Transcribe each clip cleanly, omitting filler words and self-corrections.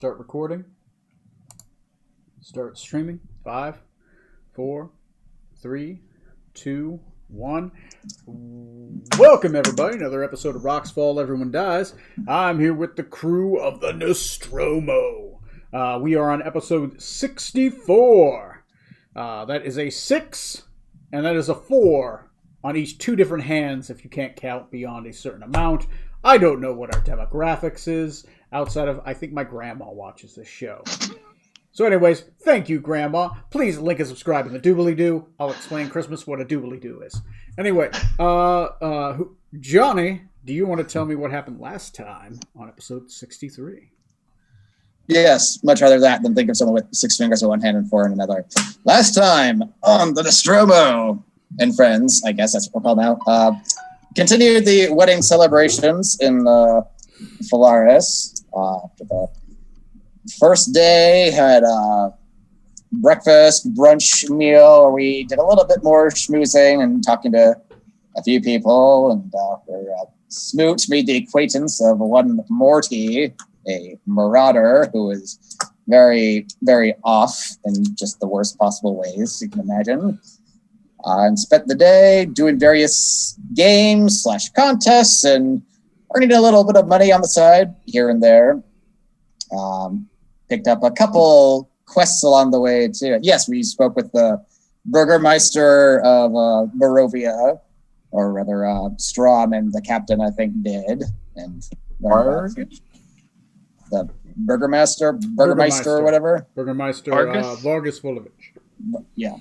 Start recording. Start streaming. 5, 4, 3, 2, 1. Welcome, everybody. Another episode of Rocks Fall, Everyone Dies. I'm here with the crew of the Nostromo. We are on episode 64. That is a 6, and that is a 4 on each two different hands if you can't count beyond a certain amount. I don't know what our demographics is. Outside of, I think my grandma watches this show. So anyways, thank you, Grandma. Please link and subscribe in the doobly-doo. I'll explain Christmas what a doobly-doo is. Anyway, Johnny, do you want to tell me what happened last time on episode 63? Yes, much rather that than think of someone with 6 fingers in one hand and 4 in another. Last time on the Nostromo and friends, I guess that's what we're called now, continued the wedding celebrations in Phalaris. The first day had a breakfast, brunch meal where we did a little bit more schmoozing and talking to a few people. And Smoot made the acquaintance of one Morty, a marauder who was very, very off in just the worst possible ways you can imagine. And spent the day doing various games / contests and earning a little bit of money on the side here and there. Picked up a couple quests along the way too. Yes, we spoke with the Burgermeister of Barovia, or rather Strom and the captain, I think, did. And the Burgermeister or whatever. Burgermeister Vargas Vulovich. Yeah.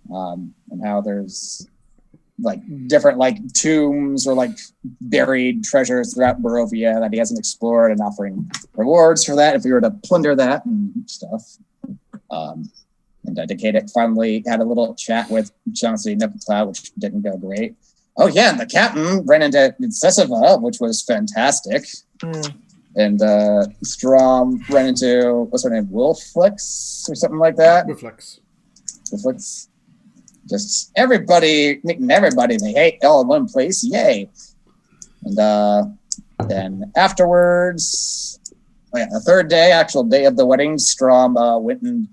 And how there's like different like tombs or like buried treasures throughout Barovia that he hasn't explored, and offering rewards for that if we were to plunder that and stuff. And Dedicated finally had a little chat with Chauncey Nickelcloud, which didn't go great. Oh yeah, and the captain ran into Cesiva, which was fantastic. And Strom ran into, what's her name, Wilflex or something like that? Wilflex. Just everybody, meeting everybody they hate all in one place. Yay. And then afterwards, the third day, actual day of the wedding, Strom went and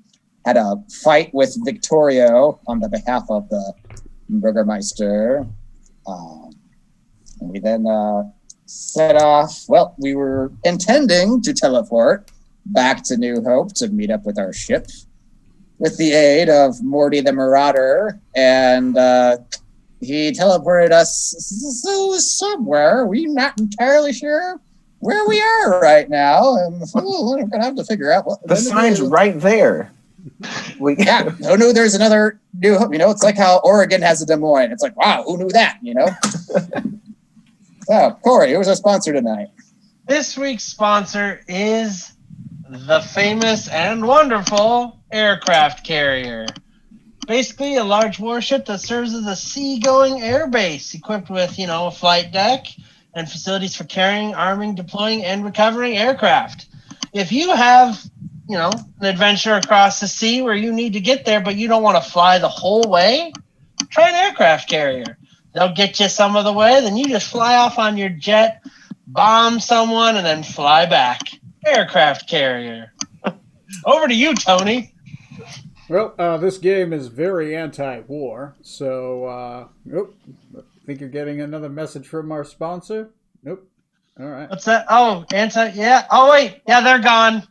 had a fight with Victorio on the behalf of the Burgermeister. And we then set off. Well, we were intending to teleport back to New Hope to meet up with our ship, with the aid of Morty the Marauder, and he teleported us somewhere. We're not entirely sure where we are right now, and we're gonna have to figure out what the sign's right there. Who knew there's another New Hope? It's like how Oregon has a Des Moines. It's like, wow, who knew that? So, Corey, who's our sponsor tonight? This week's sponsor is the famous and wonderful aircraft carrier. Basically a large warship that serves as a sea-going airbase equipped with, a flight deck and facilities for carrying, arming, deploying, and recovering aircraft. If you have, an adventure across the sea where you need to get there, but you don't want to fly the whole way, try an aircraft carrier. They'll get you some of the way, then you just fly off on your jet, bomb someone, and then fly back. Aircraft carrier. Over to you, Tony. Well, this game is very anti-war, so, think you're getting another message from our sponsor? Nope. All right. What's that? Oh, yeah. Oh, wait. Yeah, they're gone.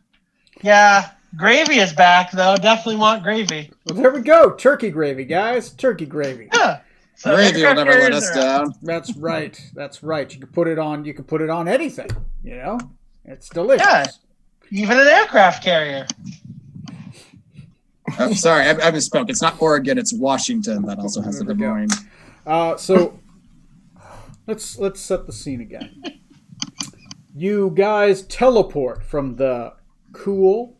Yeah, gravy is back, though. Definitely want gravy. Well, there we go. Turkey gravy, guys. Turkey gravy. Yeah. So gravy will never let us down. That's right. You can put it on anything, It's delicious. Yeah, even an aircraft carrier. I'm sorry, I misspoke. It's not Oregon, it's Washington that also has a Des Moines. So let's set the scene again. You guys teleport from the cool.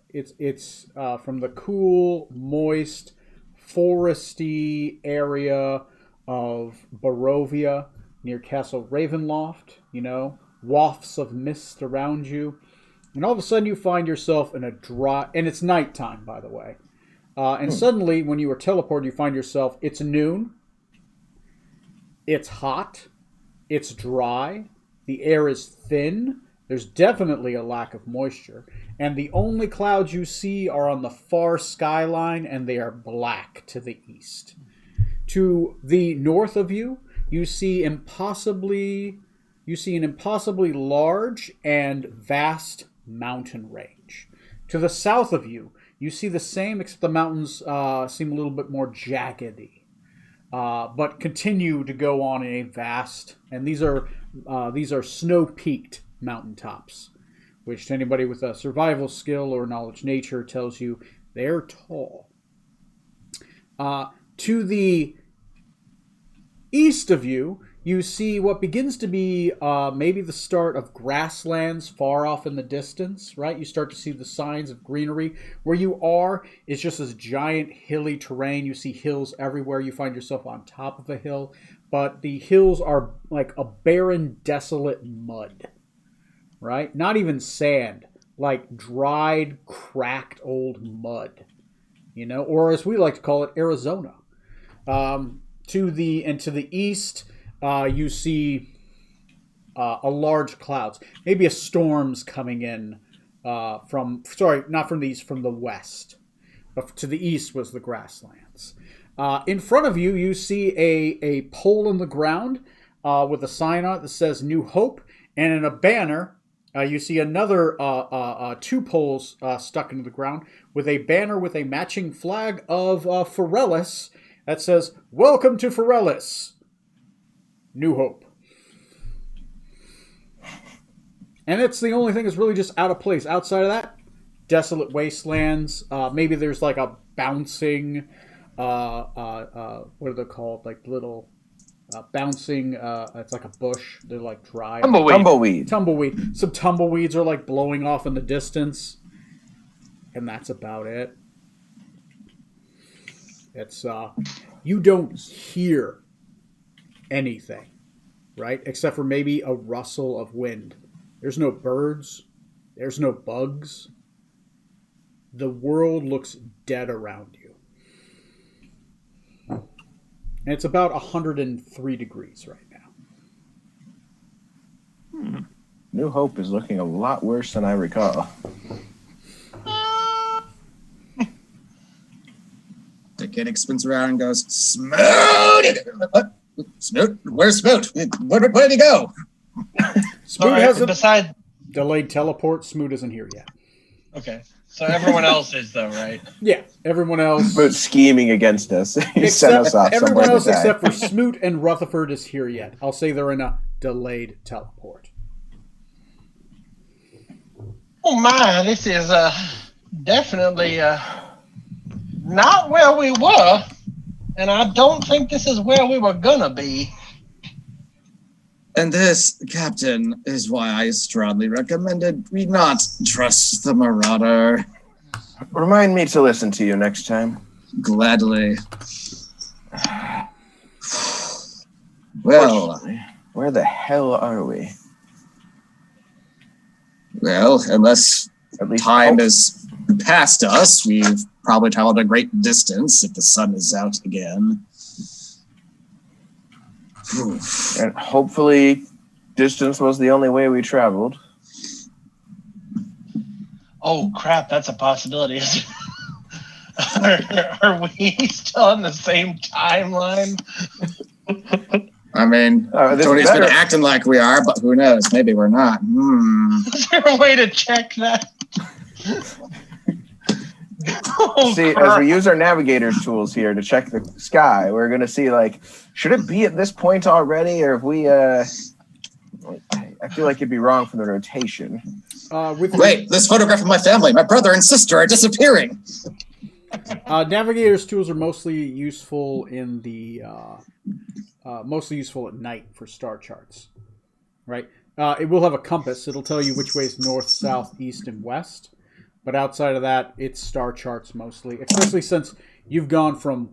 It's from the cool, moist, foresty area of Barovia near Castle Ravenloft. Wafts of mist around you. And all of a sudden you find yourself in a dry... And it's nighttime, by the way. And suddenly, when you are teleported, you find yourself... It's noon. It's hot. It's dry. The air is thin. There's definitely a lack of moisture. And the only clouds you see are on the far skyline, and they are black to the east. To the north of you, you see an impossibly large and vast mountain range. To the south of you, you see the same, except the mountains seem a little bit more jaggedy, but continue to go on in a vast. And these are snow-peaked mountaintops, which to anybody with a survival skill or knowledge nature tells you they're tall. To the east of you, you see what begins to be maybe the start of grasslands far off in the distance, right? You start to see the signs of greenery. Where you are is just this giant hilly terrain. You see hills everywhere. You find yourself on top of a hill, but the hills are like a barren, desolate mud, right? Not even sand, like dried, cracked old mud, or as we like to call it, Arizona. To the east, you see a large clouds. Maybe a storm's coming in not from the east, from the west. But to the east was the grasslands. In front of you, you see a pole in the ground with a sign on it that says New Hope. And in a banner, you see another 2 poles stuck into the ground with a banner with a matching flag of Forellis that says, "Welcome to Forellis. New Hope." And it's the only thing that's really just out of place. Outside of that, desolate wastelands. Maybe there's like a bouncing, what are they called? Like little bouncing, it's like a bush. They're like dry. Tumbleweed. Some tumbleweeds are like blowing off in the distance. And that's about it. It's, you don't hear anything, right? Except for maybe a rustle of wind. There's no birds. There's no bugs. The world looks dead around you. And it's about 103 degrees right now. New Hope is looking a lot worse than I recall. The kid spins around and goes, "Smoot! Smoot? Where's Smoot? Where did he go?" Smoot hasn't besides. delayed teleport. Smoot isn't here yet. Okay, so everyone else is though, right? Yeah, everyone else. But scheming against us. He sent us off everyone somewhere else to die. except for Smoot and Rutherford is here yet. I'll say they're in a delayed teleport. Oh my, this is definitely not where we were, and I don't think this is where we were gonna be. And this, Captain, is why I strongly recommended we not trust the Marauder. Remind me to listen to you next time. Gladly. Well, Where the hell are we? unless At least time hope. has passed us, we've probably traveled a great distance if the sun is out again. And hopefully distance was the only way we traveled. Oh crap, that's a possibility. Are we still on the same timeline? I mean, This Tony's is been better. acting like we are, but who knows? Maybe we're not. Is there a way to check that? Oh, See, as crap. we use our navigator's tools here to check the sky, we're going to see, like, should it be at this point already, or if we, I feel like it'd be wrong for the rotation. Wait, this photograph of my family, my brother and sister are disappearing. Navigator's tools are mostly useful in the mostly useful at night for star charts, right? It will have a compass. It'll tell you which way is north, south, east, and west. But outside of that, it's star charts mostly, especially since you've gone from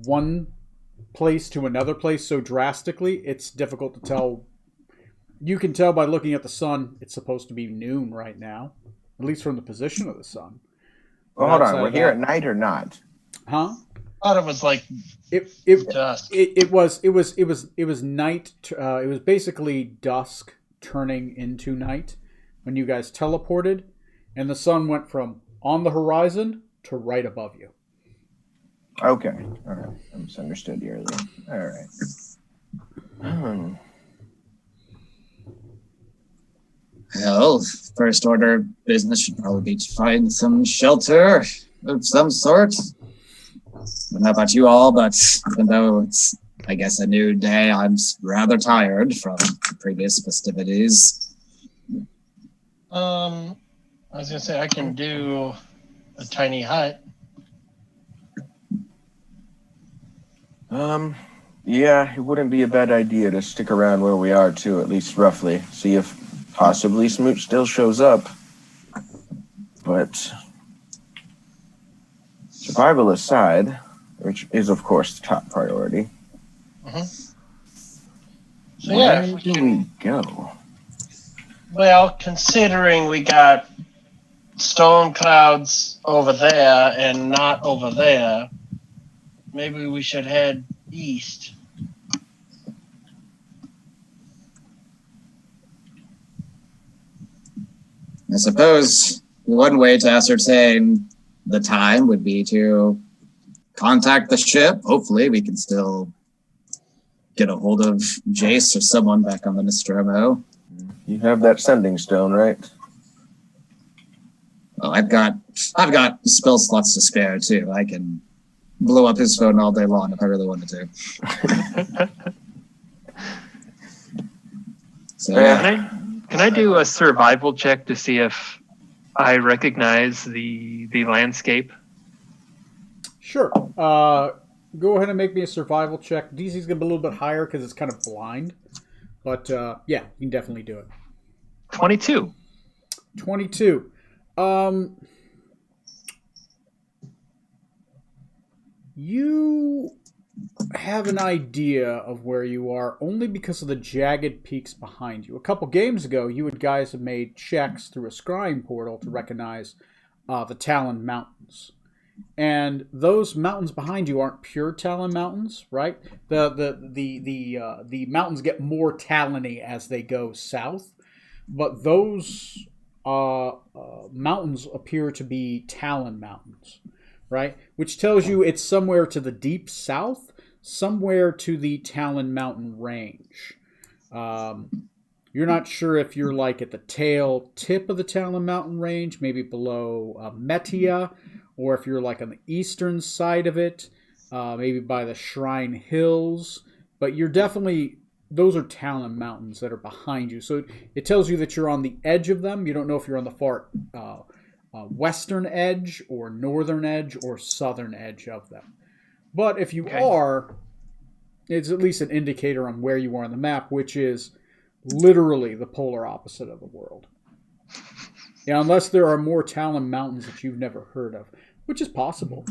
one place to another place so drastically, it's difficult to tell. You can tell by looking at the sun, it's supposed to be noon right now, at least from the position of the sun. Well, hold on, Outside we're of here that- at night or not? Huh? I thought it was like It dusk. it was night. It was basically dusk turning into night when you guys teleported, and the sun went from on the horizon to right above you. Okay. All right. I misunderstood you earlier. All right. Well, first order business should probably be to find some shelter of some sort. I don't know about you all, but even though it's, I guess, a new day, I'm rather tired from previous festivities. I was gonna say I can do a tiny hut. Yeah, it wouldn't be a bad idea to stick around where we are too, at least roughly. See if possibly Smoot still shows up. But survival aside, which is of course the top priority. So yeah, Where if we do can, we go? well, considering we got storm clouds over there and not over there, maybe we should head east. I suppose one way to ascertain the time would be to contact the ship. Hopefully we can still get a hold of Jace or someone back on the Nostromo. You have that sending stone, right? Well, I've got spell slots to spare too. I can blow up his phone all day long if I really wanted to. So yeah. Can I do a survival check to see if I recognize the landscape? Sure. Go ahead and make me a survival check. DC's going to be a little bit higher because it's kind of blind. But, yeah, you can definitely do it. 22. 22. You have an idea of where you are only because of the jagged peaks behind you. A couple games ago, you guys have made checks through a scrying portal to recognize the Talon Mountains. And those mountains behind you aren't pure Talon mountains, right? The mountains get more Talon-y as they go south, but those mountains appear to be Talon mountains, right? Which tells you it's somewhere to the deep south, somewhere to the Talon Mountain range. You're not sure if you're like at the tail tip of the Talon Mountain range, maybe below Metia, or if you're like on the eastern side of it, maybe by the Shrine Hills. But you're definitely, those are Talon Mountains that are behind you. So it tells you that you're on the edge of them. You don't know if you're on the far western edge or northern edge or southern edge of them. But if you are, it's at least an indicator on where you are on the map, which is literally the polar opposite of the world. Yeah, unless there are more Talon mountains that you've never heard of, which is possible.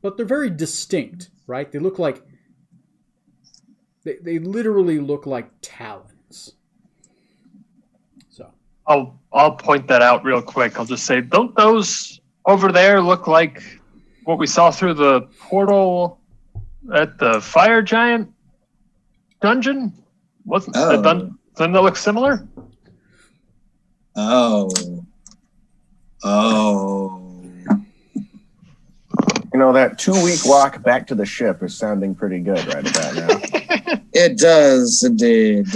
But they're very distinct, right? They look like, they literally look like talons. So I'll point that out real quick. I'll just say, don't those over there look like what we saw through the portal at the Fire Giant dungeon? Doesn't that look similar? Oh. You know, that 2-week walk back to the ship is sounding pretty good right about now. It does indeed.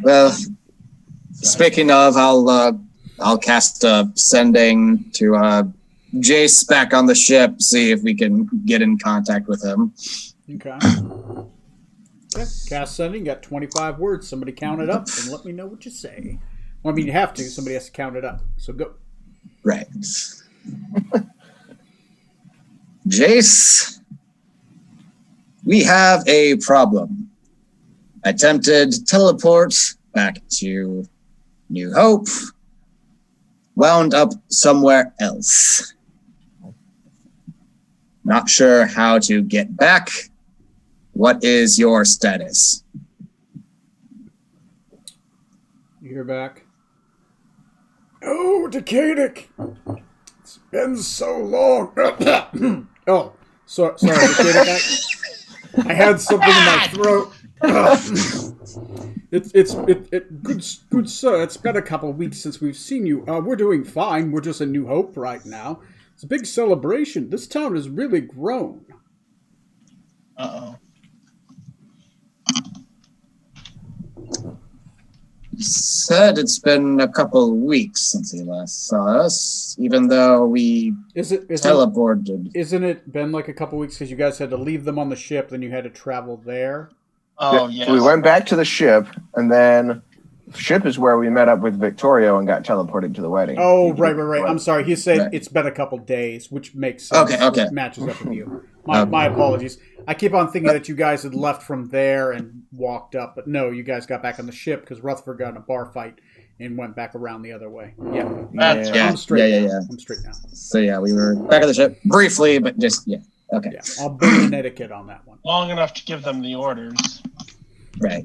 Well, speaking of, I'll cast a sending to Jace back on the ship, see if we can get in contact with him. Okay. Cast sending, got 25 words. Somebody count it up and let me know what you say. Well, I mean, you have to. Somebody has to count it up. So go. Right. Jace, we have a problem. Attempted teleport back to New Hope. Wound up somewhere else. Not sure how to get back. What is your status? You hear back. Oh, Decadic! It's been so long. Oh, sorry, Decadic. I had something in my throat. Good sir. It's been a couple of weeks since we've seen you. We're doing fine. We're just a New Hope right now. It's a big celebration. This town has really grown. Uh-oh. You said it's been a couple weeks since he last saw us, even though we teleported. Isn't it been like a couple weeks because you guys had to leave them on the ship, then you had to travel there? Oh, Yeah, yes. so we went back to the ship, and then the ship is where we met up with Victorio and got teleported to the wedding. Oh, right. I'm sorry. He said Right. it's been a couple days, which makes sense. Okay. It matches up with you. My apologies. I keep on thinking that you guys had left from there and walked up, but no, you guys got back on the ship because Rutherford got in a bar fight and went back around the other way. Yeah. That's Yeah. I'm straight now. Yeah. I'm straight now. So yeah, we were back on the ship briefly, but just okay, Yeah. I'll bring an etiquette on that one. long enough to give them the orders. right.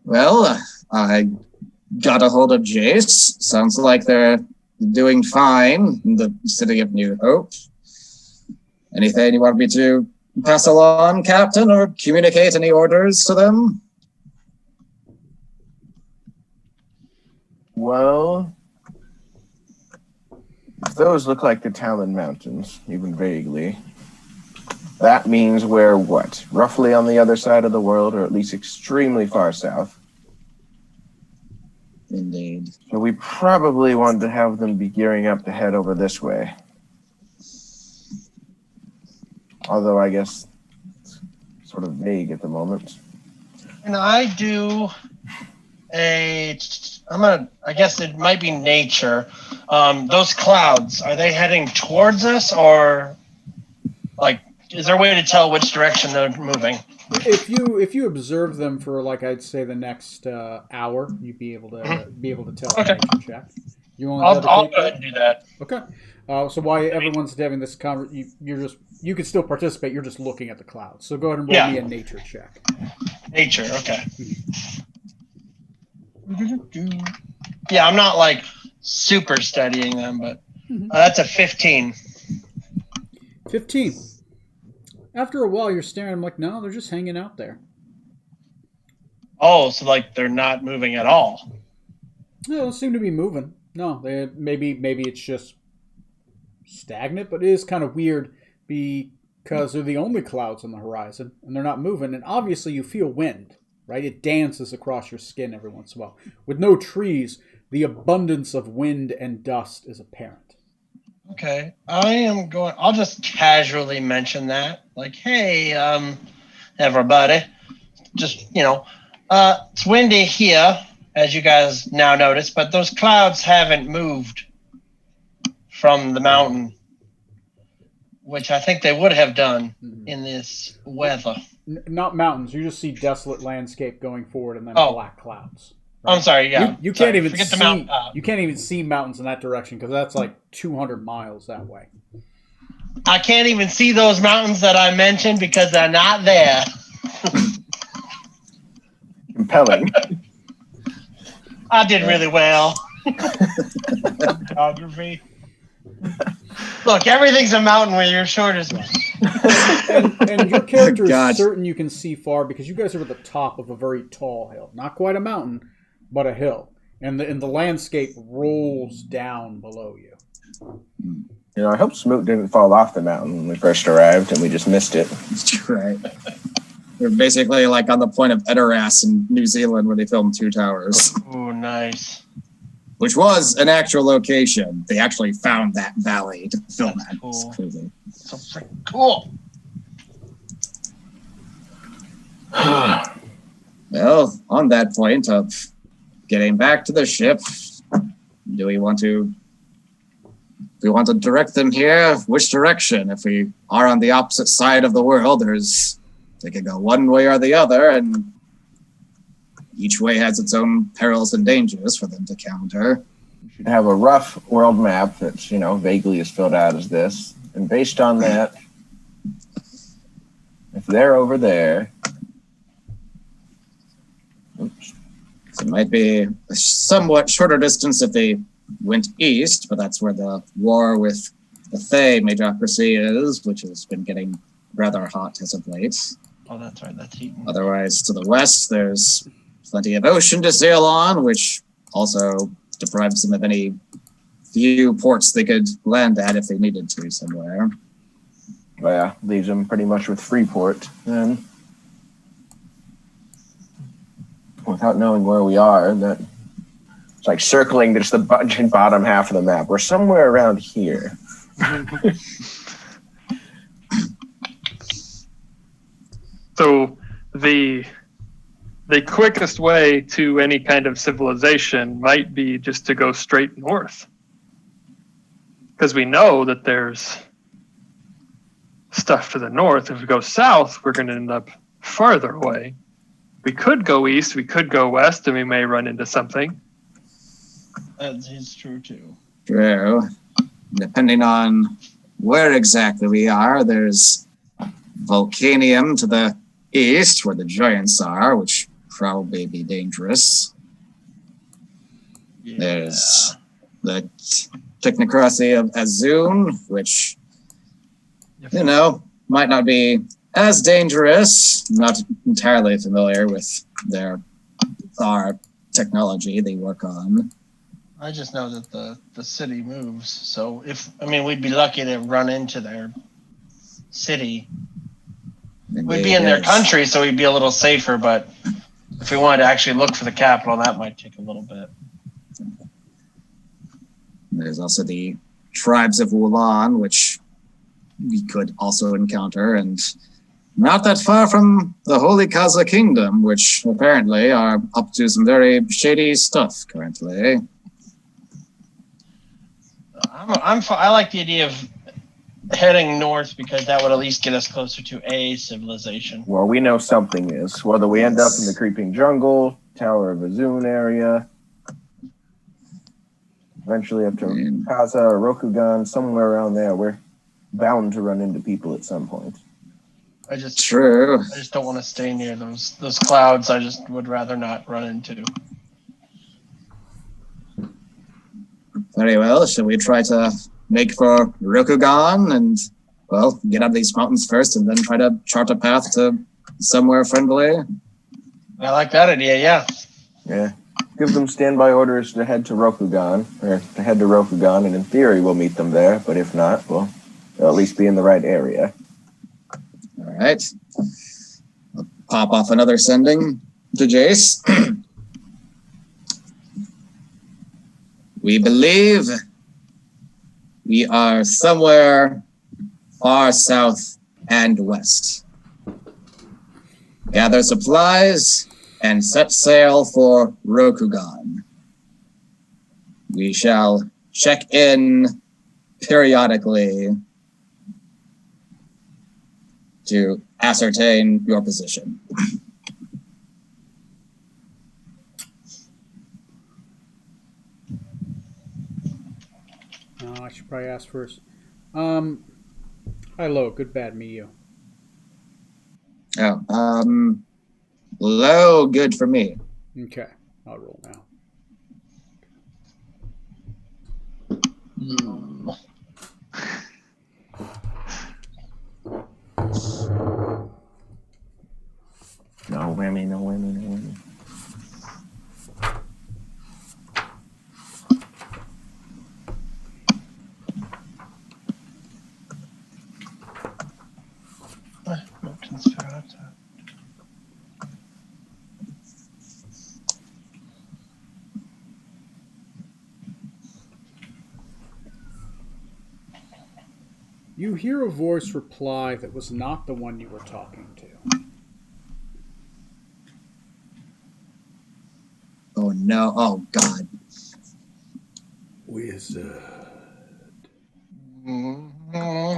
Well, I got a hold of Jace. Sounds like they're doing fine in the city of New Hope. Anything you want me to pass along, Captain, or communicate any orders to them? Well, those look like the Talon Mountains, even vaguely. That means we're what? Roughly on the other side of the world, or at least extremely far south. Indeed. So we probably want to have them be gearing up to head over this way. Although I guess it's sort of vague at the moment. And I do I guess it might be nature. Those clouds, are they heading towards us, or like, is there a way to tell which direction they're moving? If you observe them for like I'd say the next hour, you'd be able to tell a Okay. nature check. You only I'll dedicate go ahead and do that. Okay. So while everyone's having this you can still participate. You're just looking at the clouds. So go ahead and roll Yeah. me a nature check. Nature, okay. Yeah, I'm not like super studying them, but that's a 15. 15. After a while, you're staring. I'm like, no, they're just hanging out there. Oh, so like they're not moving at all. No, they seem to be moving. No, maybe it's just stagnant, but it is kind of weird because they're the only clouds on the horizon and they're not moving. And obviously, you feel wind, right? It dances across your skin every once in a while. With no trees, the abundance of wind and dust is apparent. Okay, I'll just casually mention that. Like, hey, everybody, just, it's windy here, as you guys now notice, but those clouds haven't moved from the mountain, which I think they would have done in this weather. Not mountains. You just see desolate landscape going forward and then black clouds. I'm sorry, yeah. You can't even forget see the mountain. you can't even see mountains in that direction because that's like 200 miles that way. I can't even see those mountains that I mentioned because they're not there. Compelling. I did really well. Geography. Look, everything's a mountain when you're short as me. And your character God. is certain you can see far because you guys are at the top of a very tall hill. Not quite a mountain, but a hill. And the landscape rolls down below you. I hope Smoot didn't fall off the mountain when we first arrived and we just missed it. Right. We're basically like on the point of Edoras in New Zealand where they filmed Two Towers, Ooh, nice. which was an actual location. They actually found that valley to film that. Cool. It's crazy. So freaking cool. Well, on that point of getting back to the ship, do we want to direct them here? Which direction? If we are on the opposite side of the world, they can go one way or the other, and each way has its own perils and dangers for them to counter. We should have a rough world map that's, vaguely as filled out as this. And based on that, if they're over there... Oops. So it might be a somewhat shorter distance if they went east, but that's where the war with the Thay Majocracy is, which has been getting rather hot as of late. Oh, that's right. That's heat. Otherwise, to the west, there's plenty of ocean to sail on, which also deprives them of any few ports they could land at if they needed to somewhere. Well, yeah, leaves them pretty much with Freeport then. Without knowing where we are, that it's like circling just the bottom half of the map. We're somewhere around here. So the quickest way to any kind of civilization might be just to go straight north. Because we know that there's stuff to the north. If we go south, we're going to end up farther away. We could go east, we could go west, and we may run into something. That is true, too. True. Depending on where exactly we are, there's Volcanium to the east, where the giants are, which probably be dangerous. Yeah. There's the technocracy of Azun, which, you know, might not be as dangerous. Not entirely familiar with our technology they work on. I just know that the city moves. So we'd be lucky to run into their city. We'd be in their country, so we'd be a little safer, but if we wanted to actually look for the capital, that might take a little bit. There's also the tribes of Wulan, which we could also encounter, and not that far from the Holy Kaza Kingdom, which apparently are up to some very shady stuff currently. I like the idea of heading north because that would at least get us closer to a civilization. Well, we know something is. Whether we end up in the Creeping Jungle, Tower of Azun area, eventually up to Kaza or Rokugan, somewhere around there, we're bound to run into people at some point. True. I just don't want to stay near those clouds. I just would rather not run into. Very well. Shall we try to make for Rokugan and, well, get up these mountains first and then try to chart a path to somewhere friendly? I like that idea, yeah. Yeah. Give them standby orders to head to Rokugan, and in theory we'll meet them there, but if not, well, they'll at least be in the right area. All right. I'll pop off another sending to Jace. We believe we are somewhere far south and west. Gather supplies and set sail for Rokugan. We shall check in periodically to ascertain your position. I should probably ask first. Hi, Lo. Good, bad, me, you. Low, good for me. Okay, I'll roll now. No whammy, no whammy, no whammy. You hear a voice reply that was not the one you were talking to. Oh no, oh god. Wizard, Mm-hmm.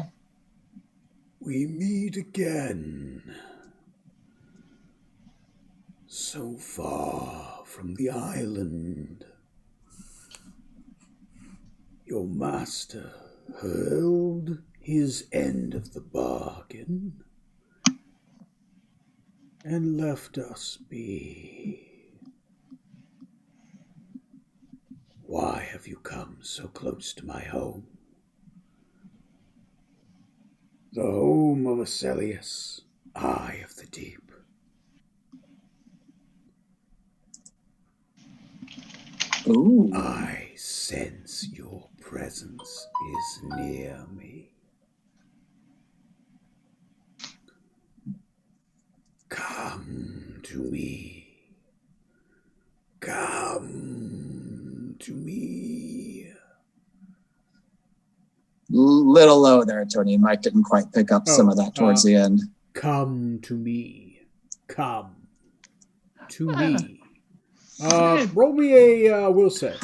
we meet again. So far from the island. Your master hurled his end of the bargain and left us be. Why have you come so close to my home? The home of Aselius, eye of the deep. Ooh. I sense your presence is near me. Come to me. Come to me. Little low there, Tony. Mike didn't quite pick up some of that towards the end. Come to me. Come to me. Roll me a will save.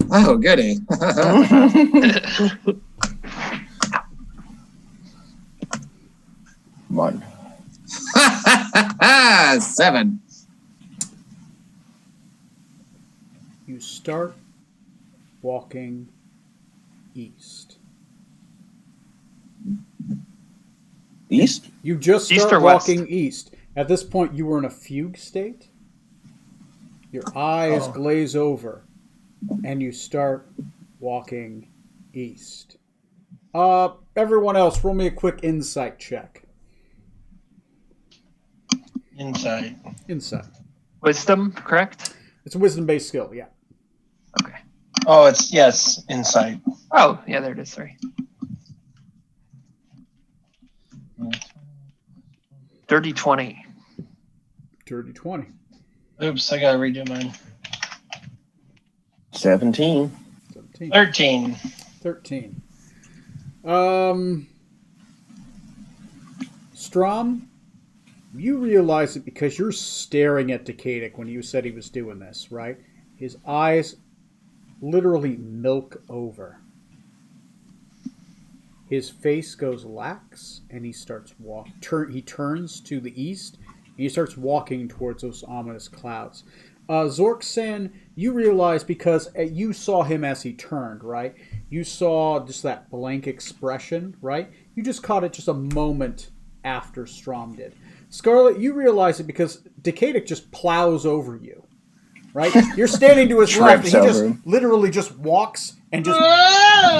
Oh, goody. One. 7. You start walking east. East? You just East start or west? walking east. At this point, you were in a fugue state. Your eyes glaze over, and you start walking east. Everyone else, roll me a quick insight check. Insight. Insight. Wisdom, correct? It's a wisdom-based skill, yeah. Okay. Oh, it's yes, insight. Oh, yeah, there it is. Sorry. Dirty 20. Dirty 20. Oops, I gotta redo mine. 17. 17. 13. 13. Strom, you realize it because you're staring at Decadic when you said he was doing this, right? His eyes literally milk over. His face goes lax, and he starts he turns to the east, and he starts walking towards those ominous clouds. Zork-san, you realize because you saw him as he turned, right? You saw just that blank expression, right? You just caught it just a moment after Strom did. Scarlet, you realize it because Decadic just plows over you, right? You're standing to his left, and he Trips just over him. literally just walks and just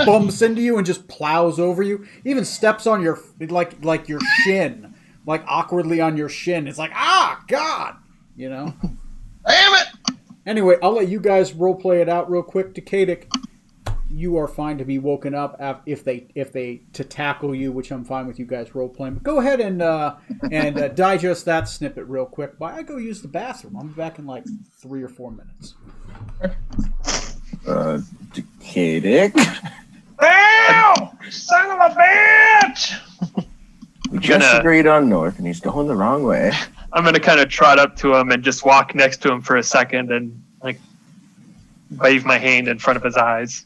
bumps into you and just plows over you. Even steps on your like your shin, like awkwardly on your shin. It's like, ah, God, you know. Damn it! Anyway, I'll let you guys role play it out real quick. Decadic, you are fine to be woken up if they to tackle you, which I'm fine with you guys role playing. But go ahead and digest that snippet real quick. While I go use the bathroom, I'll be back in like 3 or 4 minutes. Decadic. Ow! Son of a bitch! We just agreed on north, and he's going the wrong way. I'm going to kind of trot up to him and just walk next to him for a second and like wave my hand in front of his eyes.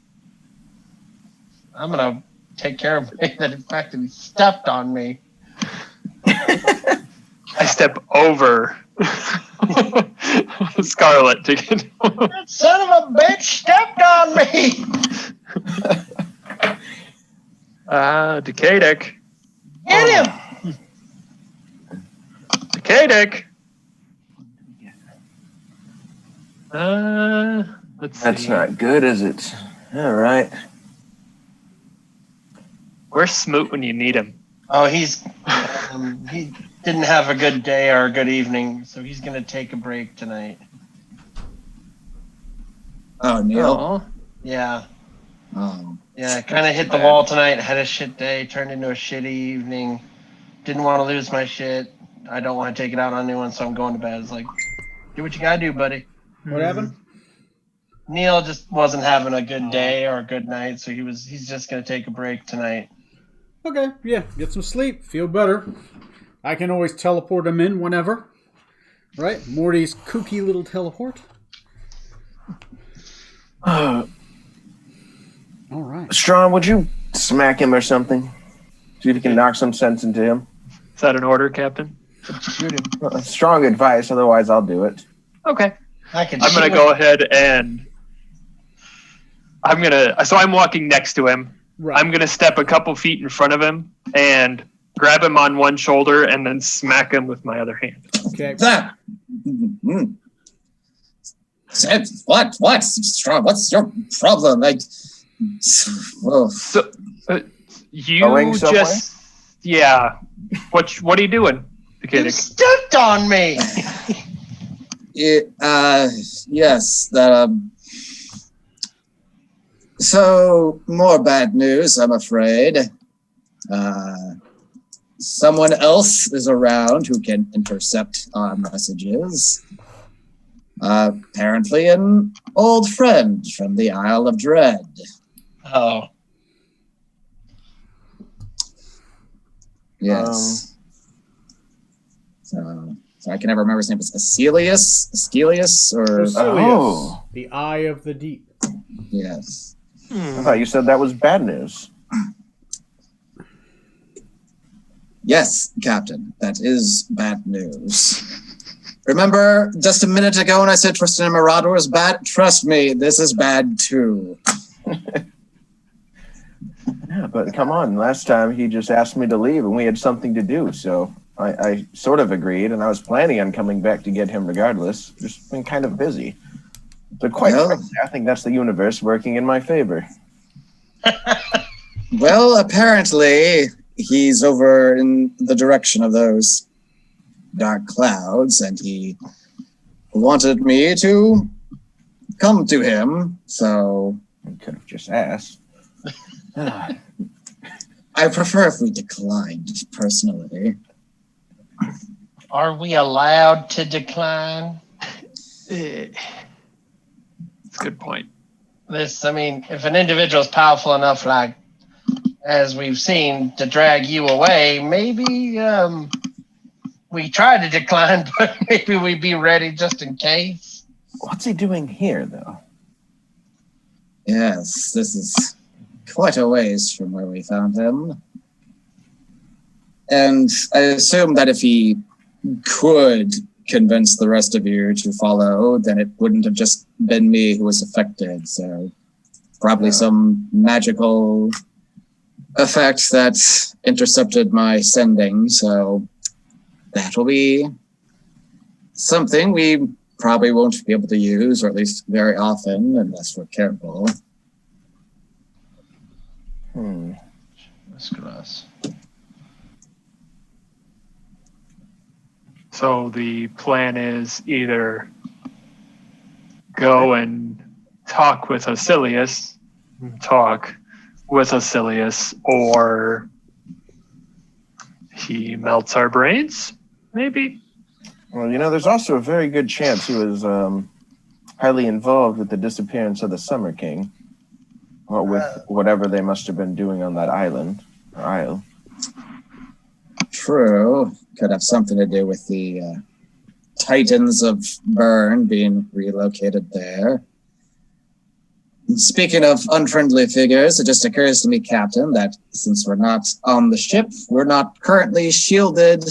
I'm gonna take care of it that in fact he stepped on me. I step over Scarlet to get That son of a bitch stepped on me! Decadic. Get him! Decadic. Let's That's see. not good, is it? All right. Where's Smoot when you need him? Oh, he didn't have a good day or a good evening, so he's gonna take a break tonight. Oh, Neil. Oh, Yeah. Oh. Yeah, kind of hit the wall tonight. Had a shit day, turned into a shitty evening. Didn't want to lose my shit. I don't want to take it out on anyone, so I'm going to bed. It's like, do what you gotta do, buddy. What happened? Neil just wasn't having a good day or a good night, so he's just gonna take a break tonight. Okay, yeah, get some sleep, feel better. I can always teleport him in whenever. Right? Morty's kooky little teleport. All right. Strong, would you smack him or something? See if you can knock some sense into him. is that an order, Captain? Shoot him. Strong advice, otherwise I'll do it. Okay. I can. I'm shoot gonna him. go ahead and so I'm walking next to him. Right. I'm gonna step a couple feet in front of him and grab him on one shoulder and then smack him with my other hand. Okay. That. Said what? What's strong? What's your problem? Like, well, So Going You somewhere? just, yeah. What are you doing, You Koenig? stepped on me. Yes. So, more bad news, I'm afraid. Someone else is around who can intercept our messages. Apparently an old friend from the Isle of Dread. Oh, Yes. So I can never remember his name. It's Ascelius, or... Basilius, Oh. the eye of the deep. Yes. I thought you said that was bad news. Yes, Captain, that is bad news. Remember just a minute ago when I said Tristan and Marauder was bad? Trust me, this is bad too. Yeah, but come on. Last time he just asked me to leave and we had something to do. So I sort of agreed and I was planning on coming back to get him regardless. Just been kind of busy. But quite Well- frankly, I think that's the universe working in my favor. Well, apparently he's over in the direction of those dark clouds and he wanted me to come to him, so I could have just asked. I prefer if we declined personally. are we allowed to decline? It's a good point. I mean, if an individual is powerful enough, like as we've seen, to drag you away, maybe we try to decline, but maybe we be ready just in case. What's he doing here, though? Yes, this is quite a ways from where we found him. And I assume that if he could convince the rest of you to follow, then it wouldn't have just been me who was affected. So probably some magical effect that intercepted my sending. So that will be something we probably won't be able to use, or at least very often, unless we're careful. Musculus. So the plan is either go and talk with Asilius, or he melts our brains, maybe? Well, there's also a very good chance he was highly involved with the disappearance of the Summer King, or with whatever they must have been doing on that island or isle. True. Could have something to do with the Titans of Burn being relocated there. Speaking of unfriendly figures, it just occurs to me, Captain, that since we're not on the ship, we're not currently shielded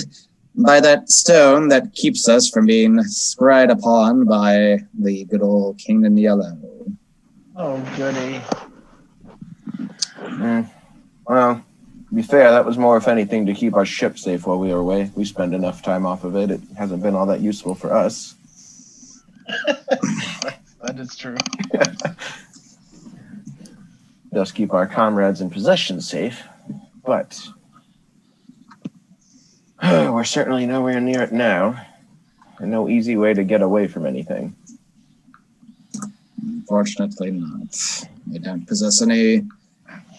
by that stone that keeps us from being scryed upon by the good old King in Yellow. Oh, goody. Well, to be fair, that was more, if anything, to keep our ship safe while we were away. We spend enough time off of it. It hasn't been all that useful for us. That is true. Does keep our comrades and possessions safe, but we're certainly nowhere near it now, and no easy way to get away from anything. Unfortunately not. We don't possess any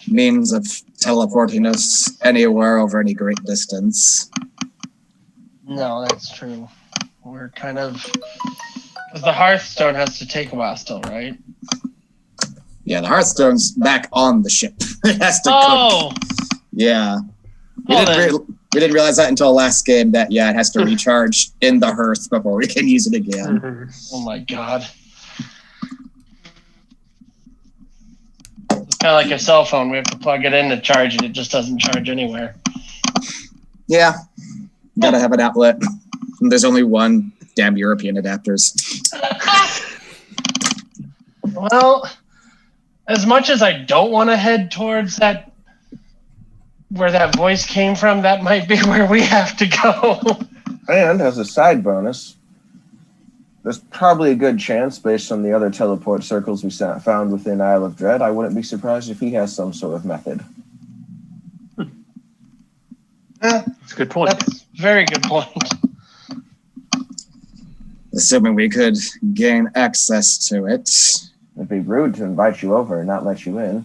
means of teleporting us anywhere over any great distance. No, that's true. We're kind of... Because the Hearthstone has to take a while still, right? Yeah, the Hearthstone's back on the ship. It has to Oh! cook. Yeah. We Well, didn't realize that until last game that, it has to recharge in the hearth before we can use it again. Oh my god. It's kind of like a cell phone. We have to plug it in to charge it. It just doesn't charge anywhere. Yeah. Gotta have an outlet. And there's only one. Damn European adapters. Well, as much as I don't want to head towards that, where that voice came from, that might be where we have to go. And as a side bonus, there's probably a good chance, based on the other teleport circles we found within Isle of Dread, I wouldn't be surprised if he has some sort of method. That's a good point. That's a very good point. Assuming we could gain access to it. It'd be rude to invite you over and not let you in.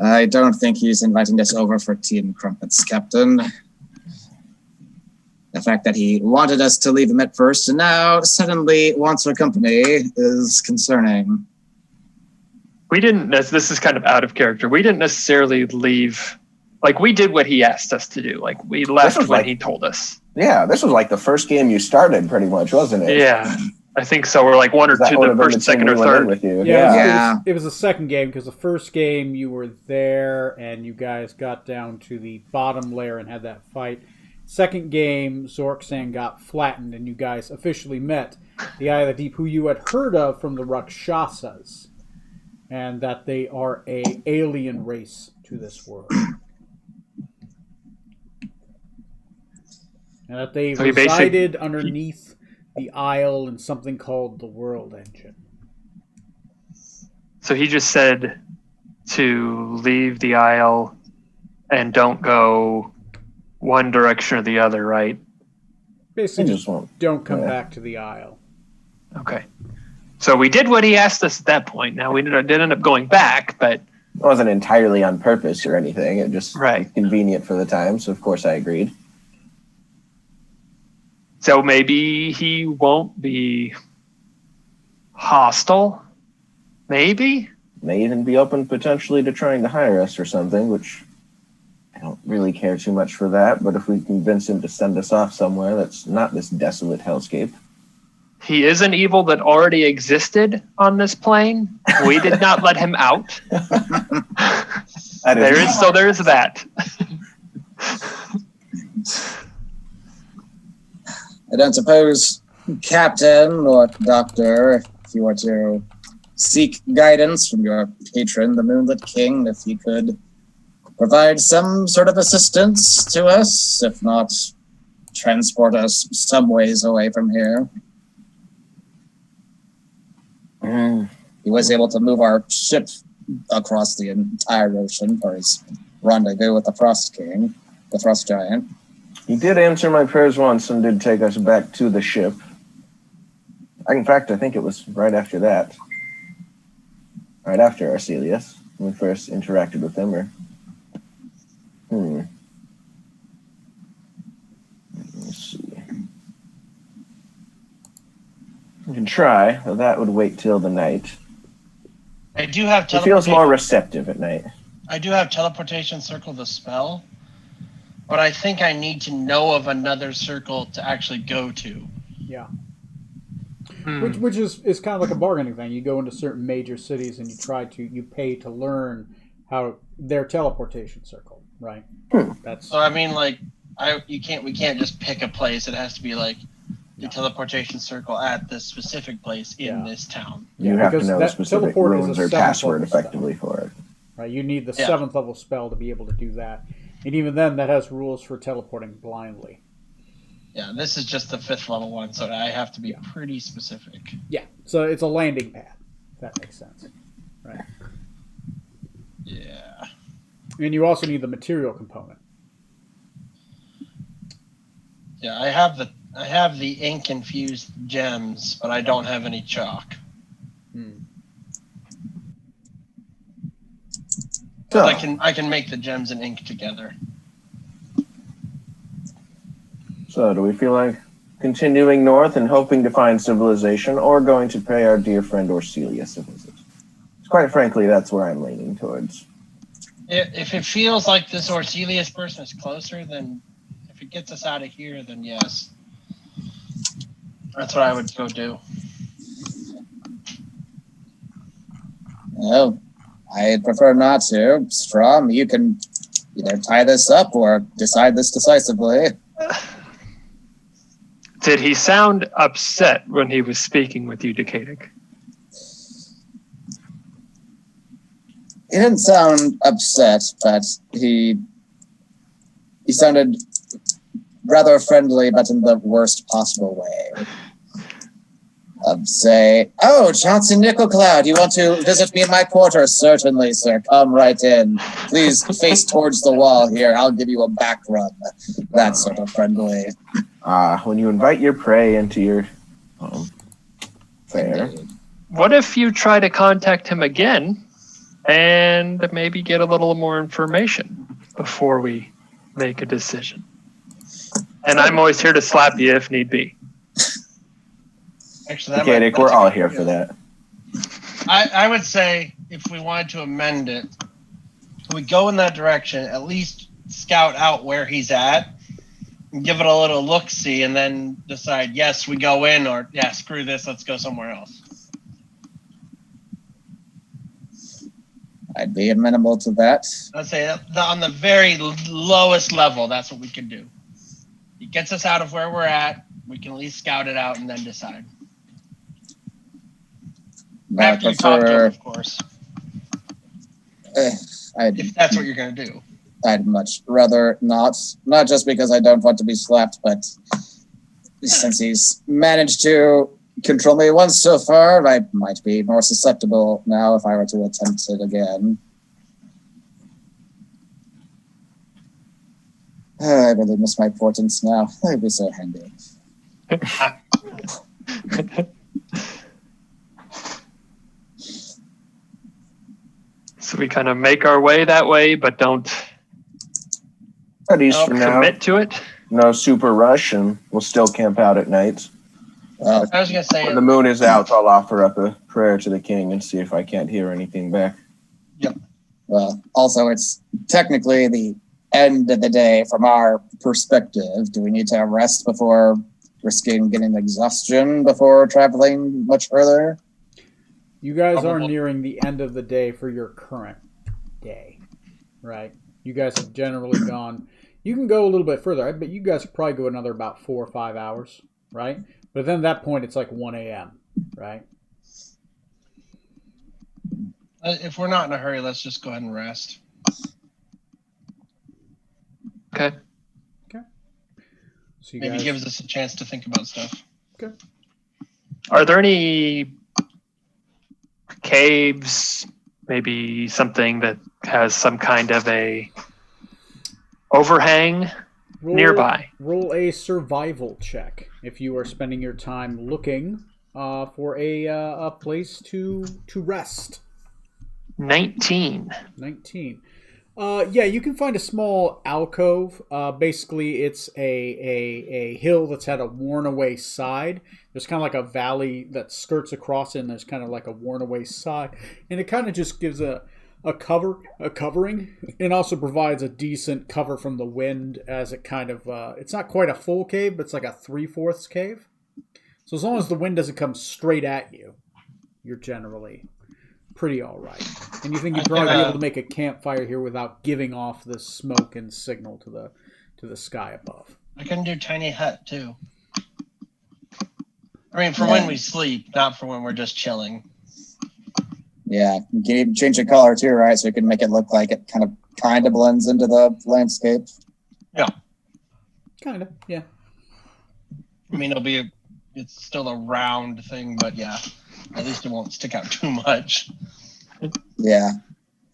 I don't think he's inviting us over for tea and crumpets, Captain. The fact that he wanted us to leave him at first and now suddenly wants our company is concerning. We didn't, this is kind of out of character. We didn't necessarily leave, like we did what he asked us to do. Like we left when he told us. Yeah, this was like the first game you started pretty much, wasn't it? Yeah, I think so. We're like one or two, the first, second, or third. With you. Yeah. It was the second game because the first game you were there and you guys got down to the bottom layer and had that fight. Second game, Zorksan got flattened and you guys officially met the Eye of the Deep, who you had heard of from the Rakshasas, and that they are a alien race to this world. And that they resided underneath the Isle in something called the World Engine. So he just said to leave the Isle and don't go one direction or the other, right? Basically, don't come back to the Isle. Okay. So we did what he asked us at that point. Now, we did end up going back, but... It wasn't entirely on purpose or anything. It just was convenient for the time, so of course I agreed. So maybe he won't be hostile? Maybe? May even be open potentially to trying to hire us or something, which I don't really care too much for that, but if we convince him to send us off somewhere that's not this desolate hellscape. He is an evil that already existed on this plane. We did not let him out. There is that. I don't suppose, Captain or Doctor, if you were to seek guidance from your patron, the Moonlit King, if he could provide some sort of assistance to us, if not transport us some ways away from here. He was able to move our ship across the entire ocean for his rendezvous with the Frost King, the Frost Giant. He did answer my prayers once and did take us back to the ship. In fact, I think it was right after that. Right after Arcelius, when we first interacted with him. Let's see. We can try, but that would wait till the night. I do have He feels more receptive at night. I do have Teleportation Circle the spell, but I think I need to know of another circle to actually go to. Yeah. Which is kind of like a bargaining thing. You go into certain major cities and you pay to learn how their teleportation circle, right? So I mean, like, we can't just pick a place. It has to be like the teleportation circle at this specific place in this town. You have to know the specific runes or password effectively for it. Right, you need the 7th level spell to be able to do that. And even then, that has rules for teleporting blindly. Yeah, this is just the 5th level one, so I have to be pretty specific. Yeah, so it's a landing pad, if that makes sense. Right. Yeah. And you also need the material component. Yeah, I have the ink infused gems, but I don't have any chalk. So, I can make the gems and ink together. So, do we feel like continuing north and hoping to find civilization, or going to pay our dear friend Orcelius a visit? Quite frankly, that's where I'm leaning towards. If it feels like this Orcelius person is closer, then if it gets us out of here, then yes. That's what I would go do. Well, I'd prefer not to. Strom, you can either tie this up or decide this decisively. Did he sound upset when he was speaking with you, Decadic? He didn't sound upset, but he sounded rather friendly, but in the worst possible way. Say, "Oh, Johnson Nickelcloud, you want to visit me in my quarters? Certainly, sir. Come right in. Please face towards the wall here. I'll give you a back rub. That sort of friendly." When you invite your prey into your fair. What if you try to contact him again and maybe get a little more information before we make a decision? And I'm always here to slap you if need be. Actually, that Okay, might- Nick, we're all here for that. I would say if we wanted to amend it, we go in that direction, at least scout out where he's at, and give it a little look-see, and then decide, yes, we go in, or, yeah, screw this, let's go somewhere else. I'd be amenable to that. I'd say on the very lowest level, that's what we could do. It gets us out of where we're at. We can at least scout it out and then decide. I After you talk to him, prefer. of course. I'd If that's what you're going to do. I'd much rather not. Not just because I don't want to be slapped, but since he's managed to control me once so far, I might be more susceptible now if I were to attempt it again. I really miss my portents now. They'd be so handy. So we kind of make our way that way, but don't At least for now, commit to it. no super rush, and we'll still camp out at night. Well, I was going to say, When the moon is out, I'll offer up a prayer to the king and see if I can't hear anything back. also, it's technically the end of the day from our perspective. Do we need to rest before risking getting exhaustion before traveling much further? You guys are Probably. nearing the end of the day for your current day, right? You guys have generally gone. You can go a little bit further. I bet you guys could probably go another about 4 or 5 hours, right? But then at that point, it's like 1 a.m., right? if we're not in a hurry, let's just go ahead and rest. Okay. So you Maybe guys, gives us a chance to think about stuff. Are there any caves, maybe something that has some kind of a overhang nearby? Roll a survival check if you are spending your time looking for a place to rest. 19. 19. Yeah, you can find a small alcove. Basically, it's a hill that's had a worn away side. There's kind of like a valley that skirts across it, and there's kind of like a worn away side. And it kind of just gives a covering, and also provides a decent cover from the wind as it kind of, it's not quite a full cave, but it's like a 3/4 cave. So as long as the wind doesn't come straight at you, you're generally pretty all right. And you think you'd probably be able to make a campfire here without giving off the smoke and signal to the sky above. I can do tiny hut too. I mean, for when we sleep, not for when we're just chilling. Yeah, you can even change the color too, right? So you can make it look like it kind of blends into the landscape. Kind of, yeah. I mean, it's still a round thing, but yeah, at least it won't stick out too much. Yeah,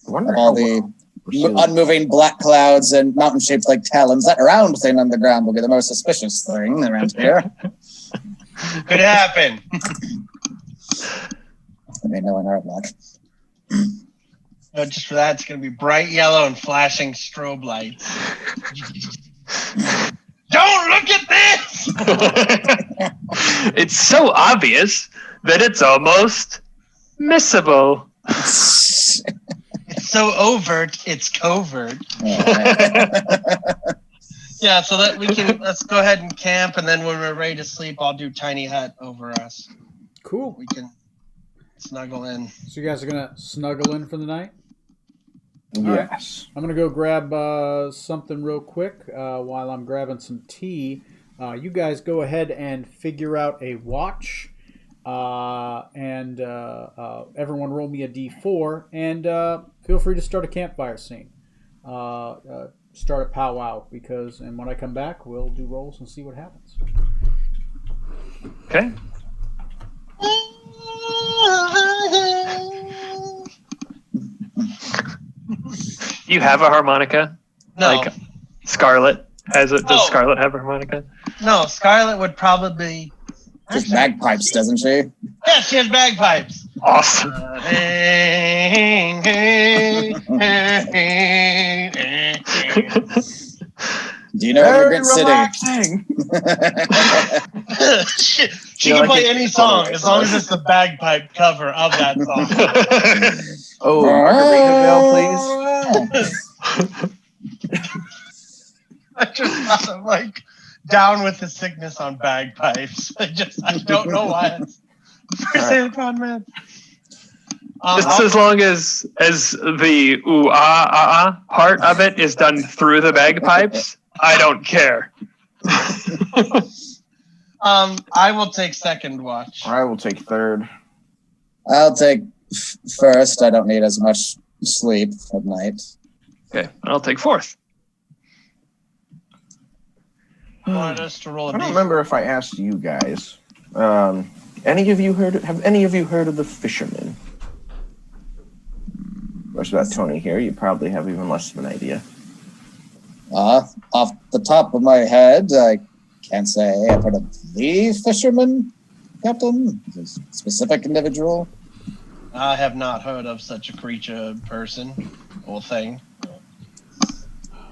I wonder all how the well we're seeing- unmoving black clouds and mountain shaped like talons. That round thing on the ground will be the most suspicious thing around here. Could happen. I mean, no one our luck. No, just for that, it's going to be bright yellow and flashing strobe lights. Don't look at this! It's so obvious that it's almost missable. It's so overt, it's covert. Yeah, so that let's go ahead and camp, and then when we're ready to sleep, I'll do tiny hut over us. Cool. We can snuggle in. So you guys are going to snuggle in for the night? Yes. I'm going to go grab something real quick while I'm grabbing some tea. You guys go ahead and figure out a watch. And everyone roll me a d4. And feel free to start a campfire scene. Start a powwow. And when I come back, we'll do rolls and see what happens. Okay. You have a harmonica? No, Like Scarlet has it? Does Oh. Scarlet have a harmonica? no. Scarlet would probably. Just bagpipes, doesn't she? Yeah, she has bagpipes. Awesome. Do you know Very Immigrant City? relaxing. she You can like play it? any song as long as it's the bagpipe cover of that song. Oh, Margaritaville, please. I just thought of like Down with the Sickness on bagpipes. I don't know why it's first aid upon man. Just as long as the ooh ah ah part of it is done through the bagpipes, I don't care. I will take second watch. I will take third. I'll take first. I don't need as much sleep at night. Okay, I'll take fourth. I wanted us to roll a I don't d4. remember if I asked you guys. Have any of you heard of the Fisherman? Of course, without Tony here, you probably have even less of an idea. Off the top of my head, I can't say I've heard of the fisherman, Captain. Is it a specific individual? I have not heard of such a creature, person, or thing.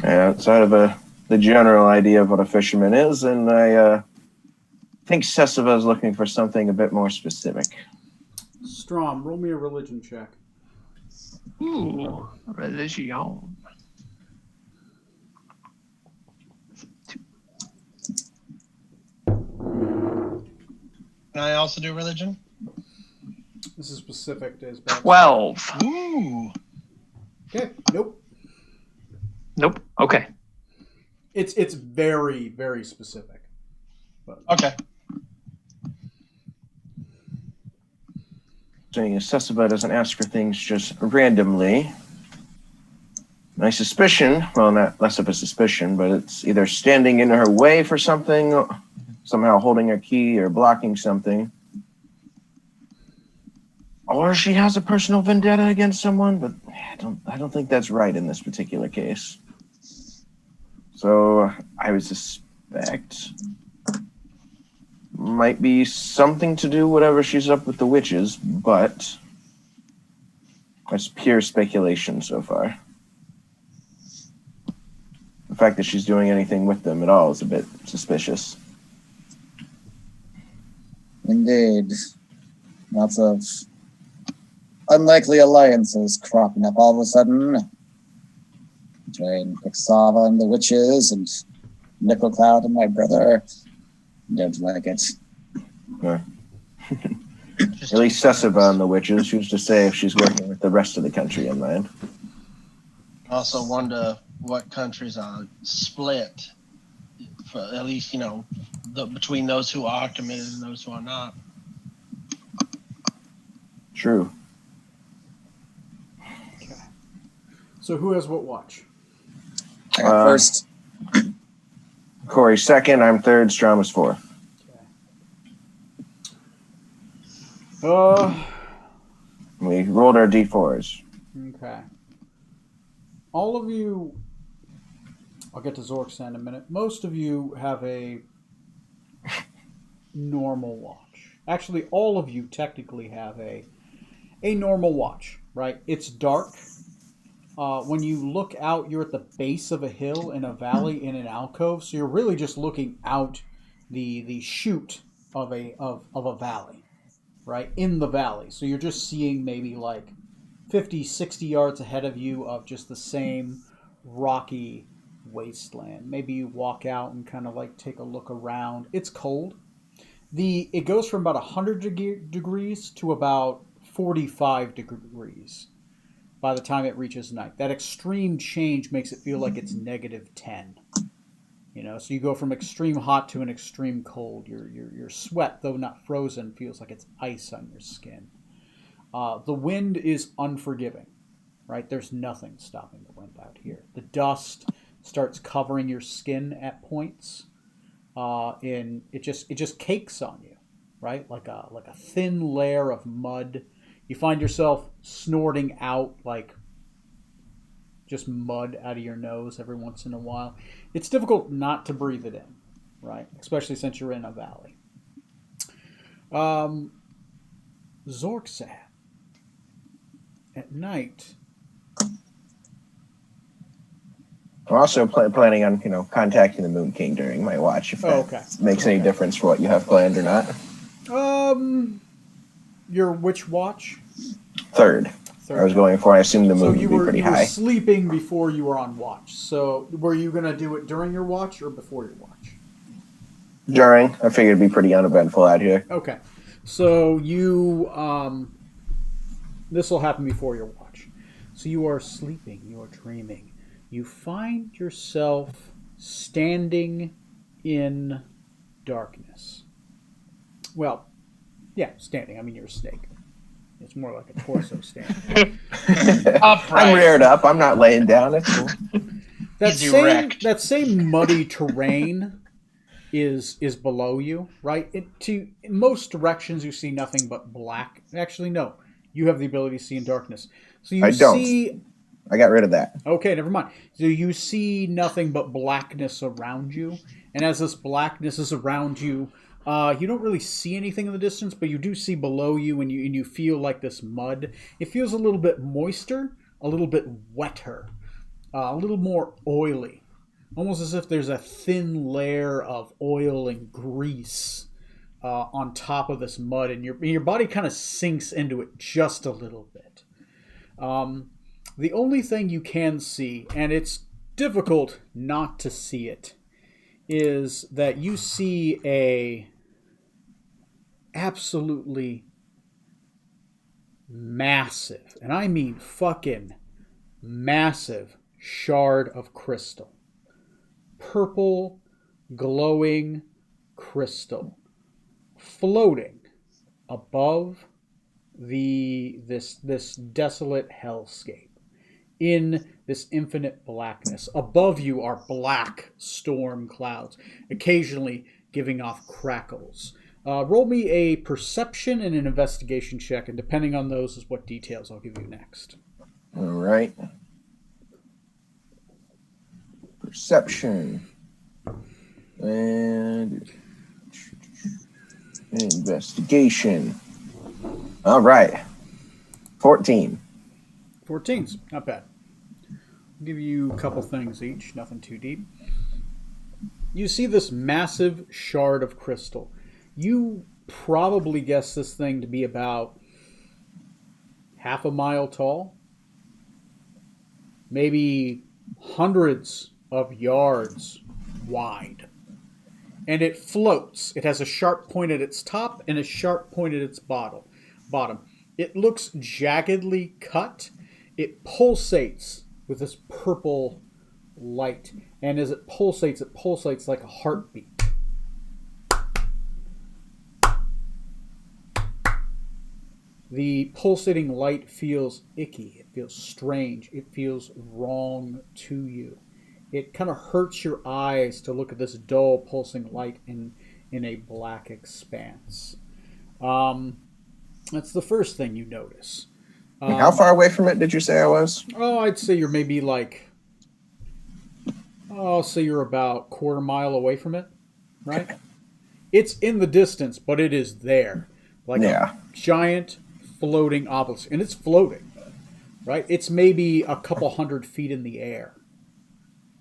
Outside of the general idea of what a fisherman is, and I think Sessiva is looking for something a bit more specific. Strom, roll me a religion check. Ooh, religion. Can I also do religion? This is specific to his backstory. 12. Ooh. Okay. Nope. Nope. Okay. It's very, very specific. But Okay. Saying Sessiva doesn't ask for things just randomly. My suspicion, well, not less of a suspicion, but it's either standing in her way for something, somehow holding a key or blocking something, or she has a personal vendetta against someone. But I don't think that's right in this particular case. So I would suspect might be something to do whatever she's up with the witches, but that's pure speculation so far. The fact that she's doing anything with them at all is a bit suspicious. Indeed. Lots of unlikely alliances cropping up all of a sudden. Between Quixava and the witches and Nickel Cloud and my brother. Don't like it. At least Sessiva and the witches, who's to say if she's working with the rest of the country in mind. Also wonder what countries are split, for at least, between those who are committed and those who are not. True. so who has what watch? I got first. Corey's second, I'm third, Strom is fourth. We rolled our d4s. Okay. All of you, I'll get to Zork's in a minute. Most of you have a normal watch. Actually, all of you technically have a normal watch, right? It's dark. When you look out, you're at the base of a hill in a valley in an alcove, so you're really just looking out the chute of a valley, right? In the valley. So you're just seeing maybe like 50, 60 yards ahead of you of just the same rocky wasteland. Maybe you walk out and kind of like take a look around. It's cold. It goes from about 100 degrees to about 45 degrees by the time it reaches night. That extreme change makes it feel like it's -10. So you go from extreme hot to an extreme cold. Your sweat, though not frozen, feels like it's ice on your skin. The wind is unforgiving, right? There's nothing stopping the wind out here. The dust starts covering your skin at points. It just cakes on you. right? Like a thin layer of mud. You find yourself snorting out like just mud out of your nose every once in a while. It's difficult not to breathe it in, right? Especially since you're in a valley. Zorksat, at night. I'm also planning on, contacting the Moon King during my watch if that makes any difference for what you have planned or not. Your which watch? Third. I was going for. I assume the moon would be pretty high. You were sleeping before you were on watch. So were you going to do it during your watch or before your watch? During. I figured it'd be pretty uneventful out here. Okay. So you, this will happen before your watch. So you are sleeping, you are dreaming. You find yourself standing in darkness. Well, yeah, standing. I mean, you're a snake. It's more like a torso stand. I'm reared up. I'm not laying down. It's cool. That same muddy terrain is below you, right? In most directions, you see nothing but black. Actually, no. You have the ability to see in darkness. So you see. I got rid of that. Okay, never mind. So you see nothing but blackness around you, and as this blackness is around you, you don't really see anything in the distance, but you do see below you, and you feel like this mud. It feels a little bit moister, a little bit wetter, a little more oily, almost as if there's a thin layer of oil and grease on top of this mud, and your body kind of sinks into it just a little bit. The only thing you can see, and it's difficult not to see it, is that you see a absolutely massive, and I mean fucking massive, shard of crystal. Purple, glowing crystal floating above this desolate hellscape. In this infinite blackness. Above you are black storm clouds, occasionally giving off crackles. Roll me a perception and an investigation check, and depending on those is what details I'll give you next. All right. Perception. And investigation. All right. 14. 14's not bad. I'll give you a couple things each, nothing too deep. You see this massive shard of crystal. You probably guess this thing to be about half a mile tall, maybe hundreds of yards wide. And it floats. It has a sharp point at its top and a sharp point at its bottom. It looks jaggedly cut. It pulsates with this purple light. And as it pulsates like a heartbeat. The pulsating light feels icky. It feels strange. It feels wrong to you. It kind of hurts your eyes to look at this dull pulsing light in a black expanse. That's the first thing you notice. How far away from it did you say I was? Oh, I'd say you're maybe I'll say you're about quarter mile away from it, right? It's in the distance, but it is there. Like a giant floating obelisk. And it's floating, right? It's maybe a couple 100 feet in the air.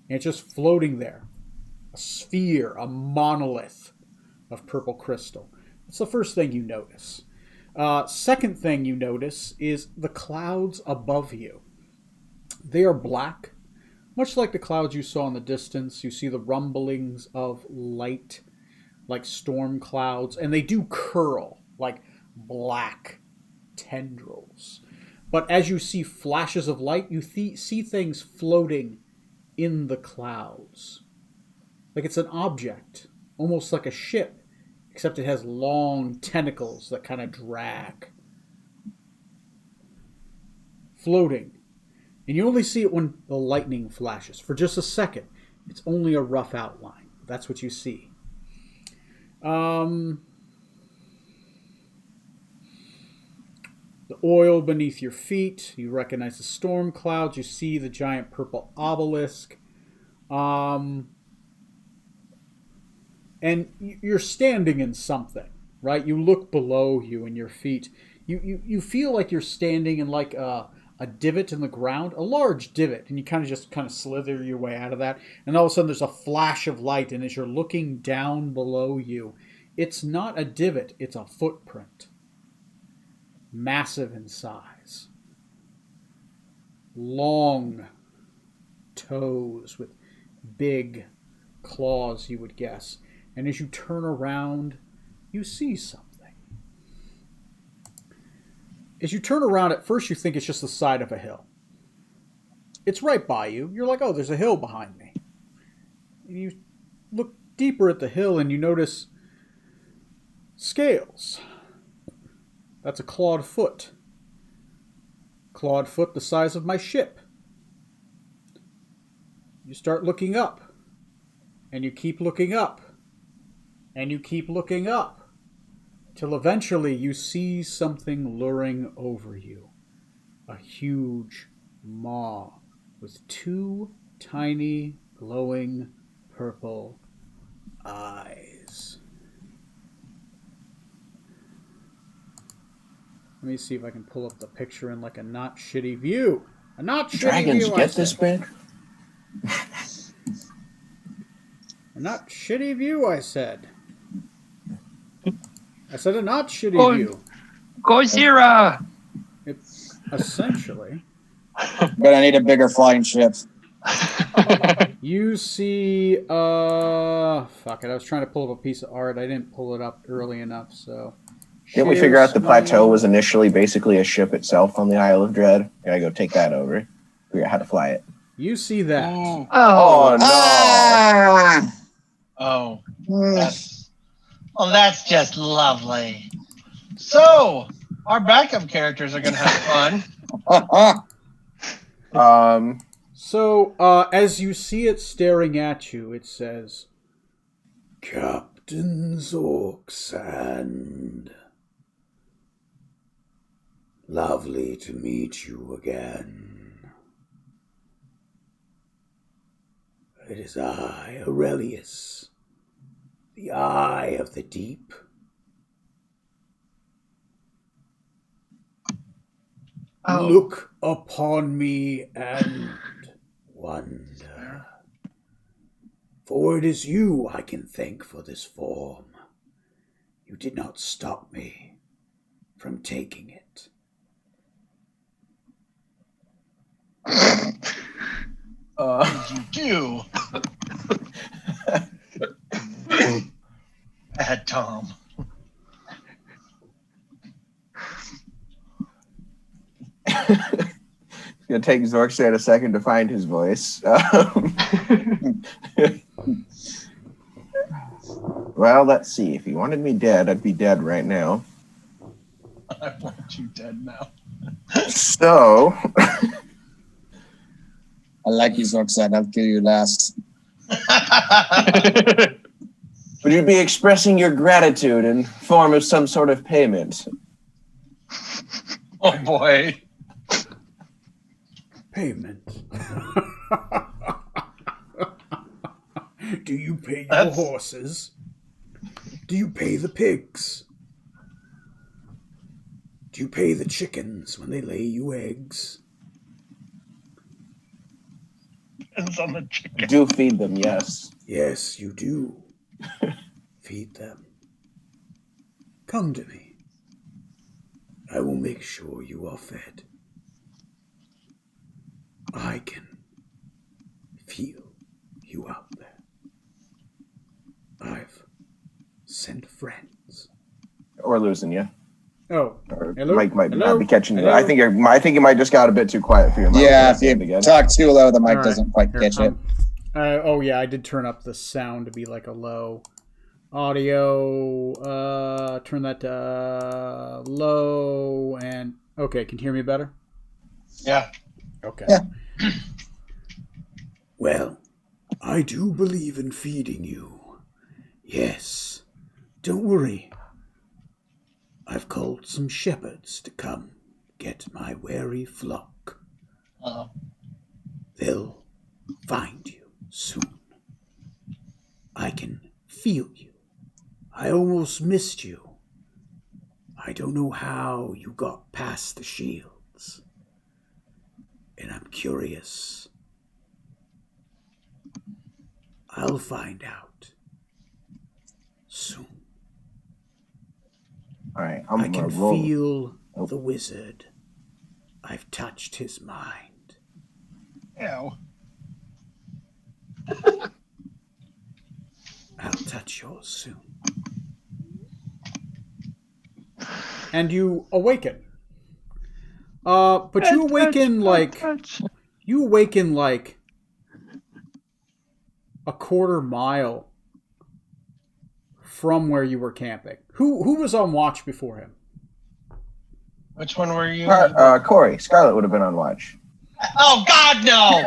And it's just floating there. A sphere, a monolith of purple crystal. That's the first thing you notice. Second thing you notice is the clouds above you. They are black, much like the clouds you saw in the distance. You see the rumblings of light, like storm clouds, and they do curl like black tendrils. But as you see flashes of light, you see things floating in the clouds. Like it's an object, almost like a ship. Except it has long tentacles that kind of drag. Floating. And you only see it when the lightning flashes. For just a second. It's only a rough outline. That's what you see. the oil beneath your feet. You recognize the storm clouds. You see the giant purple obelisk. And you're standing in something, right? You look below you and your feet. You feel like you're standing in like a divot in the ground, a large divot, and you kind of slither your way out of that. And all of a sudden there's a flash of light, and as you're looking down below you, it's not a divot, it's a footprint. Massive in size. Long toes with big claws, you would guess. And as you turn around, you see something. As you turn around, at first you think it's just the side of a hill. It's right by you. You're like, oh, there's a hill behind me. And you look deeper at the hill and you notice scales. That's a clawed foot. Clawed foot the size of my ship. You start looking up. And you keep looking up. And you keep looking up. Till eventually you see something luring over you. A huge maw with two tiny glowing purple eyes. Let me see if I can pull up the picture in like a not shitty view. A not shitty Dragons view. get this big? A not shitty view, I said. I said a not shitty view. Gojira! Essentially. But I need a bigger flying ship. You see, fuck it. I was trying to pull up a piece of art. I didn't pull it up early enough, so. Didn't we figure out the plateau was initially basically a ship itself on the Isle of Dread? Gotta go take that over. Figure out how to fly it. You see that. Oh, no. Ah! Oh, that's just lovely. So, our backup characters are going to have fun. So, as you see it staring at you, it says, Captain Zorksand. Lovely to meet you again. It is I, Aurelius, the Eye of the Deep. Oh. Look upon me and wonder. For it is you I can thank for this form. You did not stop me from taking it. What did you do? Bad Tom. It's gonna take Zorkstad a second to find his voice. Well, let's see. If he wanted me dead, I'd be dead right now. I want you dead now. So, I like you, Zorkstad. I'll kill you last. would you be expressing your gratitude in form of some sort of payment? Oh boy. Payment. Do you pay your horses? Do you pay the pigs? Do you pay the chickens when they lay you eggs? Depends on the chicken. Do feed them, yes. Yes, you do. Feed them. Come to me. I will make sure you are fed. I can feel you out there. I've sent friends. Or losing you. Oh, Or hello? Mike might Hello? not be catching you. Hello? I think you might just got a bit too quiet for your mic. Yeah, if you again. talk too low, the mic All right, doesn't quite here, catch it. oh yeah, I did turn up the sound to be like a low audio. Turn that to low and okay. Can you hear me better? Yeah. Okay. Yeah. Well, I do believe in feeding you. Yes. Don't worry. I've called some shepherds to come get my wary flock. Uh-oh. They'll find you soon. I can feel you. I almost missed you. I don't know how you got past the shields. And I'm curious. I'll find out soon. All right, I I'm can gonna roll. feel the wizard. I've touched his mind. Ew. I'll touch yours soon. And you awaken. But you awaken like a quarter mile from where you were camping. Who was on watch before him? Which one were you? Corey, Scarlet would have been on watch. Oh, God, no!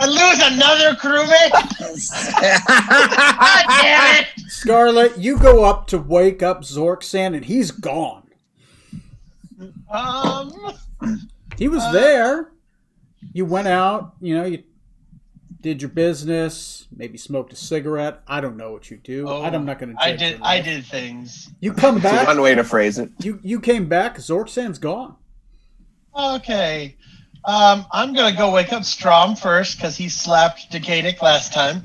I lose another crewmate? God damn it! Scarlet, you go up to wake up Zorksan and he's gone. He was there. You went out, you did your business, maybe smoked a cigarette. I don't know what you do. Oh, I'm not going to judge I did things. You come It's back. one way to phrase it. You came back. Zorksan's gone. Okay. I'm going to go wake up Strom first because he slapped Decadic last time.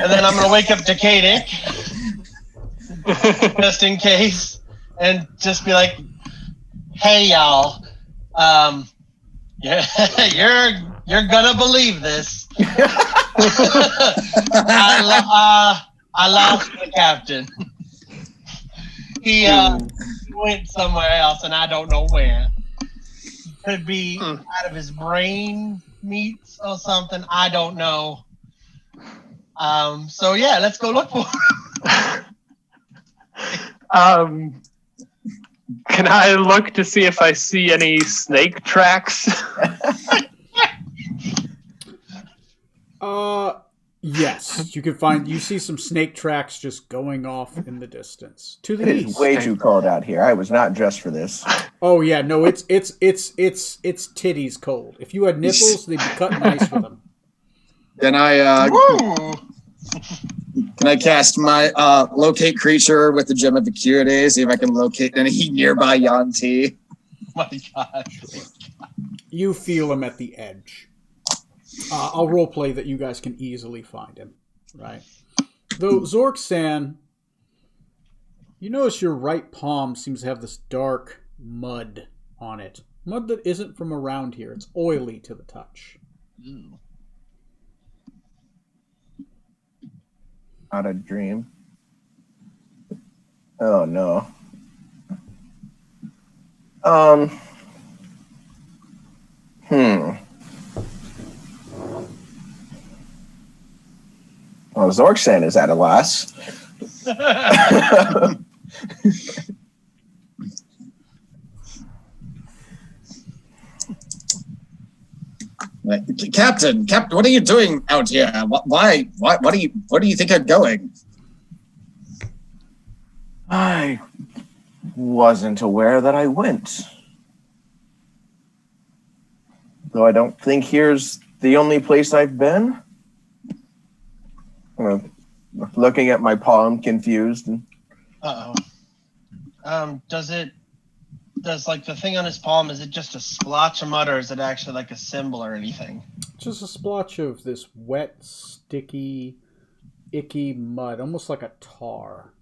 And then I'm going to wake up Decadic just in case and just be like, hey, y'all. Yeah, you're going to believe this. I lost the captain. He went somewhere else, and I don't know where. Could be out of his brain meats or something. I don't know. So yeah, let's go look for him. Can I look to see if I see any snake tracks? Yes, you see some snake tracks just going off in the distance to the It east. is way too cold out here. I was not dressed for this. Oh yeah, no, it's titties cold. If you had nipples, they'd be cut nice with them. Can I Woo! can I cast my locate creature with the gem of acuity? See if I can locate any nearby Yanti. My gosh. You feel him at the edge. I'll roleplay that you guys can easily find him, right? Though Zorksan, you notice your right palm seems to have this dark mud on it. Mud that isn't from around here. It's oily to the touch. Not a dream. Oh no. Well, Zorksan is at a loss. Captain, what are you doing out here? Why? What do you think you're going? I wasn't aware that I went. Though I don't think here's the only place I've been. Looking at my palm, confused. Uh-oh. Does like the thing on his palm, is it just a splotch of mud or is it actually like a symbol or anything? Just a splotch of this wet, sticky, icky mud, almost like a tar.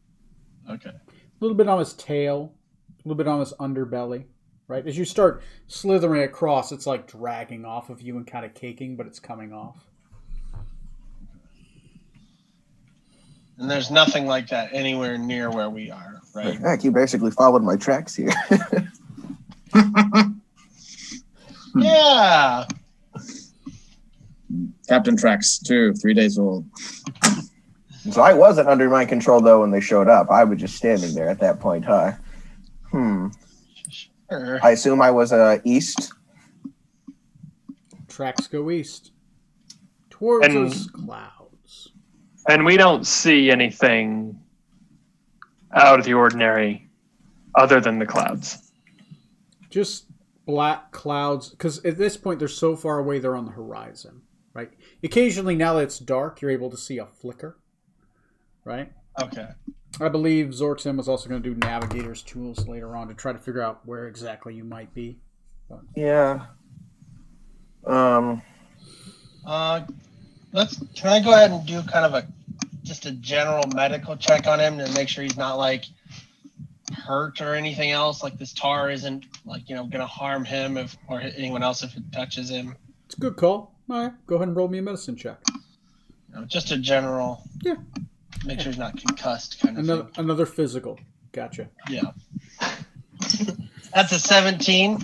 Okay. A little bit on his tail, a little bit on his underbelly, right? As you start slithering across, it's like dragging off of you and kind of caking, but it's coming off. And there's nothing like that anywhere near where we are, right? Heck, you basically followed my tracks here. Yeah. Captain Trax 2, 3 days old. So I wasn't under my control, though, when they showed up. I was just standing there at that point, huh? Sure. I assume I was east. Tracks go east. Towards those clouds. And we don't see anything out of the ordinary other than the clouds. just black clouds. Because at this point, they're so far away, they're on the horizon, right? Occasionally, now that it's dark, you're able to see a flicker, right? Okay. I believe Zortzim was also going to do navigator's tools later on to try to figure out where exactly you might be. But... Yeah. Can I go ahead and do kind of just a general medical check on him to make sure he's not like hurt or anything else? Like this tar isn't like, going to harm him or anyone else if it touches him. It's a good call. All right, go ahead and roll me a medicine check. Just a general. Yeah. Make sure he's not concussed kind of thing. Another physical. Gotcha. Yeah. That's a 17.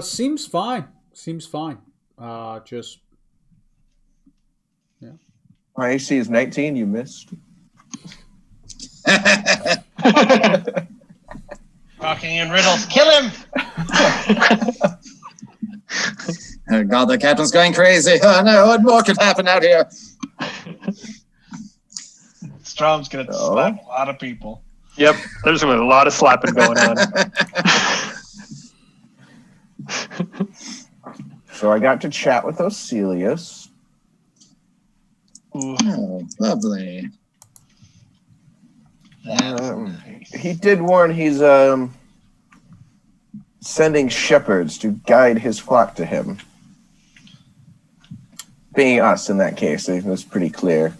Seems fine. Seems fine. Just yeah. My AC is 19. You missed. Rocking and riddles. Kill him! Oh God, the captain's going crazy. Oh no, what more could happen out here? Strom's gonna slap a lot of people. Yep, there's gonna be a lot of slapping going on. So I got to chat with Oselius. Oh, lovely. He did warn he's sending shepherds to guide his flock to him. Being us in that case, it was pretty clear.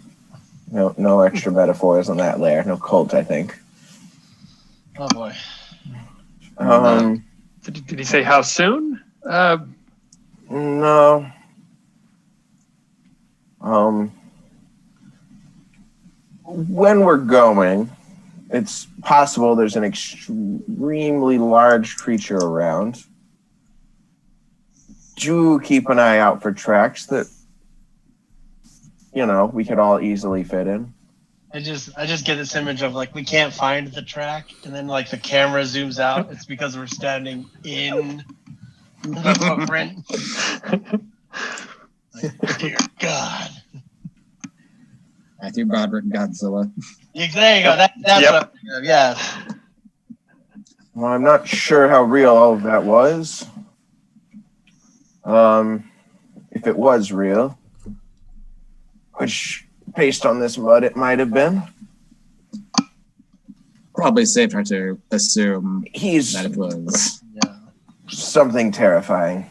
No extra metaphors on that layer. No cult, I think. Oh boy. Did he say how soon? No. When we're going, it's possible there's an extremely large creature around. Do keep an eye out for tracks that, we could all easily fit in. I just get this image of like we can't find the track, and then like the camera zooms out. It's because we're standing in the footprint. Like, dear God. Matthew Broderick, Godzilla. There you go. That's Yep. Yeah. Well, I'm not sure how real all of that was. If it was real, which, based on this mud, it might have been. Probably safer to assume He's that it was. Yeah. something terrifying.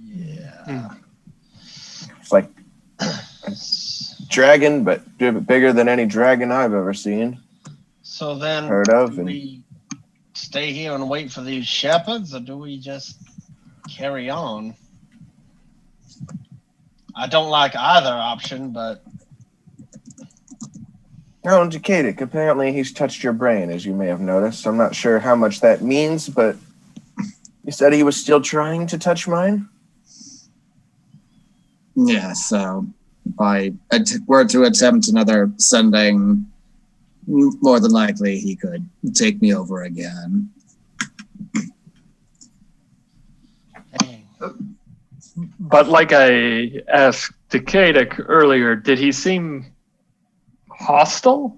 Yeah. It's like a dragon, but bigger than any dragon I've ever seen, So then, heard of. do And we stay here and wait for these shepherds, or do we just carry on? I don't like either option, but no, Decadic, apparently he's touched your brain, as you may have noticed. I'm not sure how much that means, but you said he was still trying to touch mine? Yeah, so if I were to attempt another sending, more than likely he could take me over again. dang. But like I asked Decadic earlier, did he seem hostile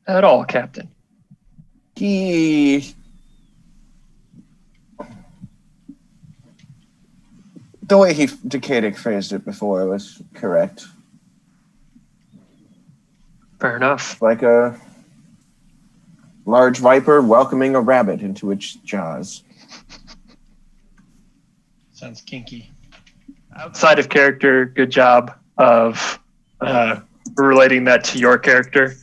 at all, Captain? The way Decadic phrased it before was correct. Fair enough. Like a large viper welcoming a rabbit into its jaws. Sounds kinky. Outside of character, good job of relating that to your character.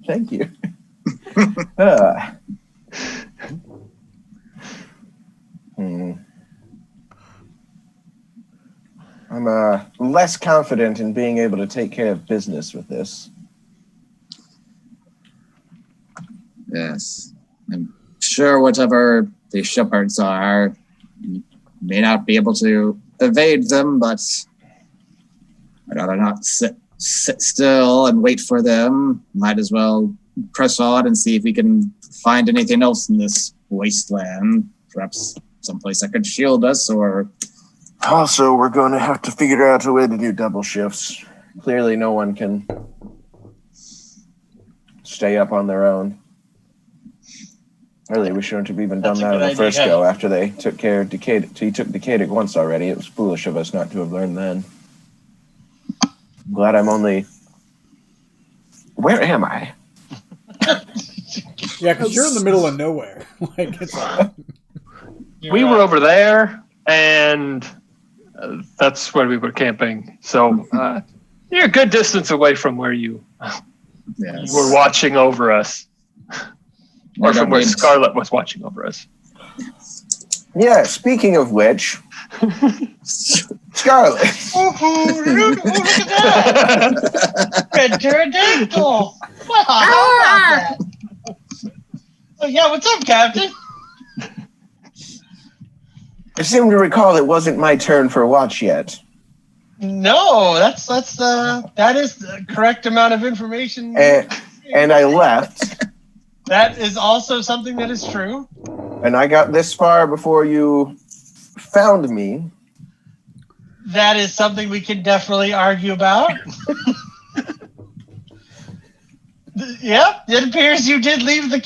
Thank you. I'm less confident in being able to take care of business with this. Yes. I'm sure whatever the shepherds are, you may not be able to evade them, but I'd rather not sit still and wait for them. Might as well press on and see if we can find anything else in this wasteland. Perhaps someplace that could shield us, or... Also, we're going to have to figure out a way to do double shifts. Clearly, no one can stay up on their own. Really, we shouldn't have even done That's a that in good the first idea. go after they took care of Decadic. He took Decadic once already. It was foolish of us not to have learned then. I'm glad I'm only... Where am I? Yeah, because you're in the middle of nowhere. Like it's We were over there, and that's where we were camping. So you're a good distance away from where you Yes. were watching over us, We or don't from where need- Scarlet was watching over us. Yeah, speaking of which, Scarlet. Oh, look at that! Red pterodactyl! Well, how about that? Oh, yeah, what's up, Captain? I seem to recall it wasn't my turn for watch yet. No, that is the correct amount of information. And I left, That is also something that is true. and I got this far before you found me. That is something we can definitely argue about. Yep, it appears you did leave the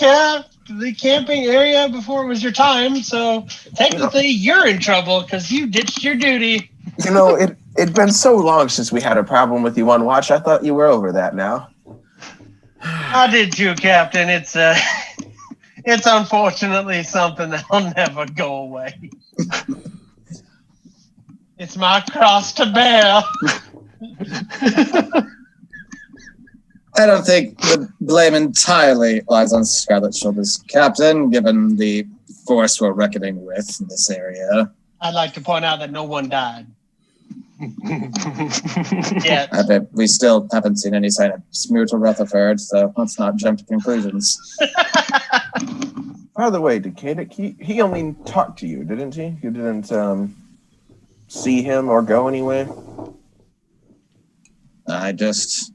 camping area before it was your time, so technically you're in trouble because you ditched your duty. You know, it'd been so long since we had a problem with you on watch. I thought you were over that now. I did too, Captain. It's unfortunately something that'll never go away. It's my cross to bear. I don't think the blame entirely lies on Scarlet's shoulders, Captain, given the force we're reckoning with in this area. I'd like to point out that no one died. Yet. I bet we still haven't seen any sign of Smeartle Rutherford, so let's not jump to conclusions. By the way, Decadic, he only talked to you, didn't he? You didn't see him or go anywhere? I just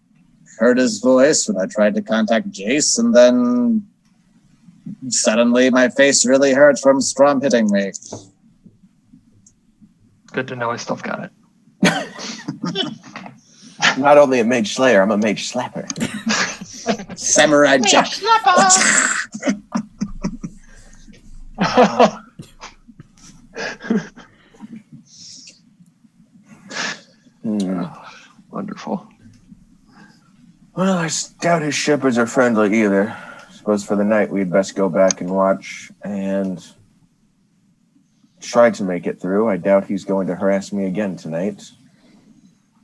heard his voice when I tried to contact Jace, and then suddenly my face really hurt from Strom hitting me. Good to know I still got it. Not only a mage slayer, I'm a mage slapper. Samurai Jack. Wonderful. Well, I doubt his shepherds are friendly either. Suppose for the night we'd best go back and watch and try to make it through. I doubt he's going to harass me again tonight.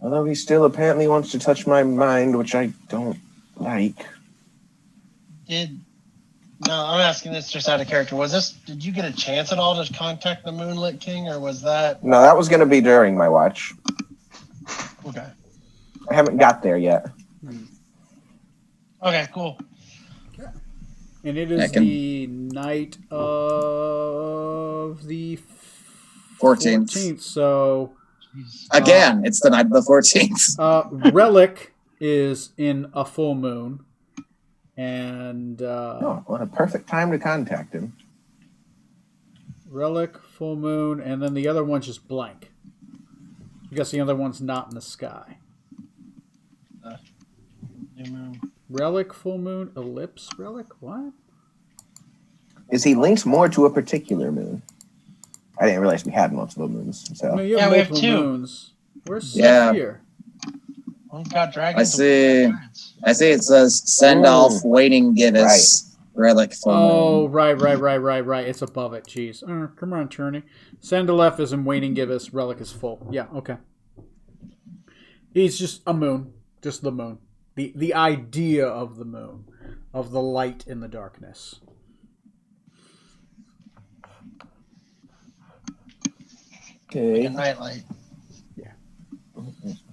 Although he still apparently wants to touch my mind, which I don't like. No, I'm asking this just out of character. Did you get a chance at all to contact the Moonlit King, or was that No, that was going to be during my watch. okay? I haven't got there yet. Okay, cool. and it is I can- the night of the 14th. 14th. So Again, it's the night of the 14th. Relic is in a full moon, and Oh, what a perfect time to contact him. Relic, full moon, and then the other one's just blank. I guess the other one's not in the sky. New moon. Relic, full moon, ellipse, relic, what? Is he linked more to a particular moon? I didn't realize we had multiple moons. So No, you Yeah, have we have multiple two. moons. Where's Yeah. Saphir? We've got I dragons. see. I see it says send off waiting Givis. Relic full Oh, moon. right. It's above it. Jeez. Come on, Churney. Sandalef is in waiting. Give us. Relic is full. Yeah, okay. He's just a moon. Just the moon. The idea of the moon. Of the light in the darkness. okay. Nightlight.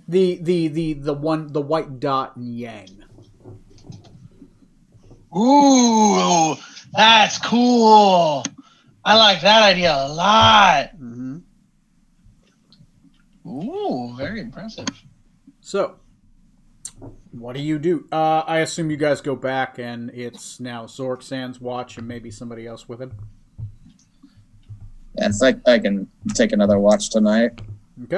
The white dot in Yang. Ooh, that's cool. I like that idea a lot. Mm-hmm. Ooh, very impressive. So, what do you do? I assume you guys go back and it's now Zorksan's watch and maybe somebody else with him. Yeah, it's like I can take another watch tonight. Okay.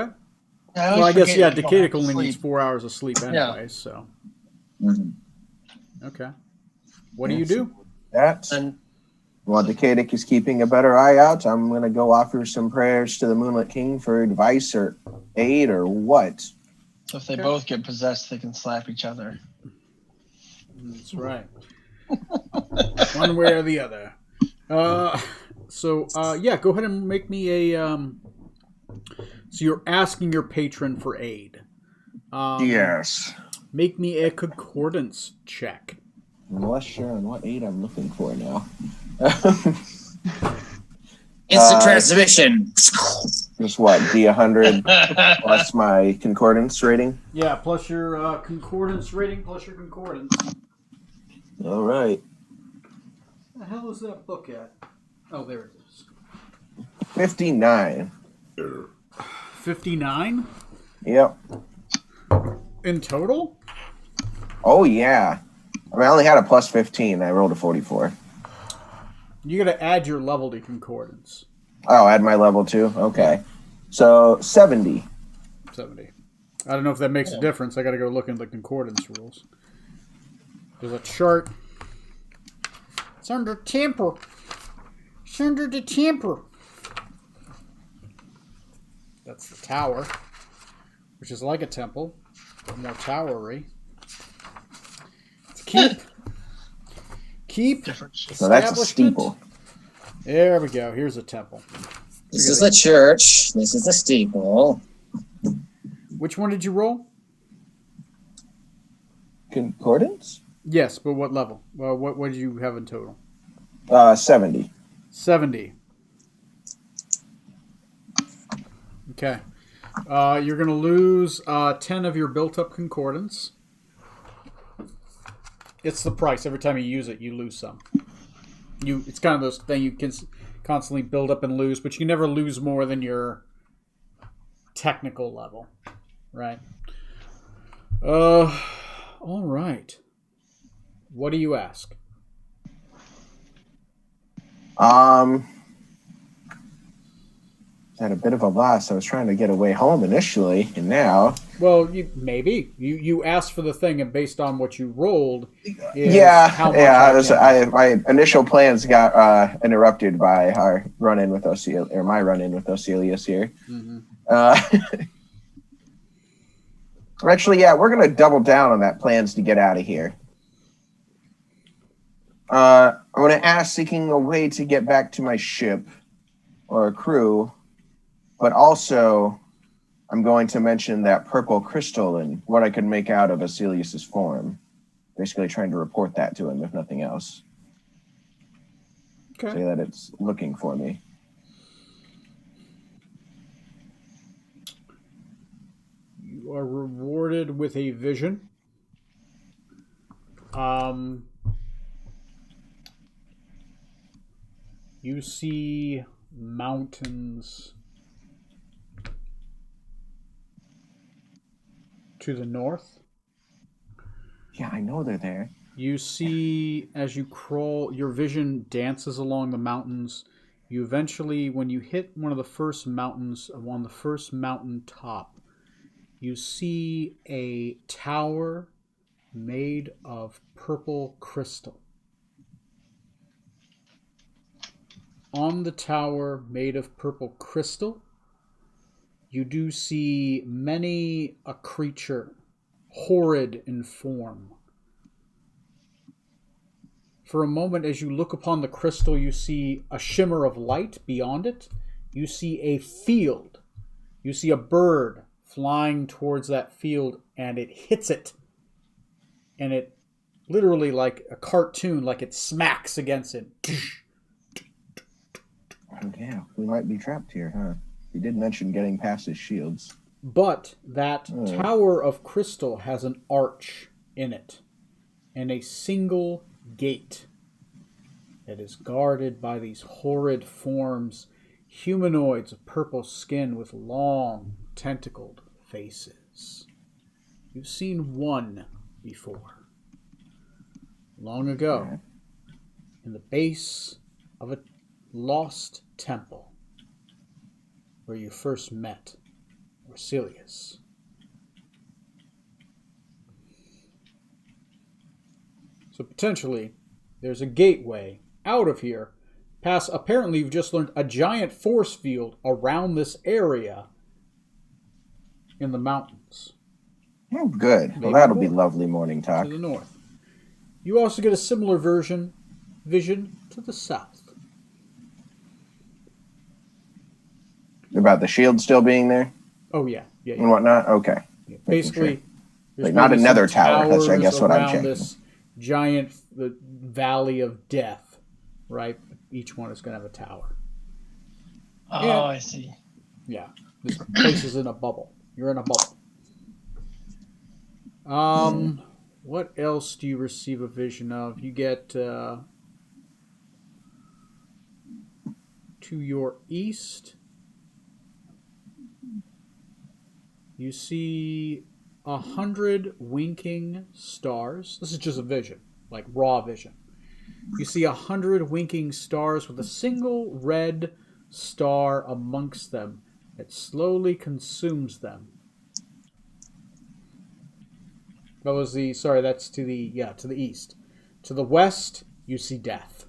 I Well, I always guess, forget yeah, you don't Decadic have to only needs sleep. 4 hours of sleep Yeah. anyways, so. Mhm. Okay. What do you do? That. And While Decadic is keeping a better eye out, I'm going to go offer some prayers to the Moonlit King for advice or aid or what. if they Okay. both get possessed, they can slap each other. That's right. One way or the other. Yeah, go ahead and make me a. So you're asking your patron for aid. Yes. Make me a concordance check. I'm less sure on what aid I'm looking for now. Instant transmission. Just what, D100 plus my concordance rating? Yeah, plus your concordance rating, plus your concordance. All right. The hell is that book at? Oh, there it is. 59. 59 Yep. in total? Oh, yeah. I mean, I only had a plus 15. I rolled a 44. You got to add your level to concordance. Oh, add my level too? Okay. So, 70. 70. I don't know if that makes a difference. I got to go look into the concordance rules. There's a chart. It's under temper. It's under the temper. That's the tower, which is like a temple, but more towery. It's keep. Different shit. So that's a Establishment. steeple. There we go. Here's a temple. This is the church. This is the steeple. Which one did you roll? Concordance? Yes, but what level? Well, what did you have in total? 70. 70. Okay. You're going to lose 10 of your built-up concordance. It's the price. Every time you use it, you lose some. It's kind of those thing you can constantly build up and lose, but you can never lose more than your technical level, right? All right. What do you ask? Had a bit of a loss. I was trying to get away home initially, and now. Well, you asked for the thing, and based on what you rolled, is Yeah, how much my initial plans got interrupted by our run-in with Ocelius, or my run-in with Ocelius here. Mhm. Actually, yeah, we're gonna double down on that plans to get out of here. I'm gonna ask seeking a way to get back to my ship or a crew, but also I'm going to mention that purple crystal and what I could make out of Ocelius's form. Basically trying to report that to him, if nothing else. Okay. Say that it's looking for me. You are rewarded with a vision. You see mountains to the north. Yeah, I know they're there. You see, as you crawl, your vision dances along the mountains. You eventually, when you hit one of the first mountains, on the first mountain top, you see a tower made of purple crystal. On the tower made of purple crystal, you do see many a creature, horrid in form. For a moment, as you look upon the crystal, you see a shimmer of light beyond it. You see a field. You see a bird flying towards that field, and it hits it. And it literally, like a cartoon, like it smacks against it. Oh, yeah, we might be trapped here, huh? You did mention getting past his shields. But that tower of crystal has an arch in it and a single gate that is guarded by these horrid forms, humanoids of purple skin with long, tentacled faces. You've seen one before. Long ago, in the base of a lost temple where you first met Ocelius. So potentially, there's a gateway out of here. Past, apparently, you've just learned a giant force field around this area in the mountains Oh, good. Well, Maybe that'll be more. lovely morning talk. to the north. You also get a similar vision to the south. About the shield still being there Oh yeah, yeah, and yeah. whatnot? Okay. Basically, there's Like, not maybe another some tower, that's, I towers guess, what I'm around checking. this giant valley of death, right? Each one is going to have a tower. Oh, Yeah. I see. Yeah, this place is in a bubble. You're in a bubble. What else do you receive a vision of? You get to your east. You see 100 winking stars. This is just a vision, like raw vision. You see 100 winking stars with a single red star amongst them that slowly consumes them. That was the that's to the east. To the west, you see death.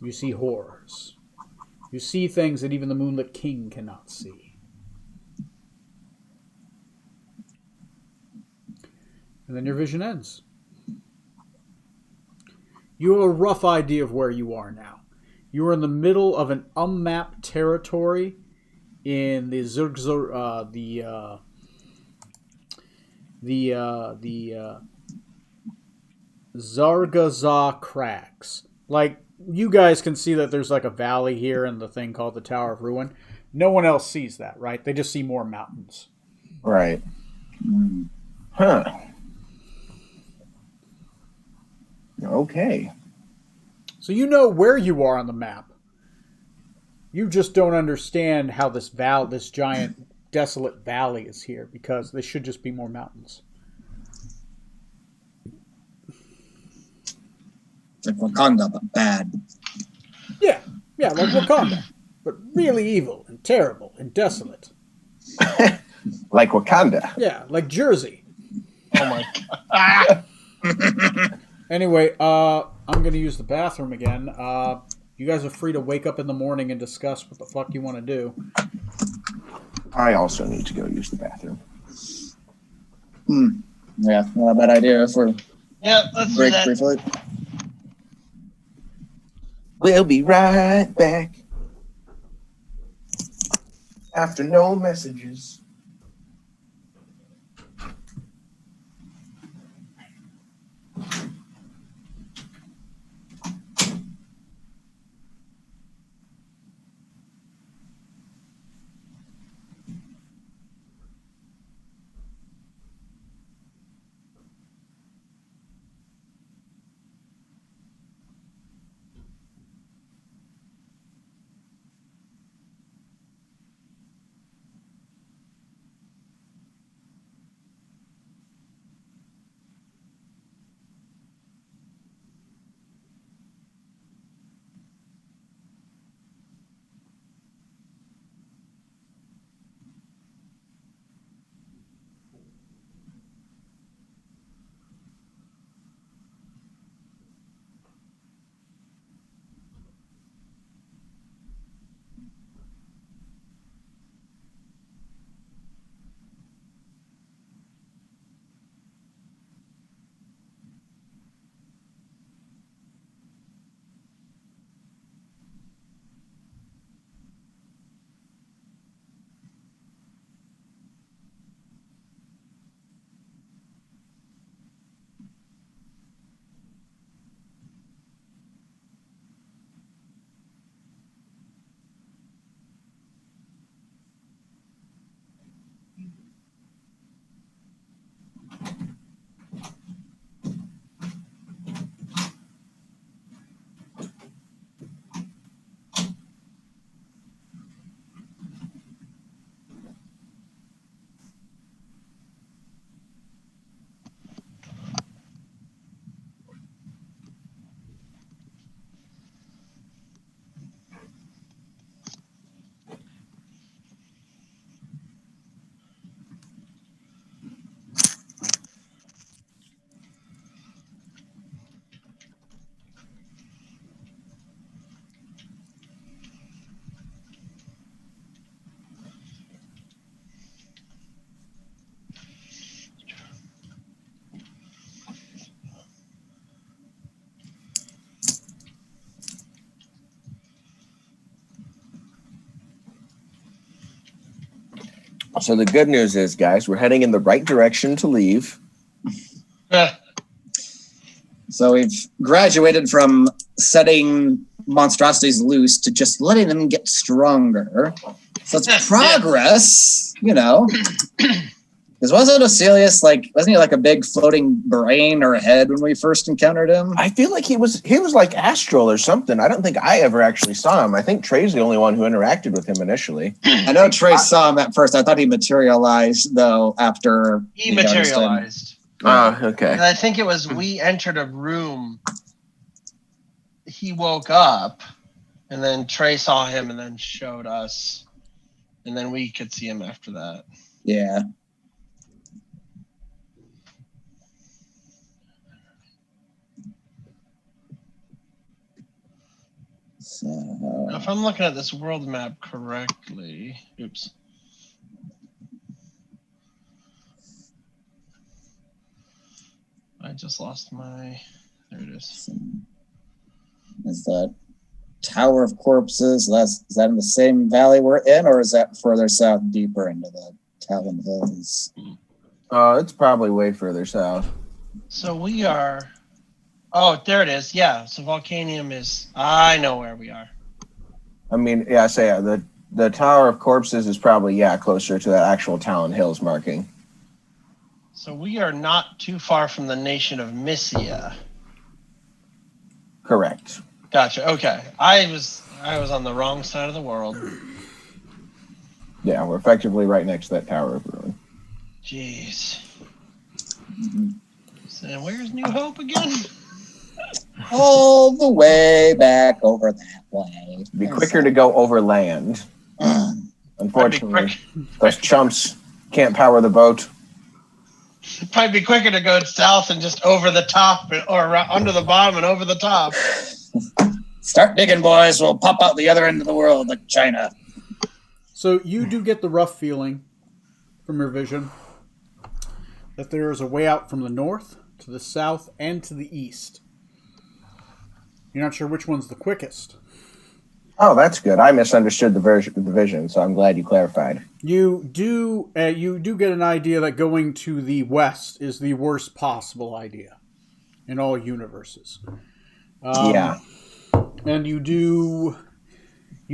You see horrors. You see things that even the Moonlit King cannot see. And then your vision ends. You have a rough idea of where you are now. You are in the middle of an unmapped territory in the Zargaza Crags. Like, you guys can see that there's like a valley here and the thing called the Tower of Ruin. No one else sees that, right? They just see more mountains. Right. Mm. Huh. Okay. So you know where you are on the map. You just don't understand how this giant desolate valley is here, because there should just be more mountains. It's like Wakanda, but bad. Yeah, like Wakanda, but really evil and terrible and desolate. Like Wakanda. Yeah, like Jersey. Oh my god. Anyway, I'm gonna use the bathroom again. You guys are free to wake up in the morning and discuss what the fuck you want to do. I also need to go use the bathroom. Yeah, not a bad idea for Yeah, let's do break that. briefly. We'll be right back. After no messages. So the good news is, guys, we're heading in the right direction to leave. So we've graduated from setting monstrosities loose to just letting them get stronger. So it's progress, you know. Because wasn't Osilius wasn't he like a big floating brain or head when we first encountered him? I feel like he was like astral or something. I don't think I ever actually saw him. I think Trey's the only one who interacted with him initially. I know Trey saw him at first. I thought he materialized though after He we noticed him. materialized. Oh, okay. And I think it was we entered a room. He woke up, and then Trey saw him and then showed us. And then we could see him after that. Yeah. So, Now, if I'm looking at this world map correctly, oops. I just lost my. There it is. is that Tower of Corpses? Is that in the same valley we're in, or is that further south, deeper into the Talon Hills? It's probably way further south. So we are. Oh, there it is. Yeah. So Volcanium is. I know where we are. I mean, yeah, the Tower of Corpses is probably closer to the actual Talon Hills marking. So we are not too far from the nation of Mysia. Correct. Gotcha. Okay. I was on the wrong side of the world. Yeah, we're effectively right next to that Tower of Ruin. Jeez. So where's New Hope again? All the way back over that way. It'd be quicker to go over land. Unfortunately, those chumps can't power the boat. It'd probably be quicker to go south and just over the top or under the bottom and over the top. Start digging, boys. We'll pop out the other end of the world like China. So you do get the rough feeling from your vision that there is a way out from the north, to the south, and to the east. You're not sure which one's the quickest. Oh, that's good. I misunderstood the vision, so I'm glad you clarified. You do get an idea that going to the west is the worst possible idea in all universes. And you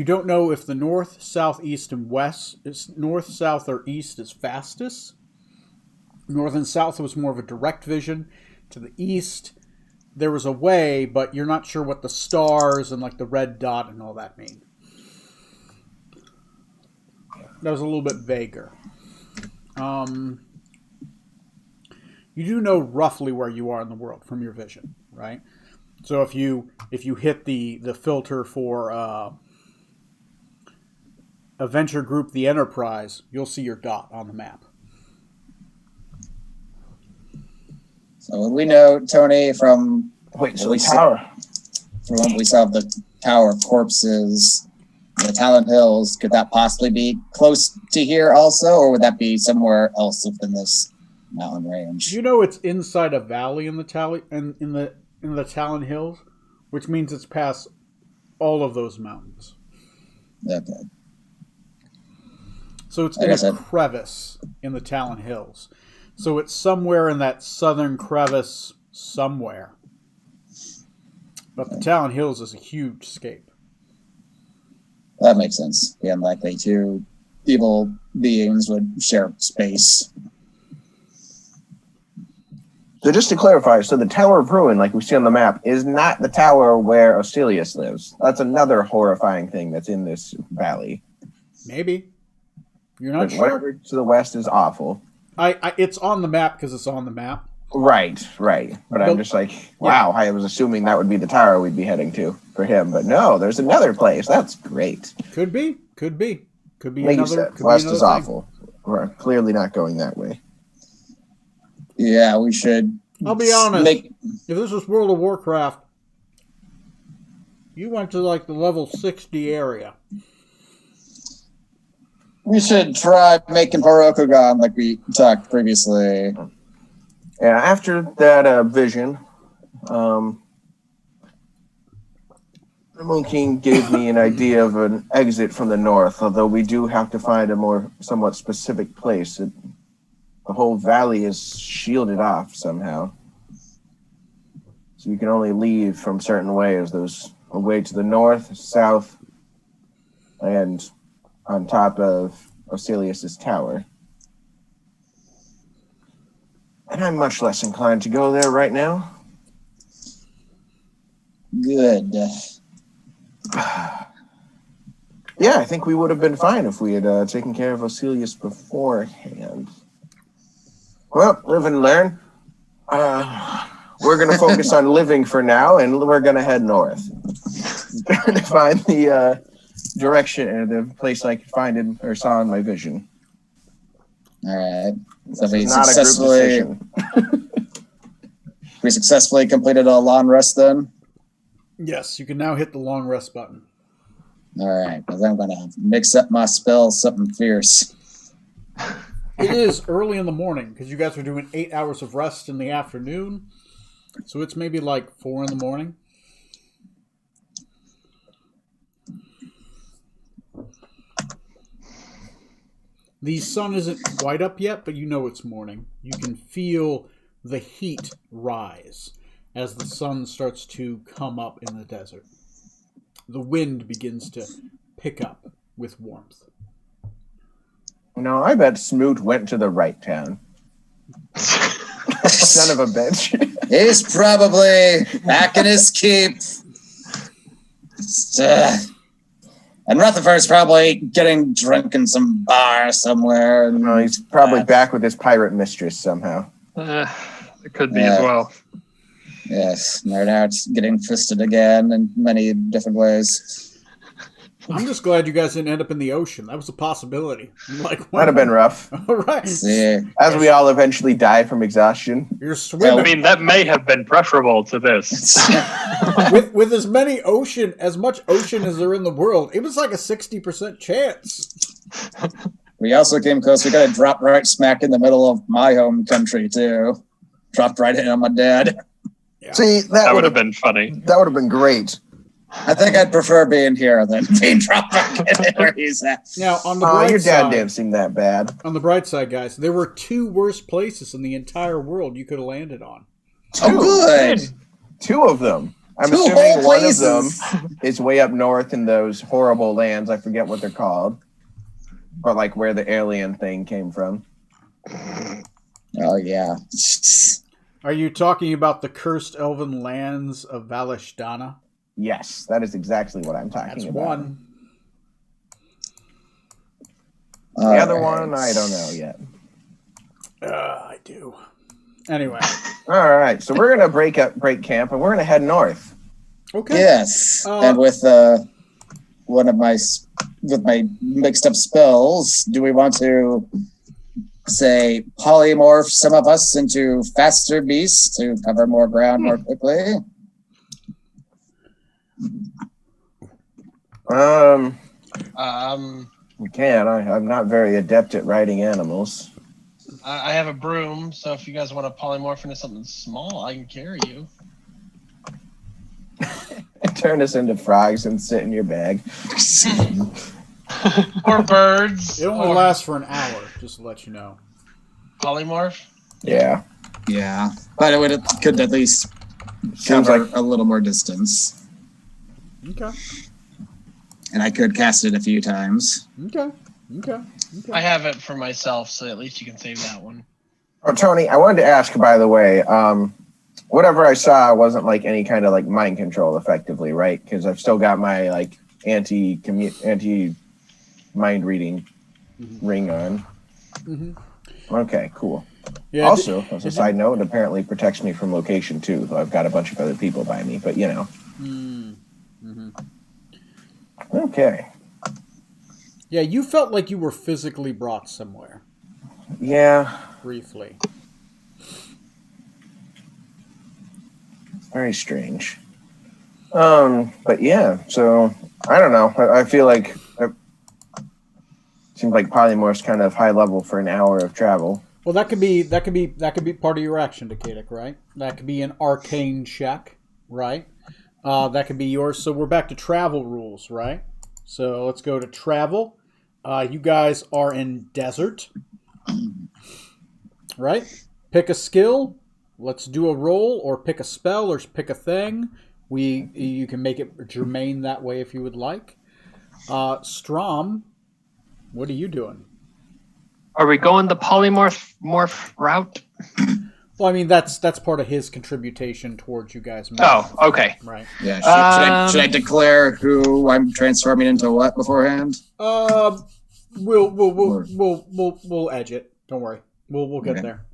don't know if the north, south, east, and west is north, south, or east is fastest. North and south was more of a direct vision. To the east, there was a way, but you're not sure what the stars and the red dot and all that mean. That was a little bit vaguer. You do know roughly where you are in the world from your vision, right? So if you hit the filter for Adventure Group the Enterprise, you'll see your dot on the map. So would we know, Tony, from so the tower. From what we saw of the Tower of Corpses, the Talon Hills, could that possibly be close to here also, or would that be somewhere else within this mountain range? You know it's inside a valley in the Talon Hills, which means it's past all of those mountains. Okay. So it's in a crevice in the Talon Hills. So it's somewhere in that southern crevice somewhere. But the Talon Hills is a huge scape. That makes sense. The unlikely two evil beings would share space. So just to clarify, so the Tower of Ruin, like we see on the map, is not the tower where Osilius lives. That's another horrifying thing that's in this valley. Maybe. You're not sure. Whatever to the west is awful. It's on the map because it's on the map. Right. But I'm just wow, I was assuming that would be the tower we'd be heading to for him. But no, there's another place. That's great. Could be. Like another. You said, west is awful. We're clearly not going that way. Yeah, we should. I'll be honest. If this was World of Warcraft, you went to the level 60 area. We should try making Barokugan like we talked previously. Yeah, after that vision, The Moon King gave me an idea of an exit from the north, although we do have to find a more somewhat specific place. The whole valley is shielded off somehow. So you can only leave from certain ways. There's a way to the north, south, and on top of Osilius's tower. And I'm much less inclined to go there right now. Good. Yeah, I think we would have been fine if we had taken care of Osilius beforehand. Well, live and learn. We're going to focus on living for now, and we're going to head north. Trying to find the direction or the place I could find it or saw in my vision. All right. So This is not a group decision. we successfully completed a long rest then. Yes, you can now hit the long rest button. All right, because I'm gonna mix up my spells something fierce. It is early in the morning because you guys were doing 8 hours of rest in the afternoon. So it's maybe like 4 in the morning. The sun isn't quite up yet, but you know it's morning. You can feel the heat rise as the sun starts to come up in the desert. The wind begins to pick up with warmth. No, I bet Smoot went to the right town. Son of a bitch. He's probably back in his keep. And Rutherford's probably getting drunk in some bar somewhere. No, he's probably back with his pirate mistress somehow. It could be as well. Yes, no doubt getting fisted again in many different ways. I'm just glad you guys didn't end up in the ocean. That was a possibility. Like, Might have been rough. all right. See, As we all eventually die from exhaustion. You're swimming I mean, that may have been preferable to this. with as much ocean as there in the world. It was like a 60% chance. we also came close. We got dropped right smack in the middle of my home country too. Dropped right in on my dad. Yeah. See, That would have been funny. That would have been great. I think I'd prefer being here than being dropped back where he's at. Now, on the Oh, bright your dad side, didn't seem that bad. on the bright side, guys, there were 2 worse places in the entire world you could have landed on. Oh, good. 2 of them. I'm 2 assuming whole one of places. them is way up north in those horrible lands. I forget what they're called. Or like where the alien thing came from. Oh, yeah. Are you talking about the cursed elven lands of Valishdana? Yes, that is exactly what I'm talking That's about. one. The other one, I don't know yet. I do. Anyway. All right, so we're gonna break camp, and we're gonna head north. Okay. Yes, and with one of my mixed up spells, do we want to say polymorph some of us into faster beasts to cover more ground more quickly? We can. I'm not very adept at riding animals. I have a broom, so if you guys want to polymorph into something small, I can carry you. Turn us into frogs and sit in your bag. Or birds. It only or lasts for an hour, just to let you know. polymorph. Yeah. Yeah, but it could at least Seems cover like a little more distance. Okay. And I could cast it a few times. Okay. I have it for myself, so at least you can save that one. Oh, Tony, I wanted to ask, by the way, whatever I saw wasn't like any kind of like mind control effectively, right? Because I've still got my like anti mind reading ring on. Mm-hmm. Okay, cool. Yeah, Also, as a side note, it apparently protects me from location too, though I've got a bunch of other people by me, but you know. Mm-hmm. Okay. Yeah, you felt like you were physically brought somewhere, Yeah, briefly. very strange. But yeah, so I don't know. I feel like it seems like polymorph's kind of high level for an hour of travel. Well, that could be part of your action, Decadic, right? That could be an arcane check, right? That could be yours. So we're back to travel rules, right? So let's go to travel. You guys are in desert, right? Pick a skill. Let's do a roll, or pick a spell, or pick a thing. You can make it germane that way if you would like. Strom, what are you doing? Are we going the polymorph route? Well, I mean that's part of his contribution towards you guys. Oh, okay. Right. Yeah. Should I declare who I'm transforming into what beforehand? We'll edge it. Don't worry. We'll get Okay. there.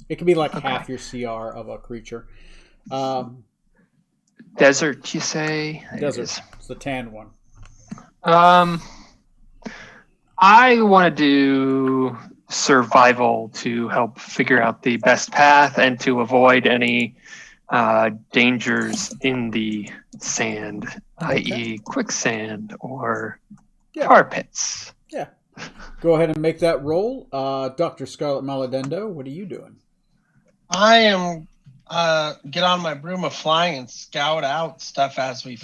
It can be like half your CR of a creature. Desert, you say? Desert. It's the tan one. I want to do survival to help figure out the best path and to avoid any dangers in the sand, i.e., quicksand or tar pits. Yeah. Go ahead and make that roll. Dr. Scarlet Maladendo, what are you doing? I am get on my broom of flying and scout out stuff as we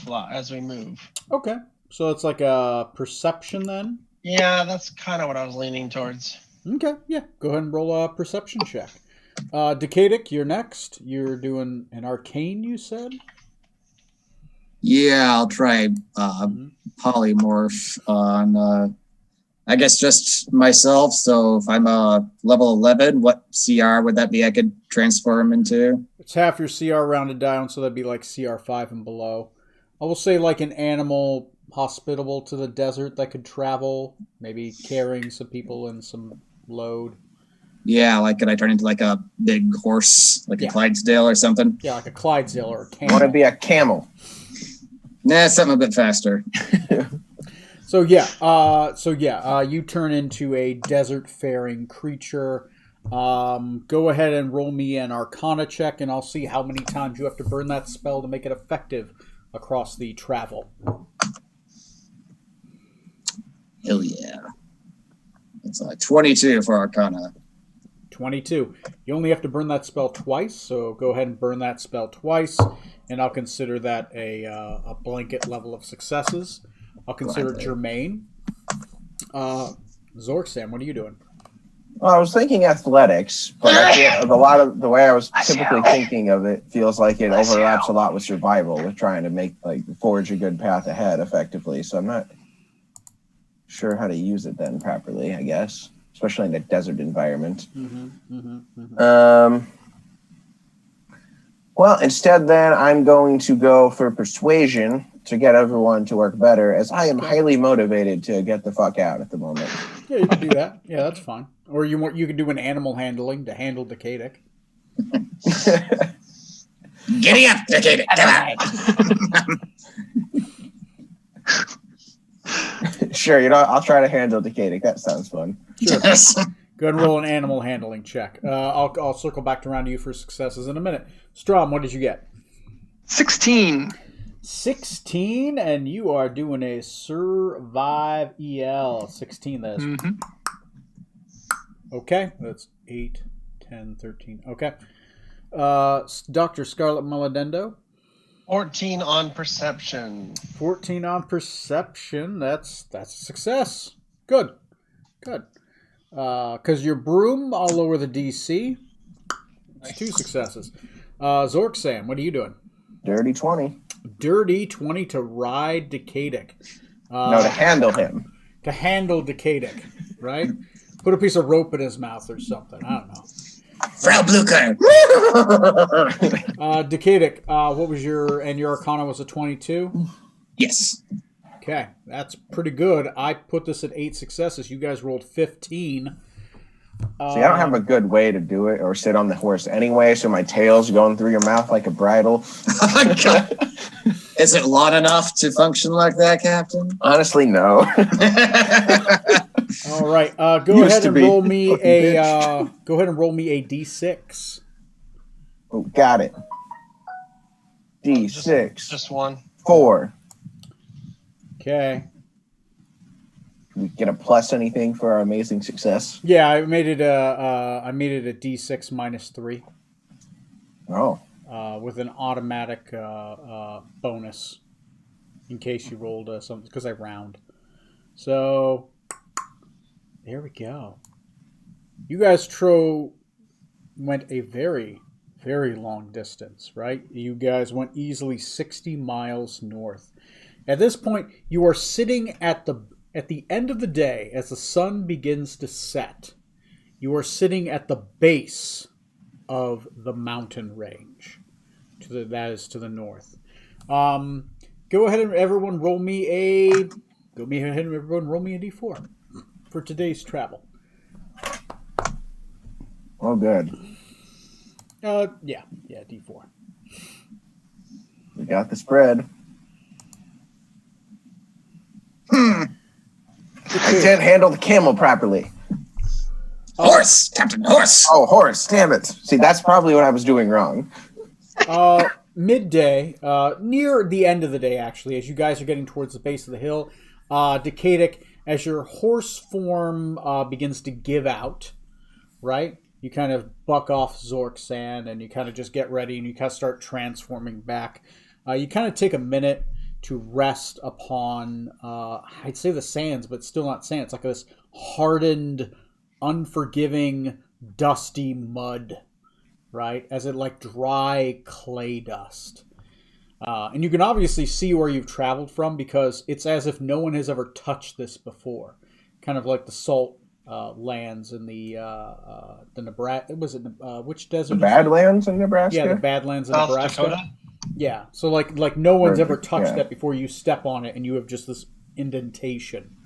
move. Okay. So it's like a perception then? Yeah, that's kind of what I was leaning towards. Okay, yeah. Go ahead and roll a perception check. Decadic, you're next. You're doing an arcane, you said? Yeah, I'll try polymorph on, I guess, just myself. So if I'm a level 11, what CR would that be I could transform into? It's half your CR rounded down, so that'd be like CR 5 and below. I will say like an animal hospitable to the desert that could travel, maybe carrying some people and some load. Yeah, like could I turn into like a big horse, like a Clydesdale or something? Yeah, like a Clydesdale or a I want to camel. be a camel. Nah, something a bit faster. So you turn into a desert-faring creature. Go ahead and roll me an Arcana check, and I'll see how many times you have to burn that spell to make it effective across the travel. Hell yeah. It's 22 for Arcana. 22. You only have to burn that spell twice, so go ahead and burn that spell twice, and I'll consider that a blanket level of successes. I'll consider it germane. Zorksam, what are you doing? Well, I was thinking athletics, but I feel a lot of the way I was typically thinking of it feels like it overlaps a lot with survival, with trying to forge a good path ahead effectively. So I'm not sure how to use it then properly, I guess, especially in a desert environment. Well, instead then I'm going to go for persuasion to get everyone to work better, as I am highly motivated to get the fuck out at the moment. Yeah, you can do that. Yeah, that's fine. Or you could do an animal handling to handle Decadic. Giddy up, Decadic. Come on. Sure, I'll try to handle Decadic. That sounds fun. Sure. Yes. Go ahead and roll an animal handling check. I'll circle back around to you for successes in a minute. Strom, what did you get? 16. 16, and you are doing a Survive EL. 16, that is. Mm-hmm. Okay, that's 8, 10, 13. Okay. Dr. Scarlet Maladendo? 14 on perception. 14 on perception. That's a success. Good. Because your broom, I'll lower the DC. It's 2 successes. Zorksam, what are you doing? Dirty 20. Dirty 20 to ride Decadic. No, to handle him. To handle Decadic, right? Put a piece of rope in his mouth or something. I don't know. Frau Blucher. Decadic, what was your Arcana was a 22? Yes. Okay, that's pretty good. I put this at 8 successes. You guys rolled 15. See, I don't have a good way to do it or sit on the horse anyway, so my tail's going through your mouth like a bridle. Is it long enough to function like that, Captain? Honestly, no. All right, go ahead and roll me a D6. Oh, got it. D6. Just one. 4. Okay. Can we get a plus anything for our amazing success? Yeah, I made it a D6 minus 3. Oh, with an automatic bonus in case you rolled something, because I round. So there we go. You guys went a very, very long distance, right? You guys went easily 60 miles north. At this point, you are sitting at the end of the day as the sun begins to set. You are sitting at the base of the mountain range. That is to the north. Go ahead and everyone roll me a d4 for today's travel. Oh, good. Yeah, d4. We got the spread. I can't handle the camel properly. Horse, Captain Horse. Oh, horse! Damn it! See, that's probably what I was doing wrong. Midday, near the end of the day, actually, as you guys are getting towards the base of the hill, Decadic, as your horse form begins to give out, right? You kind of buck off Zork-san, and you kind of just get ready, and you kind of start transforming back. You kind of take a minute to rest upon, I'd say the sands, but still not sand. It's like this hardened, unforgiving, dusty mud, right? As it like dry clay dust. And you can obviously see where you've traveled from because it's as if no one has ever touched this before. Kind of like the salt lands in the Nebraska. Which desert? The Badlands in Nebraska? Yeah, the Badlands in South Nebraska. Dakota? Yeah, so like no one's ever touched Yeah. that before. You step on it and you have just this indentation.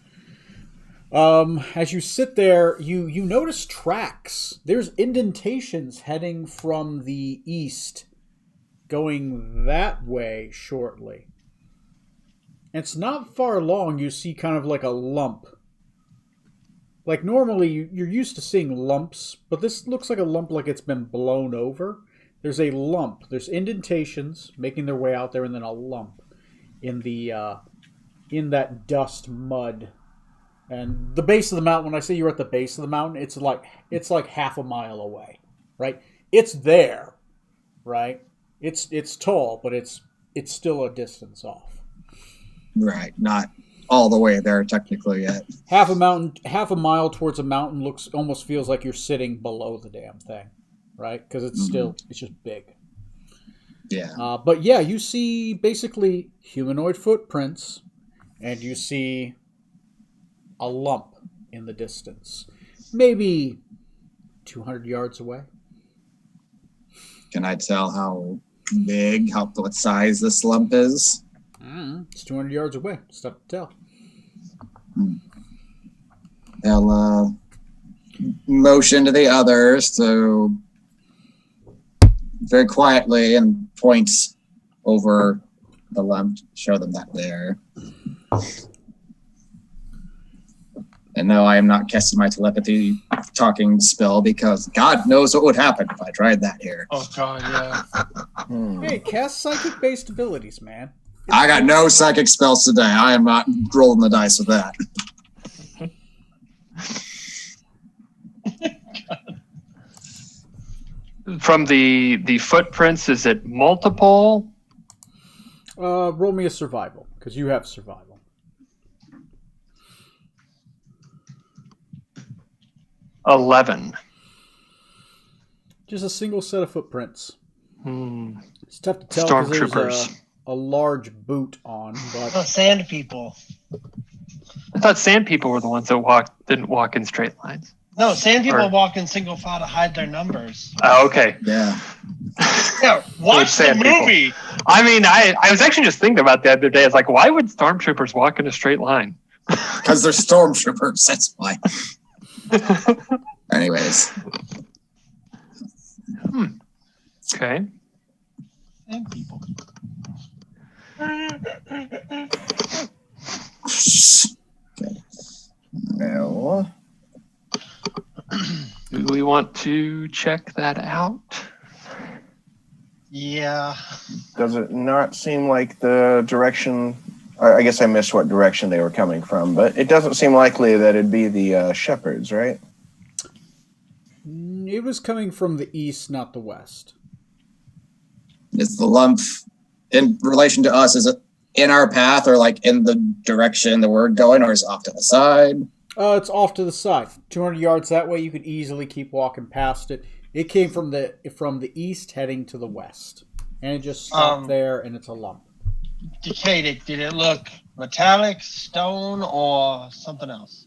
As you sit there, you notice tracks. There's indentations heading from the east, going that way shortly. It's not far along. You see kind of like a lump. Like normally you're used to seeing lumps, but this looks like a lump like it's been blown over. There's a lump. There's indentations making their way out there, and then a lump in the in that dust mud. And the base of the mountain, when I say you're at the base of the mountain, it's like half a mile away, right? It's there, right? It's tall, but it's still a distance off. Right, not all the way there technically yet. Half a mile towards a mountain almost feels like you're sitting below the damn thing, right? Because it's just big. Yeah. But yeah, you see basically humanoid footprints, and you see a lump in the distance, maybe 200 yards away. Can I tell how big, what size this lump is? It's 200 yards away. It's tough to tell. They'll motion to the others to very quietly and point over the lump, show them that there. And no, I am not casting my telepathy talking spell because God knows what would happen if I tried that here. Oh god, yeah. Hey, cast psychic-based abilities, man. I got no psychic spells today. I am not rolling the dice with that. From the footprints, is it multiple? Roll me a survival, because you have survival. $11. Just a single set of footprints. Hmm. It's tough to tell because there's Stormtroopers. a large boot on, Oh, but sand people. I thought sand people were the ones that didn't walk in straight lines. No, sand people Or- walk in single file to hide their numbers. Oh, okay. Yeah. Yeah, watch the sand people. movie. I mean, I was actually just thinking about the other day. It's like, why would stormtroopers walk in a straight line? Because they're stormtroopers, that's why. Anyways. Okay. Sand people. Okay. Well, Do we want to check that out? Yeah. does it not seem like the direction? I guess I missed what direction they were coming from, but it doesn't seem likely that it'd be the shepherds, right? it was coming from the east, not the west. Is the lump in relation to us? Is it in our path or like in the direction that we're going, or is it off to the side? It's off to the side. 200 yards that way. You could easily keep walking past it. It came from the east heading to the west. And it just stopped there, and it's a lump. Decayed, did it look metallic, stone, or something else?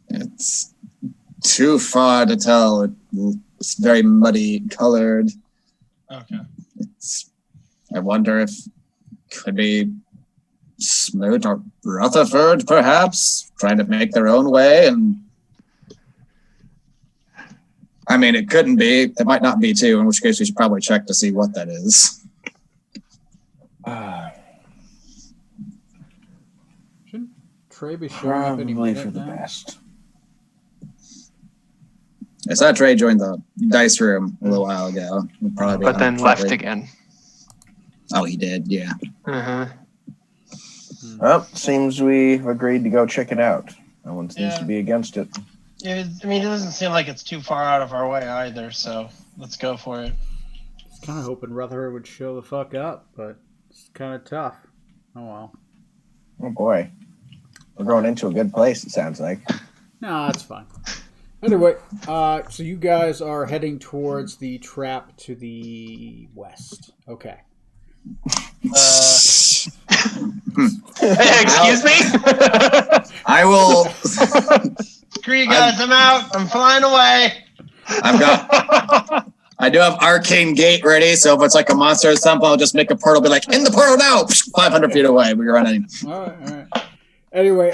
It's too far to tell. It's very muddy colored. Okay. I wonder if it could be Smoot or Rutherford, perhaps, trying to make their own way. And I mean, it couldn't be. It might not be, too, in which case we should probably check to see what that is. Shouldn't Trey be showing up any Probably minute for the now? best. I saw Trey join the dice room a little while ago. But then left again. Oh, he did, yeah. Uh-huh. Well, seems we've agreed to go check it out. No one seems Yeah. to be against it. It doesn't seem like it's too far out of our way either, so let's go for it. I was kind of hoping Rutherford would show the fuck up, but it's kind of tough. Oh, well. Oh boy. We're going into a good place, it sounds like. No, that's fine. Anyway, so you guys are heading towards the trap to the west. Okay. Hey, excuse me? I will. Screw you guys, I'm out. I'm flying away. I do have Arcane Gate ready, so if it's like a monster or something, I'll just make a portal, be like, in the portal now! 500 feet away, we're running. All right. Anyway,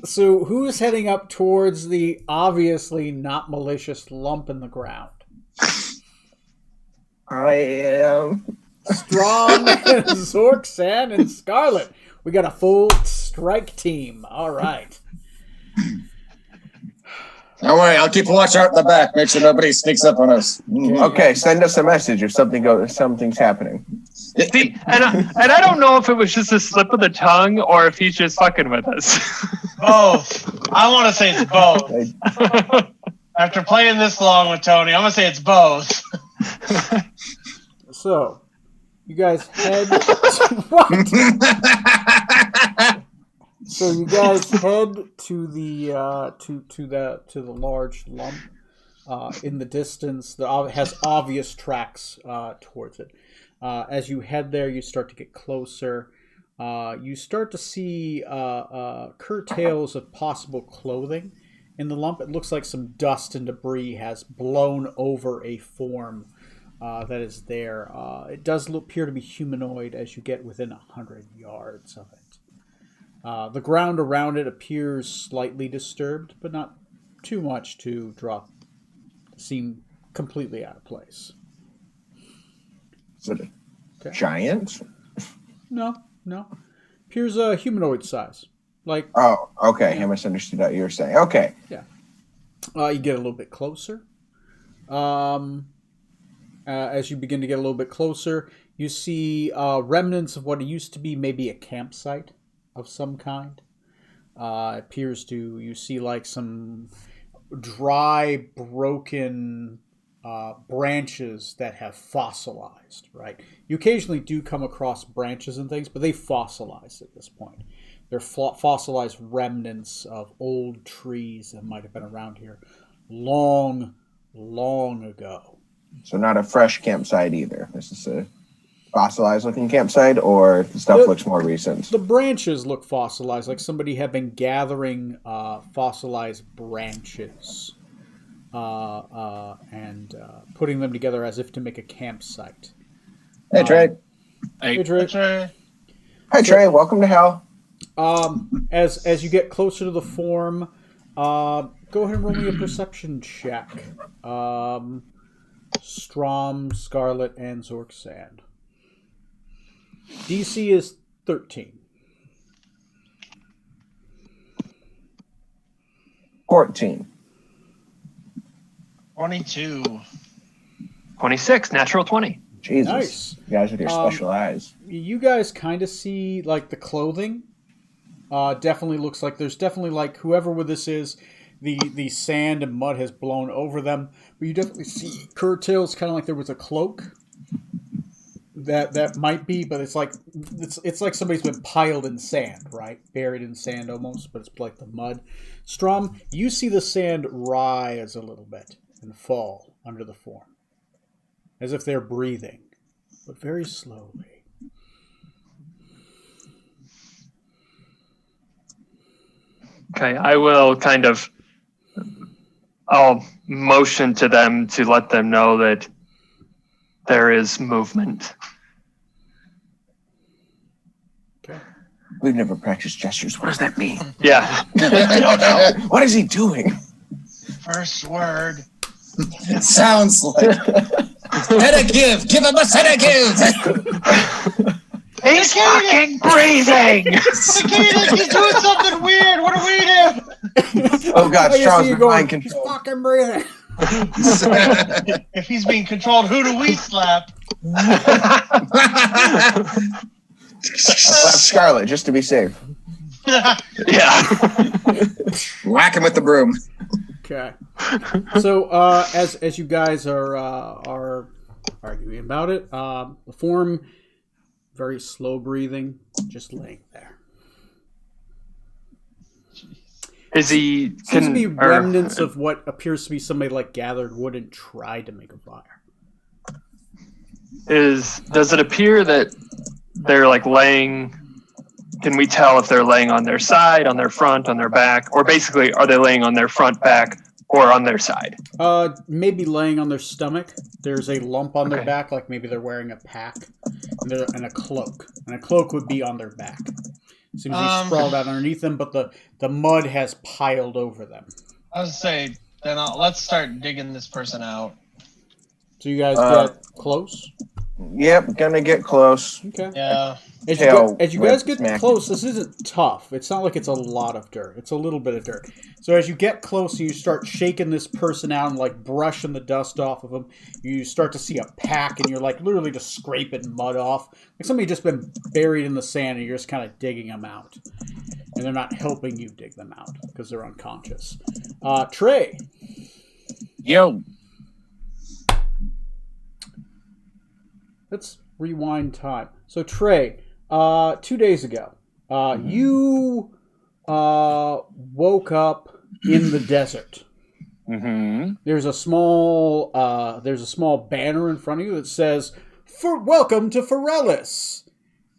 so who's heading up towards the obviously not malicious lump in the ground? I am. Strong, Zorksan, and Scarlet. We got a full strike team. All right. Don't worry, I'll keep a watch out in the back, make sure nobody sneaks up on us. Okay, send us a message if something's happening. See, and I don't know if it was just a slip of the tongue or if he's just fucking with us. Both. I want to say it's both. After playing this long with Tony, I'm going to say it's both. So, you guys head. What? So you guys head to the to the large lump in the distance that has obvious tracks towards it. As you head there, you start to get closer. You start to see curtails of possible clothing in the lump. It looks like some dust and debris has blown over a form that is there. It does appear to be humanoid as you get within 100 yards of it. The ground around it appears slightly disturbed, but not too much to seem completely out of place. Is it a giant? No. Appears a humanoid size. Like, Oh, okay. I misunderstood what you were saying. Okay. you get a little bit closer. As you begin to get a little bit closer, you see remnants of what used to be maybe a campsite of some kind. You see like some dry, broken branches that have fossilized, right? You occasionally do come across branches and things, but they fossilized at this point. They're fossilized remnants of old trees that might have been around here long, long ago. So not a fresh campsite either. This is a fossilized looking campsite, or the stuff looks more recent? The branches look fossilized, like somebody had been gathering fossilized branches and putting them together as if to make a campsite. Hey, Trey. Hey, Trey. Hi, Trey. Welcome to hell. As you get closer to the form, go ahead and roll me a perception check. Strom, Scarlet, and Zorksan. DC is 13. 14. 22. 26, natural 20. Jesus. Nice. You guys with your special eyes. You guys kind of see like the clothing. Definitely looks like there's definitely like whoever this is, the sand and mud has blown over them. But you definitely see curtails, kind of like there was a cloak that might be, but it's like somebody's been piled in sand, right? Buried in sand almost, but it's like the mud. Strom, you see the sand rise a little bit and fall under the form, as if they're breathing, but very slowly. Okay, I will I'll motion to them to let them know that there is movement. Okay. We've never practiced gestures. What does that mean? Yeah. I don't know. What is he doing? First word. It sounds like sedative. Give him a sedative. He's fucking breathing! Cicadas, he's doing something weird. What do we do? Oh God, I can Strong's see you been going, mind he's control. fucking breathing. If he's being controlled, who do we slap? Slap Scarlet just to be safe. Yeah. Whack him with the broom. Okay. So as you guys are arguing about it, the form, very slow breathing, just laying there. Is he? Seems to be remnants of what appears to be somebody like gathered wood and tried to make a fire. Does it appear that they're like laying? Can we tell if they're laying on their side, on their front, on their back, or basically are they laying on their front, back, or on their side? Maybe laying on their stomach. There's a lump on their Okay. back, like maybe they're wearing a pack and a cloak. And a cloak would be on their back. Seems to be sprawled out underneath them, but the mud has piled over them. I was say, then let's start digging this person out. So you guys get close. Yep, gonna get close. Okay. Yeah. As you guys get smack. close, this isn't tough. It's not like it's a lot of dirt. It's a little bit of dirt. So as you get close and you start shaking this person out and like brushing the dust off of them, you start to see a pack and you're like literally just scraping mud off. Like somebody just been buried in the sand and you're just kind of digging them out. And they're not helping you dig them out because they're unconscious. Trey. Yo. Let's rewind time. So Trey, 2 days ago, you woke up in the desert. Mm-hmm. There's a small banner in front of you that says "Welcome to Forellis,"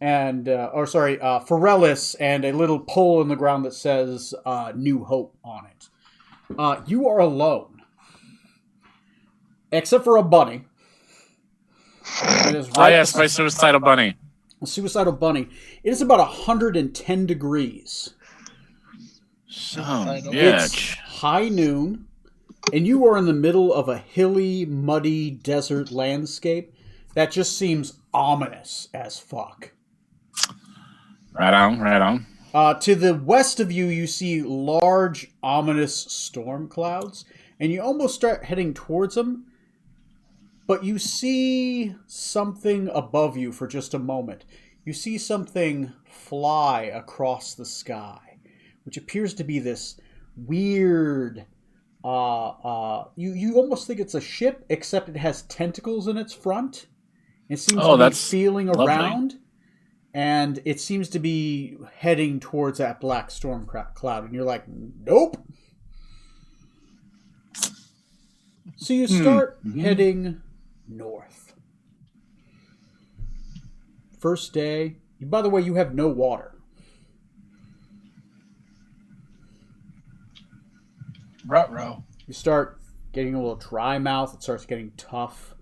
and Forellis, and a little pole in the ground that says "New Hope" on it. You are alone, except for a bunny. It is Oh, yes, my suicidal bunny. a suicidal bunny. It is about 110 degrees. Son of a It's bitch. high noon, and you are in the middle of a hilly, muddy desert landscape that just seems ominous as fuck. Right on, right on. To the west of you, you see large, ominous storm clouds, and you almost start heading towards them, but you see something above you for just a moment. You see something fly across the sky, which appears to be this weird, you almost think it's a ship, except it has tentacles in its front. It seems to be that's feeling lovely. around, and it seems to be heading towards that black storm cloud, and you're like, nope. So you start heading north. First day. By the way, you have no water. Ruh-roh. You start getting a little dry mouth. It starts getting tough.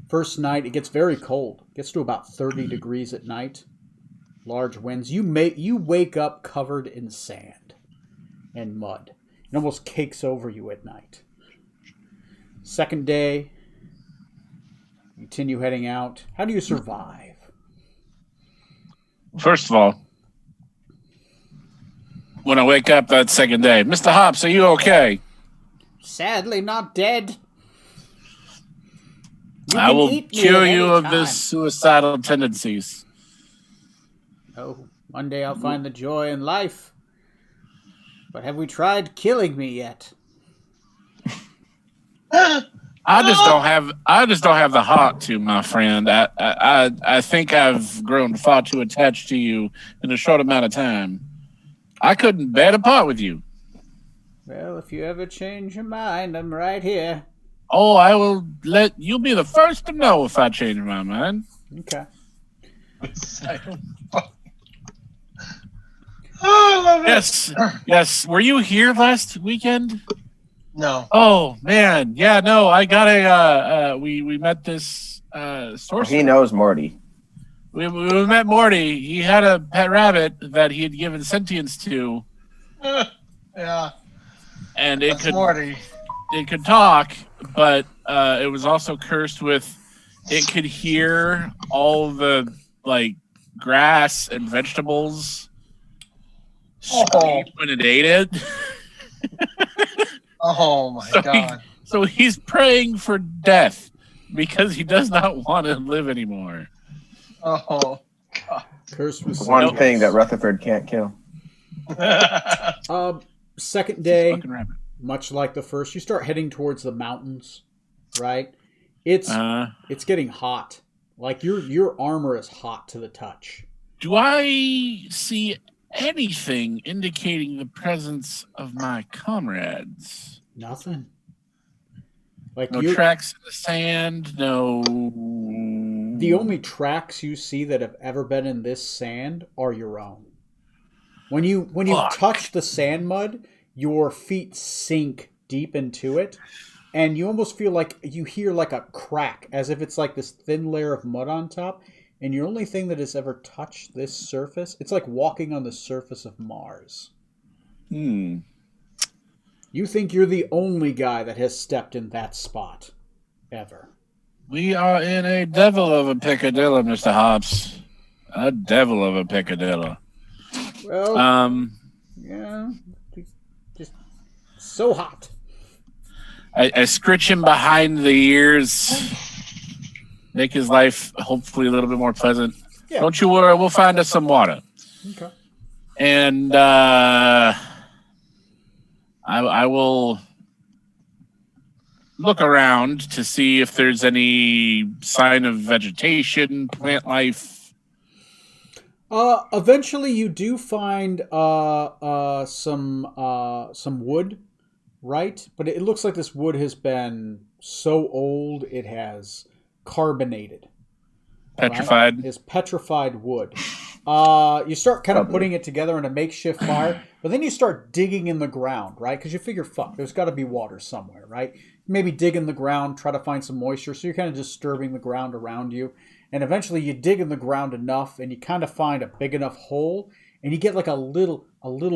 First night, it gets very cold. It gets to about 30 degrees at night. Large winds. You wake up covered in sand and mud. It almost cakes over you at night. Second day, you continue heading out. How do you survive? First of all, when I wake up that second day, Mr. Hops, are you okay? Sadly, not dead. You I can will eat me cure at you any of time. this suicidal tendencies. Oh, one day I'll find the joy in life. But have we tried killing me yet? I just don't have the heart to, my friend. I think I've grown far too attached to you in a short amount of time. I couldn't bear to part with you. Well, if you ever change your mind, I'm right here. Oh, I will let you'll be the first to know if I change my mind. Okay. Oh, I love it. Yes. Were you here last weekend? No. Oh man, yeah, no. I got a. We met this sorcerer. He knows Morty. We met Morty. He had a pet rabbit that he had given sentience to, Yeah. and That's Morty. it could talk, but it was also cursed with. It could hear all the like grass and vegetables scream when it ate it. Oh my God. So he's praying for death because he does not want to live anymore. Oh God. Cursed with One thing that Rutherford can't kill. Second day, Fucking rabbit. much like the first, you start heading towards the mountains, right? It's getting hot. Like your armor is hot to the touch. Do I see anything indicating the presence of my comrades? Nothing. Like No you, tracks in the sand. No. the only tracks you see that have ever been in this sand are your own. When you Fuck. touch the sand mud, your feet sink deep into it, and you almost feel like you hear like a crack, as if it's like this thin layer of mud on top. And your only thing that has ever touched this surface, it's like walking on the surface of Mars. Hmm. You think you're the only guy that has stepped in that spot, ever. We are in a devil of a picadillo, Mr. Hobbs. A devil of a picadillo. Well, yeah, just so hot. I scritch him behind the ears, make his life hopefully a little bit more pleasant. Yeah. Don't you worry, we'll find us some water. Okay. And I will look around to see if there's any sign of vegetation, plant life. Eventually you do find some wood, right? But it looks like this wood has been so old it has carbonated. Petrified. Right? It's petrified wood. You start kind of Probably. putting it together in a makeshift fire, but then you start digging in the ground, right? Because you figure, fuck, there's got to be water somewhere, right? Maybe dig in the ground, try to find some moisture. So you're kind of disturbing the ground around you. And eventually you dig in the ground enough and you kind of find a big enough hole and you get like a little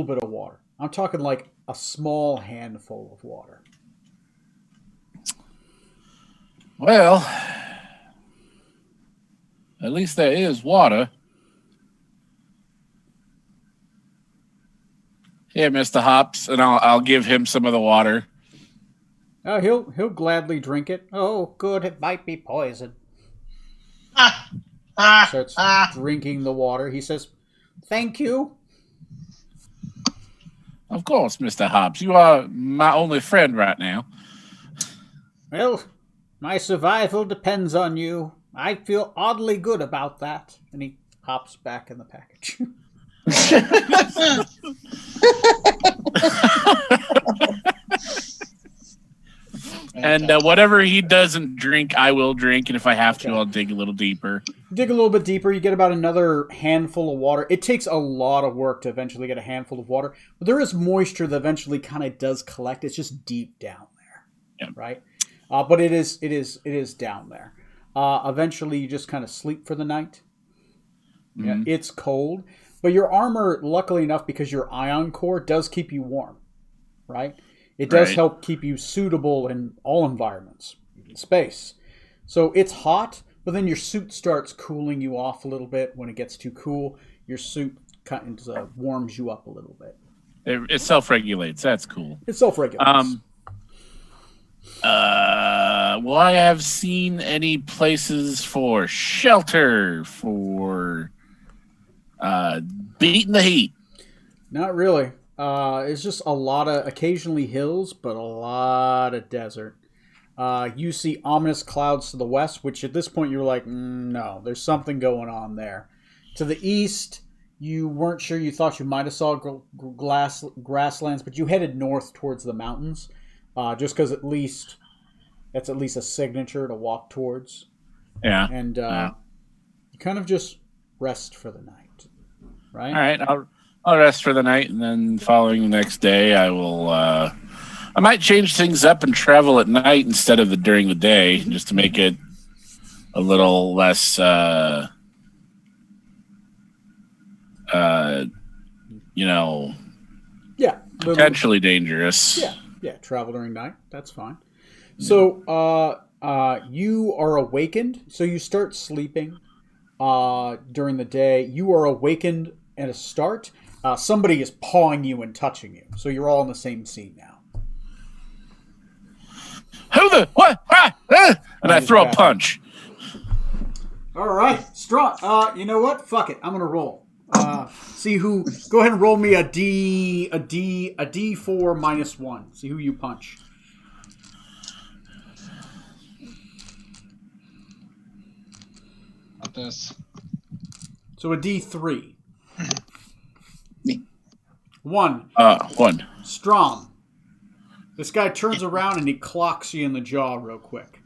bit of water. I'm talking like a small handful of water. Well, at least there is water. Here, Mr. Hops, and I'll give him some of the water. Oh, he'll gladly drink it. Oh, good, it might be poison. Starts drinking the water. He says, "Thank you." Of course, Mr. Hops. You are my only friend right now. Well, my survival depends on you. I feel oddly good about that. And he hops back in the package. And whatever he doesn't drink, I will drink. And if I have to, Okay. I'll dig a little deeper. Dig a little bit deeper, you get about another handful of water. It takes a lot of work to eventually get a handful of water, but there is moisture that eventually kind of does collect. It's just deep down there, Yeah. right? But it is down there. Eventually, you just kind of sleep for the night. Yeah, Mhm. it's cold, but your armor, luckily enough, because your ion core does keep you warm, right? It does Right. help keep you suitable in all environments, even space. So it's hot, but then your suit starts cooling you off a little bit. When it gets too cool, your suit kind of warms you up a little bit. It self-regulates. That's cool. It self-regulates. Will I have seen any places for shelter, for beating the heat? Not really. It's just a lot of occasionally hills, but a lot of desert. You see ominous clouds to the west, which at this point you were like, no, there's something going on there. To the east, you weren't sure. You thought you might have saw grasslands, but you headed north towards the mountains, just because that's at least a signature to walk towards. Yeah. And you kind of just rest for the night, right? All right. I'll rest for the night, and then following the next day, I will. I might change things up and travel at night instead of during the day, just to make it a little less. Yeah. Potentially dangerous. Yeah. Travel during night. That's fine. So, you are awakened. So you start sleeping during the day. You are awakened at a start. Somebody is pawing you and touching you. So you're all in the same scene now. Who the what? And I throw a punch. All right, strong. You know what? Fuck it. I'm gonna roll. See who. Go ahead and roll me a D4 -1. See who you punch. Not this. So a D3. Me. 1. 1. Strom. This guy turns around and he clocks you in the jaw real quick.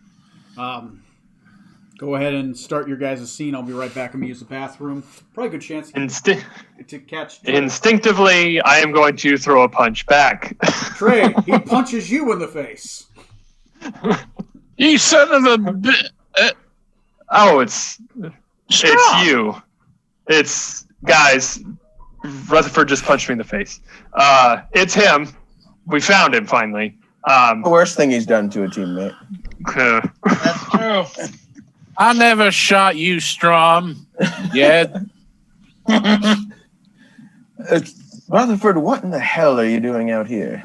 Go ahead and start your guys' scene. I'll be right back. I'm going to use the bathroom. Probably a good chance to catch Trey. Instinctively, I am going to throw a punch back. Trey, he punches you in the face. You son of a bitch. Oh, it's you. It's guys. Rutherford just punched me in the face. It's him. We found him finally. The worst thing he's done to a teammate. That's true. I never shot you, Strom. Yet. Rutherford, what in the hell are you doing out here?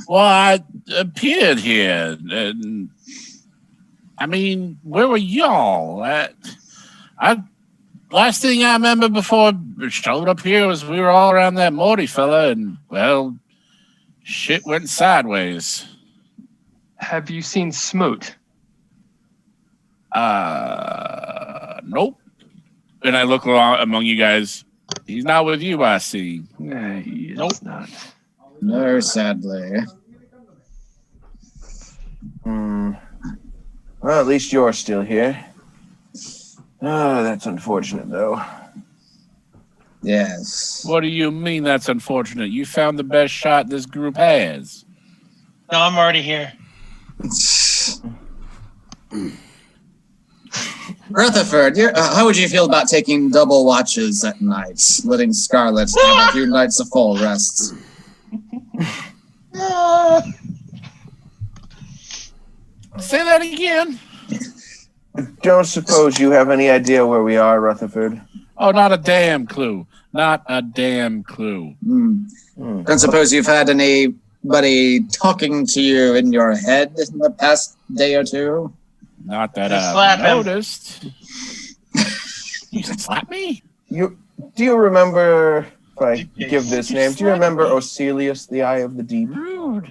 Well, I appeared here. And, I mean, where were y'all? Last thing I remember before I showed up here was we were all around that Morty fella, and, well, shit went sideways. Have you seen Smoot? Nope. And I look around among you guys. He's not with you, I see. Nope. Not. No, sadly. Well, at least you're still here. Oh, that's unfortunate, though. Yes. What do you mean that's unfortunate? You found the best shot this group has. No, I'm already here. Rutherford, how would you feel about taking double watches at night, letting Scarlet have a few nights of full rests? Say that again. Don't suppose you have any idea where we are, Rutherford? Oh, not a damn clue. Not a damn clue. Don't suppose you've had anybody talking to you in your head in the past day or two? Not that Just I've slap him. noticed. You slap me? Do you remember, if I give this name, do you remember Oselius, the Eye of the Deep? Rude.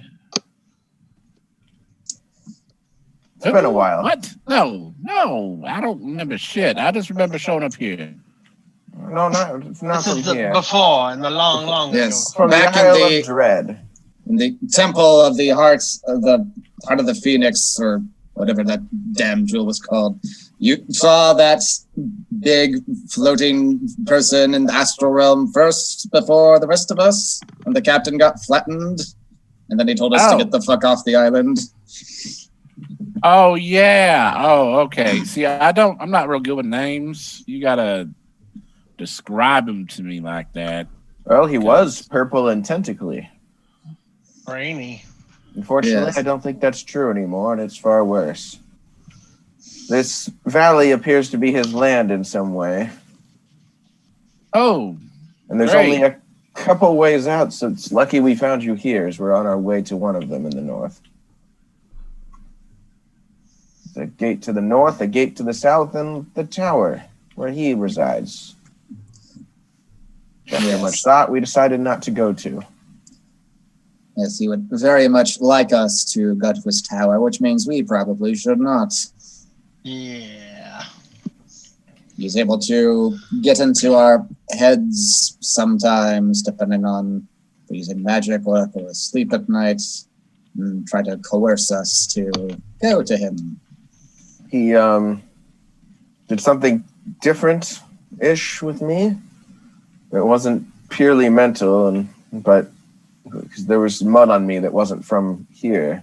It's been a while. What? No, I don't remember shit. I just remember showing up here. No, not This from is the here. before in the long Yes. From Back the in Isle the of Dread. in the Temple of the Heart of the Phoenix, or whatever that damn jewel was called. You saw that big floating person in the astral realm first before the rest of us, and the captain got flattened, and then he told us to get the fuck off the island. Oh yeah. Oh, okay. See, I'm not real good with names. You gotta describe him to me like that. Well, he was purple and tentacly. Brainy. Unfortunately, Yes. I don't think that's true anymore, and it's far worse. This valley appears to be his land in some way, Oh, and there's Great. only a couple ways out, so it's lucky we found you here, as we're on our way to one of them in the north. The gate to the north, a gate to the south, and the tower, where he resides. After Yes. much thought, we decided not to go to. Yes, he would very much like us to go to his tower, which means we probably should not. Yeah. He's able to get into our heads sometimes, depending on if we're using magic or if we're asleep at night, and try to coerce us to go to him. He did something different-ish with me. It wasn't purely mental, but because there was mud on me that wasn't from here.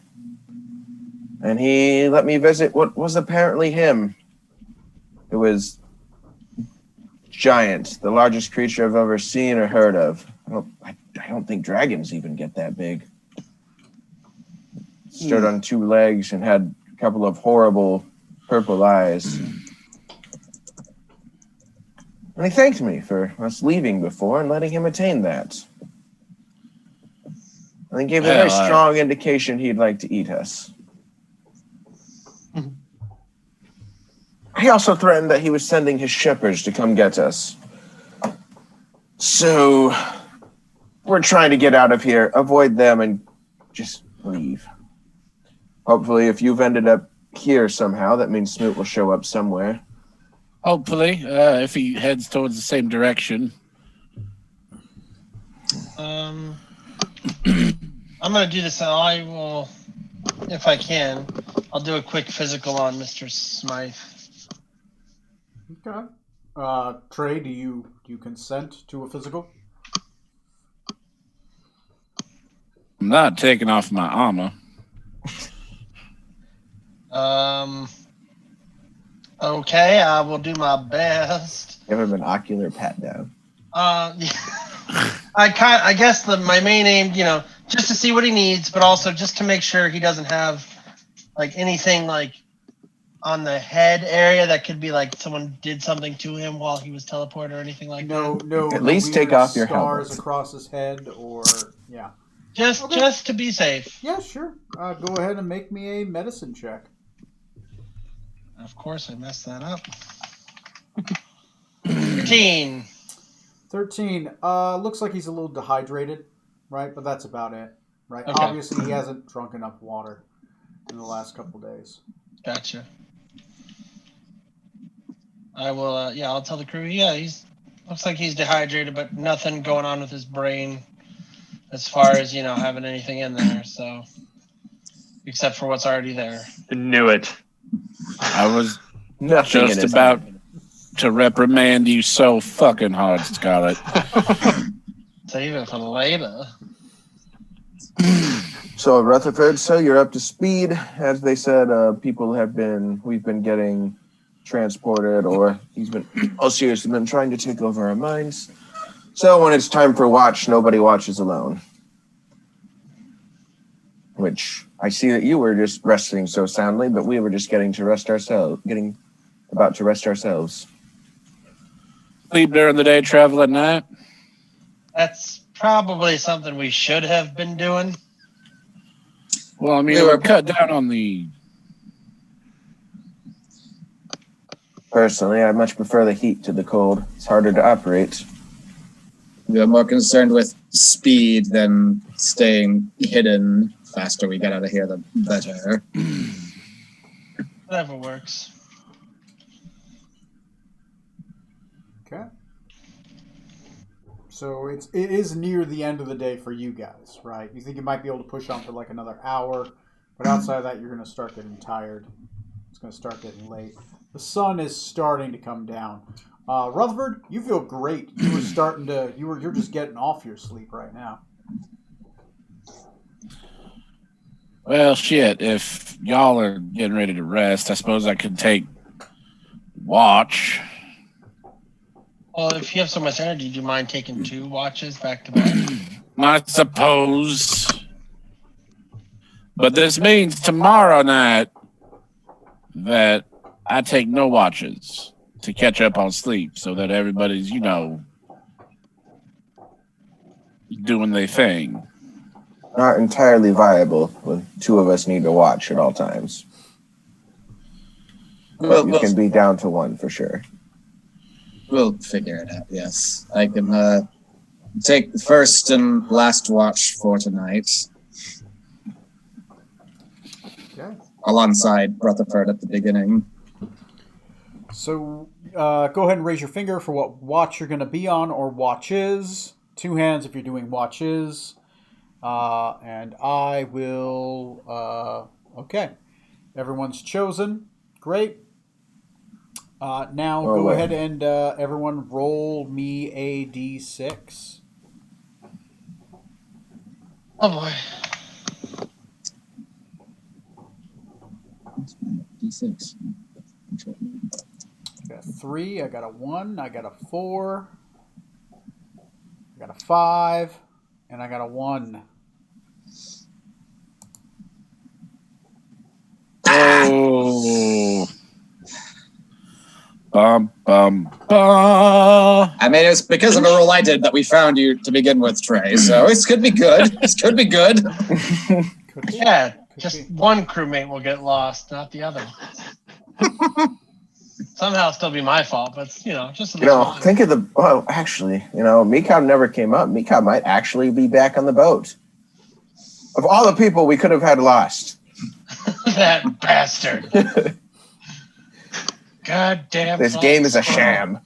And he let me visit what was apparently him. It was giant, the largest creature I've ever seen or heard of. I don't think dragons even get that big. Stood on two legs and had a couple of horrible purple eyes. And he thanked me for us leaving before and letting him attain that. And he gave a very strong indication he'd like to eat us. He also threatened that he was sending his shepherds to come get us. So we're trying to get out of here, avoid them, and just leave. Hopefully, if you've ended up here somehow, that means Smoot will show up somewhere. Hopefully, if he heads towards the same direction. I'm gonna do this. I will, if I can, I'll do a quick physical on Mr. Smythe. Okay. Trey, do you consent to a physical? I'm not taking off my armor. Okay, I will do my best. Give him an ocular pat down. I guess my main aim, just to see what he needs, but also just to make sure he doesn't have like anything like on the head area that could be like someone did something to him while he was teleported or anything like that. No. At least take off your scars helmet. across his head, or yeah. Just to be safe. Yeah, sure. Go ahead and make me a medicine check. Of course, I messed that up. 13. 13. Looks like he's a little dehydrated, right? But that's about it, right? Okay. Obviously, he hasn't drunk enough water in the last couple days. Gotcha. I will. I'll tell the crew. Yeah, looks like he's dehydrated, but nothing going on with his brain, as far as having anything in there. So, except for what's already there. I knew it. I was Nothing in just his about hand. to reprimand you so fucking hard, Scarlet. Save it for later. So Rutherford, so you're up to speed. As they said, we've been getting transported, or Osiris has been trying to take over our minds. So when it's time for watch, nobody watches alone. Which I see that you were just resting so soundly, but we were just getting about to rest ourselves. Sleep during the day, travel at night. That's probably something we should have been doing. Well, I mean, we're cut down on the. Personally, I much prefer the heat to the cold. It's harder to operate. We are more concerned with speed than staying hidden. Faster we get out of here, the better. Whatever works. Okay. So it is near the end of the day for you guys, right? You think you might be able to push on for like another hour, but outside of that, you're going to start getting tired. It's going to start getting late. The sun is starting to come down. Rutherford, you feel great. You're just getting off your sleep right now. Well, shit. If y'all are getting ready to rest, I suppose I could take watch. Well, if you have so much energy, do you mind taking 2 watches back to back? I suppose. But this means tomorrow night that I take no watches to catch up on sleep so that everybody's, doing their thing. Not entirely viable when 2 of us need to watch at all times. But you can be down to 1 for sure. We'll figure it out, yes. I can take the first and last watch for tonight. alongside Rutherford at the beginning. So go ahead and raise your finger for what watch you're going to be on or watches. 2 hands if you're doing watches. And I will... okay. Everyone's chosen. Great. Now go ahead and everyone roll me a d6. Oh boy. D6. I got a 3, I got a 1, I got a 4, I got a 5, and I got a 1. Oh. Bum. I mean, it's because of a roll I did that we found you to begin with, Trey. So this could be good. This could be good. Could be. Yeah, Could just be. one crewmate will get lost, not the other. Somehow it'll still be my fault, but just Think of the. Well, actually, Mikab never came up. Mikab might actually be back on the boat. Of all the people we could have had lost, that bastard. God damn. this game is a sham.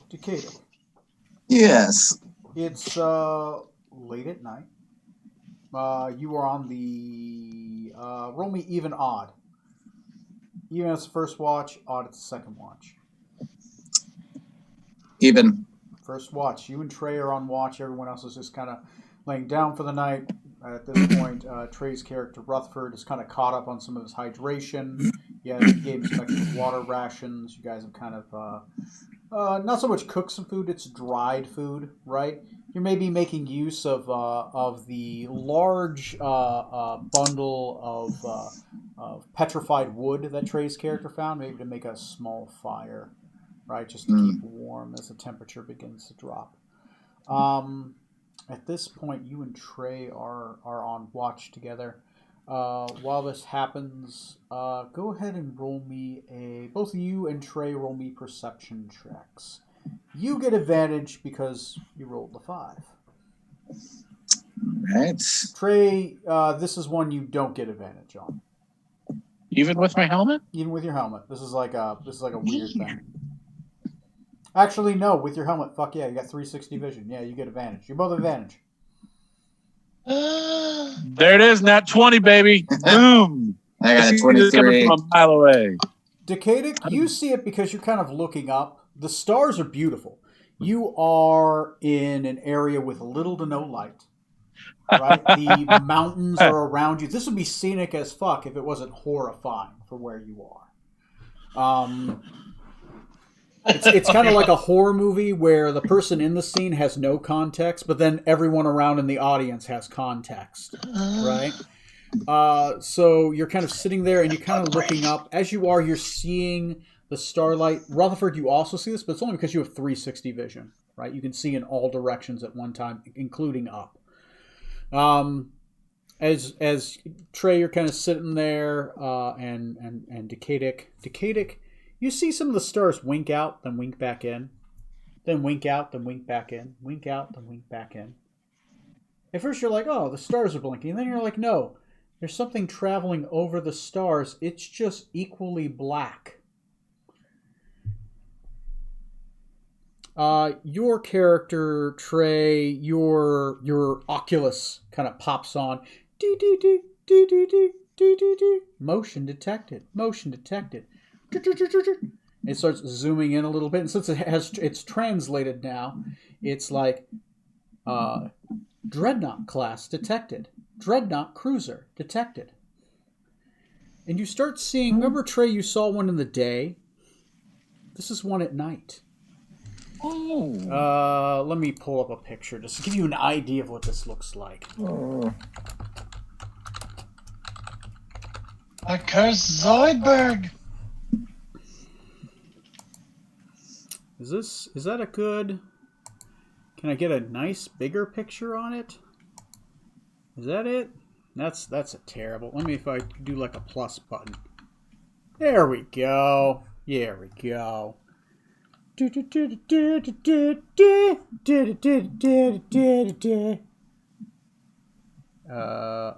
Decatur. Yes. It's late at night. You are on the roll me even odd. Even it's the first watch, odd it's the second watch. Even. First watch. You and Trey are on watch. Everyone else is just kind of laying down for the night. At this point, Trey's character Rutherford is kind of caught up on some of his hydration. Yeah, he gave him some extra water rations. You guys have kind of not so much cooked some food; it's dried food, right? You may be making use of the large bundle of petrified wood that Trey's character found, maybe to make a small fire, right? Just to keep warm as the temperature begins to drop. At this point, you and Trey are on watch together. While this happens, go ahead and roll me both of you and Trey roll me perception checks. You get advantage because you rolled the 5. Right. Trey, this is one you don't get advantage on. Even with my helmet? Even with your helmet. This is like a weird thing. Actually, no, with your helmet, fuck yeah, you got 360 vision. Yeah, you get advantage. You're both advantage. There it is, nat 20, baby. Boom. I got a It's coming 23. from a mile away. Decadic, you see it because you're kind of looking up. The stars are beautiful. You are in an area with little to no light. Right? The mountains are around you. This would be scenic as fuck if it wasn't horrifying for where you are. It's kind of like a horror movie where the person in the scene has no context, but then everyone around in the audience has context, right? So you're kind of sitting there and you're kind of looking up. As you are, you're seeing the starlight. Rutherford, you also see this, but it's only because you have 360 vision, right? You can see in all directions at one time, including up. As Trey, you're kind of sitting there, and Decadic, you see some of the stars wink out, then wink back in, then wink out, then wink back in, wink out, then wink back in. At first you're like, oh, the stars are blinking. And then you're like, no, there's something traveling over the stars. It's just equally black. Your character, Trey, your Oculus kind of pops on. Motion detected. Motion detected. It starts zooming in a little bit, and since it's translated now, it's like Dreadnought class detected, Dreadnought cruiser detected, and you start seeing. Remember, Trey, you saw one in the day. This is one at night. Oh. Let me pull up a picture just to give you an idea of what this looks like. A cursed Zoidberg. Is that a good? Can I get a nice bigger picture on it? Is that it? That's a terrible. Let me if I do like a plus button. There we go. There we go.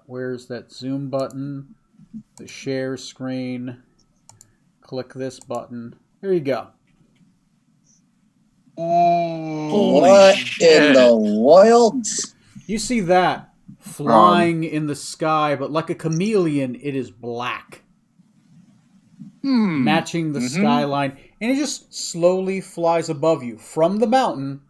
Where's that zoom button? the share screen. Click this button. There you go. Ooh. What shit. in the world? You see that flying in the sky, but like a chameleon, it is black, matching the skyline, and it just slowly flies above you from the mountain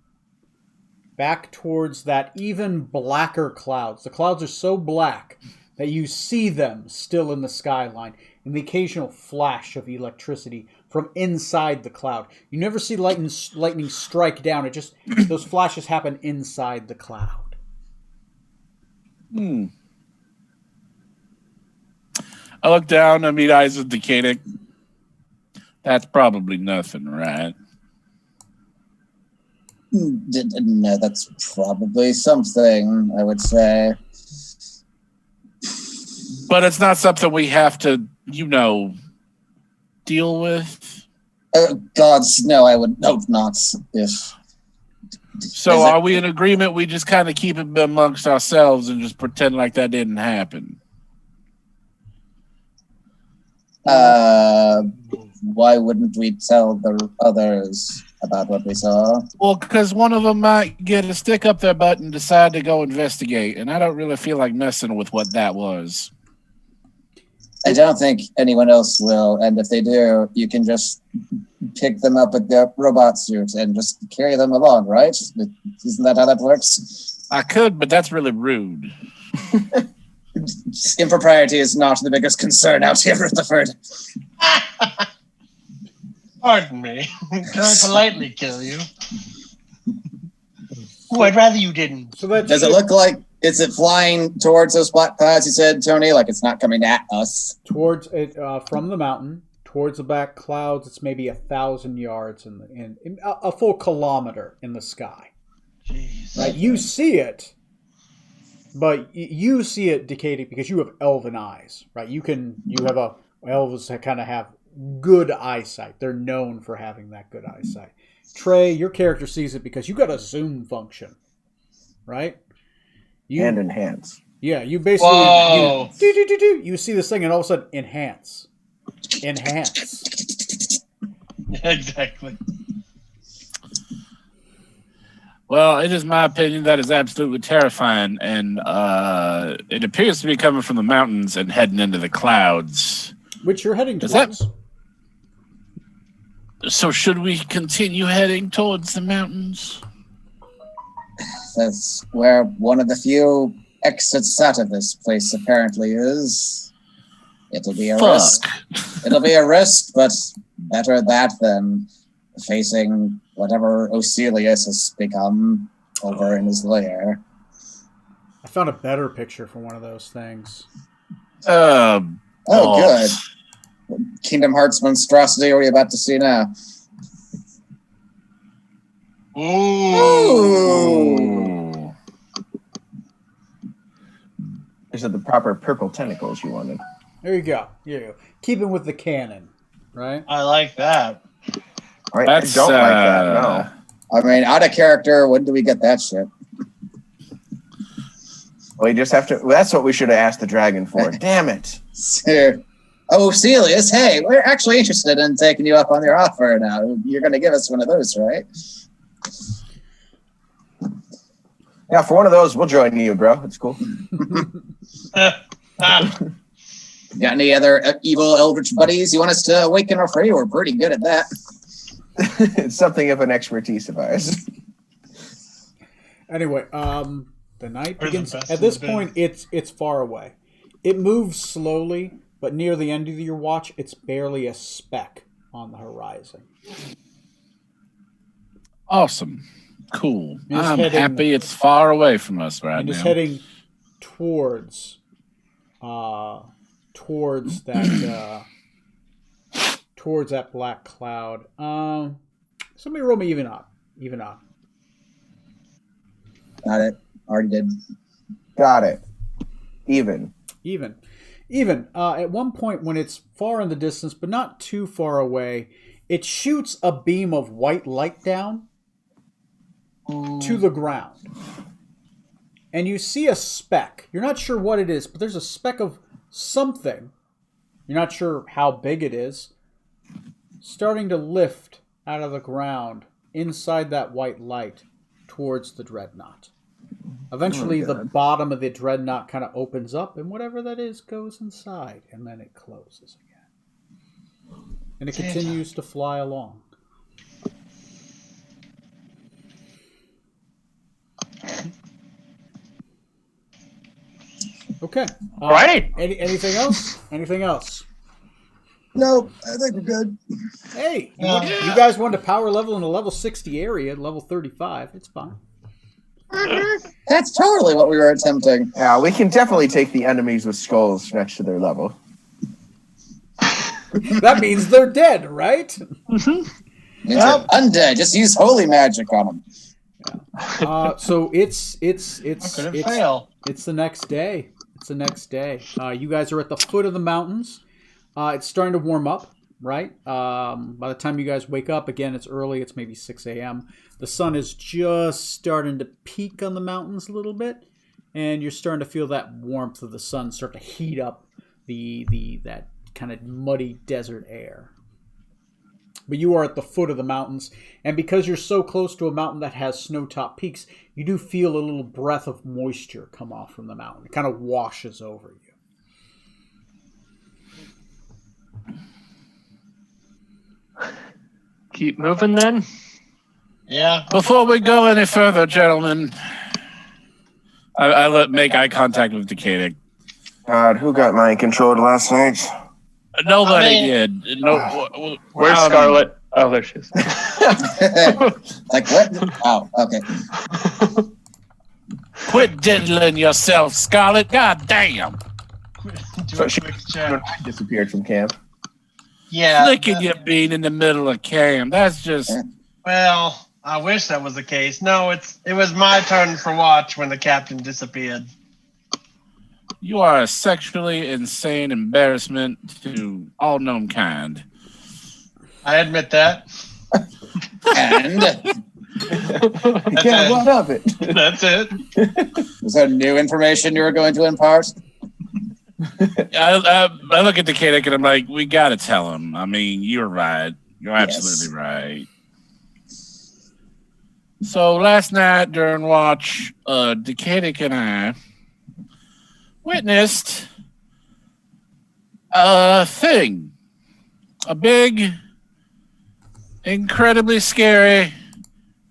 back towards that even blacker clouds. The clouds are so black that you see them still in the skyline, and the occasional flash of electricity from inside the cloud. You never see lightning strike down. It just those flashes happen inside the cloud. I look down, I meet eyes with Decadic. That's probably nothing, right? No, that's probably something, I would say. But it's not something we have to, deal with. Gods, no, I would hope not. So are we in agreement? We just kind of keep it amongst ourselves and just pretend like that didn't happen. Why wouldn't we tell the others about what we saw? Well, because one of them might get a stick up their butt and decide to go investigate, and I don't really feel like messing with what that was. I don't think anyone else will, and if they do, you can just pick them up with their robot suit and just carry them along, right? Isn't that how that works? I could, but that's really rude. Impropriety is not the biggest concern out here, Rutherford. Pardon me. Can I politely kill you? Ooh, I'd rather you didn't. So that Does it look like, is it flying towards those black clouds you said, Tony? Like it's not coming at us? towards it from the mountain towards the back clouds? It's maybe 1,000 yards in a full kilometer in the sky. Jeez. Right? You see it, but you see it, Decadic, because you have elven eyes, right? Elves that kind of have good eyesight. They're known for having that good eyesight. Trey, your character sees it because you got a zoom function, right? And enhance. Yeah, you basically Whoa. you see this thing and all of a sudden enhance. Exactly. Well, it is my opinion that is absolutely terrifying, and it appears to be coming from the mountains and heading into the clouds. Which you're heading Does that- towards. So should we continue heading towards the mountains? That's where one of the few exits out of this place apparently is. It'll be a risk. It'll be a risk, but better that than facing whatever Oselius has become over in his lair. I found a better picture for one of those things. Oh, good. Kingdom Hearts monstrosity are we about to see now? Ooh. Is it the proper purple tentacles you wanted? There you go. Keeping with the canon, right? I like that. All right, That's, I don't like that, no. I mean, out of character, when do we get that shit? We just have to. Well, that's what we should have asked the dragon for. Damn it. Oh, Celius, hey, we're actually interested in taking you up on your offer now. You're going to give us one of those, right? Yeah, for one of those, we'll join you, bro. It's cool. Got any other evil eldritch buddies you want us to awaken or free? We're pretty good at that. It's something of an expertise of ours. Anyway, the night We're the begins. best At this in the point, it's far away. It moves slowly, but near the end of your watch, it's barely a speck on the horizon. Awesome. Cool. It's I'm heading- happy it's far away from us right And now. it's heading towards that black cloud. Somebody roll me even up. Got it. Already did. Got it. Even. At one point, when it's far in the distance, but not too far away, it shoots a beam of white light down to the ground. And you see a speck. You're not sure what it is, but there's a speck of something You're not sure how big it is. Starting to lift out of the ground inside that white light towards the dreadnought. Eventually, the bottom of the dreadnought kind of opens up, and whatever that is goes inside, and then it closes again. And it continues to fly along. Okay. Right. Anything else? Anything else? Nope, I think we're good. Hey, you guys wanted to power level in a level 60 area, level 35. It's fine. That's totally what we were attempting. Yeah, we can definitely take the enemies with skulls next to their level. That means they're dead, right? Means they're undead. Just use holy magic on them. So it's Couldn't fail. It's the next day. It's the next day. You guys are at the foot of the mountains. It's starting to warm up, right? By the time you guys wake up, again, it's early. It's maybe 6 a.m. The sun is just starting to peak on the mountains a little bit, and you're starting to feel that warmth of the sun start to heat up that kind of muddy desert air. But you are at the foot of the mountains, and because you're so close to a mountain that has snow-topped peaks, you do feel a little breath of moisture come off from the mountain. It kind of washes over you. Keep moving then. Yeah. Before we go any further, gentlemen, I make eye contact with Decadic. God, who got mind controlled last night? Nobody did. No. Where's Scarlet? Oh, there she is. Like what? Oh, okay. Quit diddling yourself, Scarlet. God damn. Do a quick check. Disappeared from camp. Yeah. Licking your bean in the middle of camp. That's just... Well, I wish that was the case. No, it was my turn for watch when the captain disappeared. You are a sexually insane embarrassment to all known kind. I admit that. And You can't what of it. That's it. was there new information you were going to impart? I look at Decadic and I'm like, we got to tell him. I mean, you're right. You're absolutely right. So last night during watch, Decadic and I witnessed a thing. A big, incredibly scary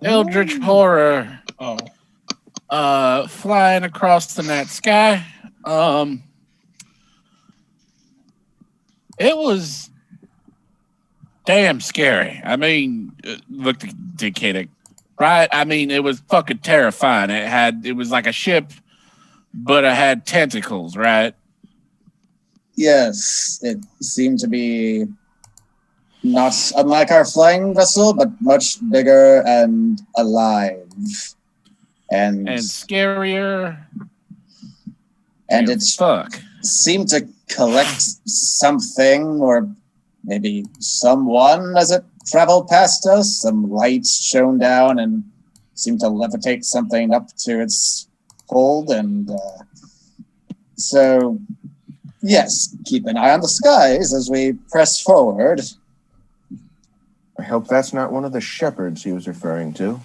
eldritch horror flying across the night sky. It was damn scary. I mean, look, Decadic, right? I mean, it was fucking terrifying. It was like a ship, but it had tentacles, right? Yes, it seemed to be not unlike our flying vessel, but much bigger and alive. And scarier. And it fuck. seemed to collect something or maybe someone as it traveled past us. Some lights shone down and seemed to levitate something up to its hold. And so, yes, keep an eye on the skies as we press forward. I hope that's not one of the shepherds he was referring to.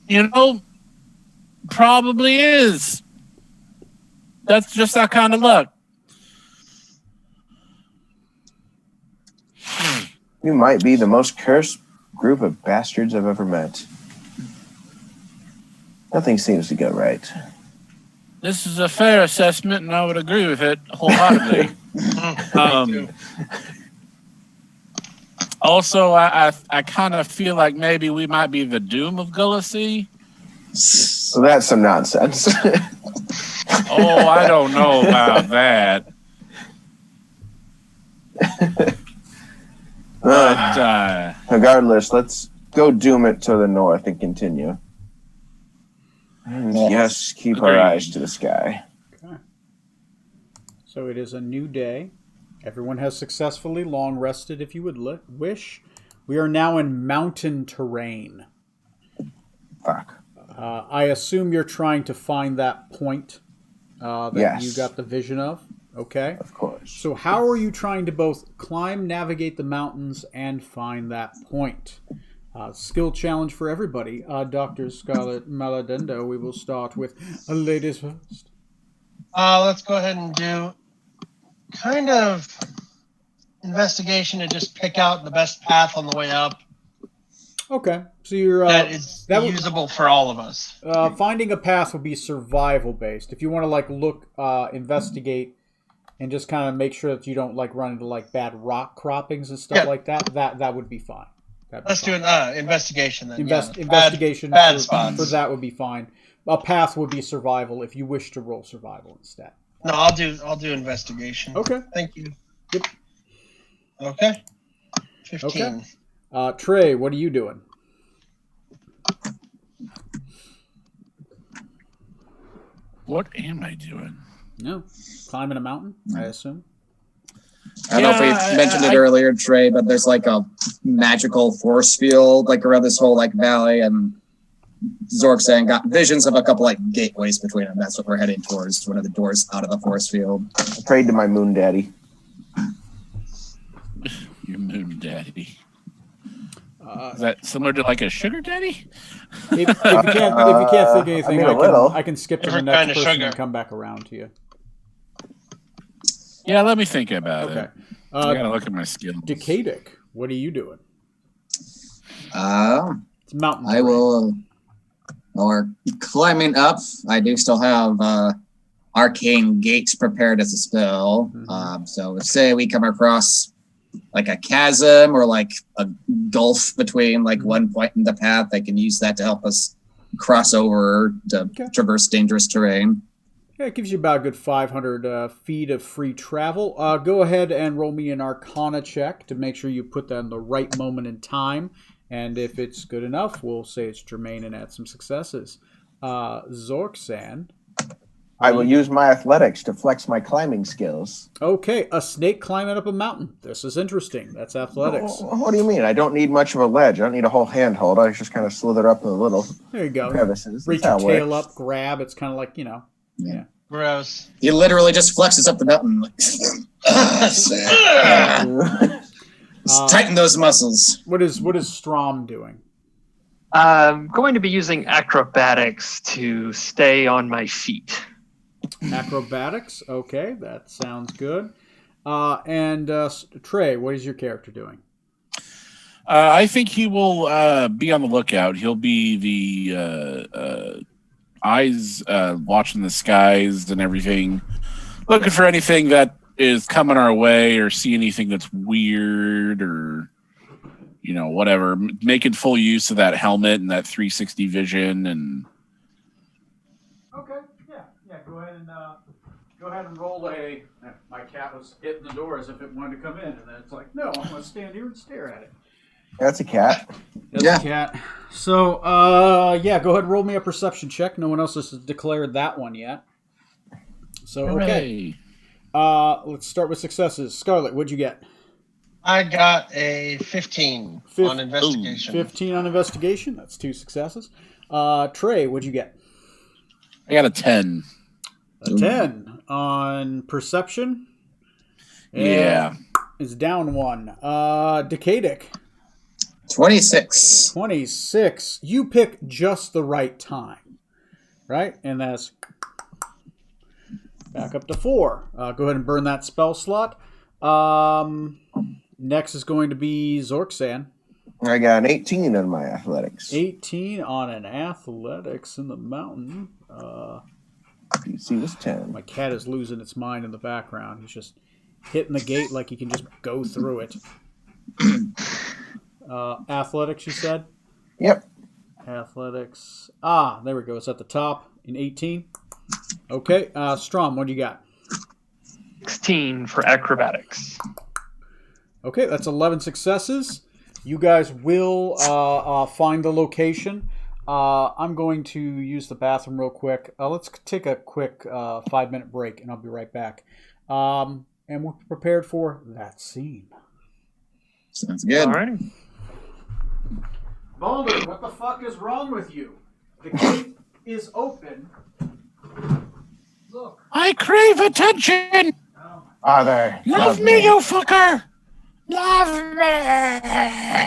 You know, probably is. That's just our kind of luck. You might be the most cursed group of bastards I've ever met. Nothing seems to go right. This is a fair assessment, and I would agree with it wholeheartedly. Also, I kind of feel like maybe we might be the doom of Gullisea. So that's some nonsense. Oh, I don't know about that. But regardless, let's go doom it to the north and continue. And yes, keep our eyes to the sky. Okay. So it is a new day. Everyone has successfully long rested, if you would wish. We are now in mountain terrain. Fuck. I assume you're trying to find that point that Yes. you got the vision of. Okay. Of course. So how are you trying to both climb, navigate the mountains, and find that point? Skill challenge for everybody. Dr. Scarlet Maladendo, we will start with ladies first. Let's go ahead and do kind of investigation to just pick out the best path on the way up Okay. So you're that is that would- usable for all of us. finding a path would be survival based. If you want to like look, investigate, and just kind of make sure that you don't like run into like bad rock croppings and stuff Yeah. like that, that would be fine. That'd be Let's fine. do an investigation then. Investigation bad for, spots. for that would be fine. A path would be survival if you wish to roll survival instead. No, I'll do investigation. Okay. Thank you. Yep. Okay. 15. Okay. Trey, what are you doing? What am I doing? No, climbing a mountain, I assume. I don't know if we mentioned it earlier, Trey, but there's like a magical force field like around this whole like valley, and Zorksan got visions of a couple like gateways between them. That's what we're heading towards, one of the doors out of the force field. I prayed to my moon daddy. Your moon daddy. Is that similar to like a sugar daddy? If you can't think of anything, I mean, a little. I can skip to the Different next kind of person sugar. and come back around to you. Yeah, let me think about Okay. it. I gotta look at my skills. Decadic, what are you doing? It's mountain. I will, or climbing up. I do still have arcane gates prepared as a spell. Mhm. So say we come across like a chasm or like a gulf between like one point in the path, I can use that to help us cross over to Okay. traverse dangerous terrain. Yeah, it gives you about a good 500 feet of free travel. Go ahead and roll me an Arcana check to make sure you put that in the right moment in time. And if it's good enough, we'll say it's germane and add some successes. Zorksan. I will use my athletics to flex my climbing skills. Okay, a snake climbing up a mountain. This is interesting. That's athletics. What do you mean? I don't need much of a ledge. I don't need a whole handhold. I just kind of slither up in the little There you go. crevices. Reach That's your how it tail works. up, grab. It's kind of like, you know. Yeah. Gross. He literally just flexes up the mountain. Like, tighten those muscles. What is Strom doing? I'm going to be using acrobatics to stay on my feet. Acrobatics. Okay, that sounds good. And Trey, what is your character doing? I think he will be on the lookout. He'll be the eyes watching the skies and everything, looking for anything that is coming our way or see anything that's weird or, you know, whatever. Making full use of that helmet and that 360 vision and. Okay, yeah. Go ahead and roll a. My cat was hitting the door as if it wanted to come in, and then it's like, no, I'm going to stand here and stare at it. That's a cat. That's Yeah. a cat. So, go ahead and roll me a perception check. No one else has declared that one yet. So, okay. Hooray. Let's start with successes. Scarlet, what'd you get? I got a 15 on investigation. 15 on investigation. That's 2 successes. Trey, what'd you get? I got a 10. A 10 on perception. Yeah. It's down 1. Decadic, 26. 26. You pick just the right time, right? And that's back up to 4. Go ahead and burn that spell slot. Next is going to be Zorksan. I got an 18 on my athletics. 18 on an athletics in the mountain. DC was 10. My cat is losing its mind in the background. He's just hitting the gate like he can just go through it. Athletics, you said? Yep. Athletics. There we go. It's at the top in 18. Okay. Strom, what do you got? 16 for acrobatics. Okay, that's 11 successes. You guys will find the location. I'm going to use the bathroom real quick. Let's take a quick 5-minute break, and I'll be right back. And we're prepared for that scene. Sounds good. All right. Boulder, what the fuck is wrong with you? The gate is open. Look. I crave attention. Oh, Are they? Love me, you fucker! Love me!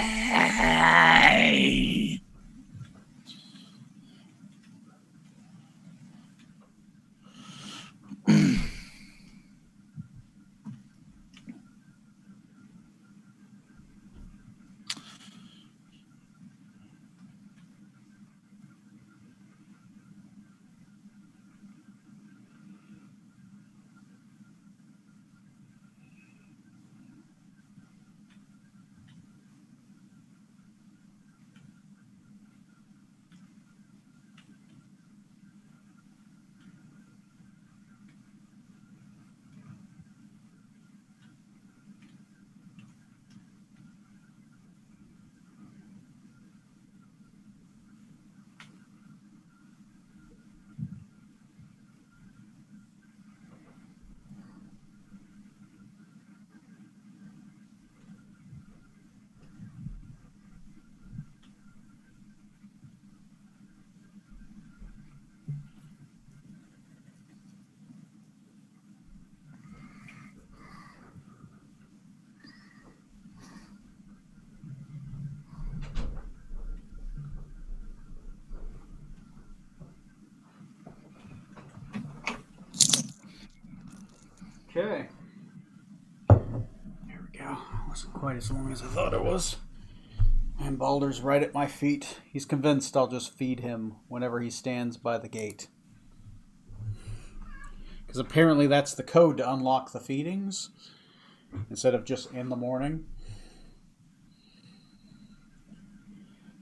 Okay. There we go. Wasn't quite as long as I thought it was. And Balder's right at my feet. He's convinced I'll just feed him whenever he stands by the gate. Because apparently that's the code to unlock the feedings instead of just in the morning.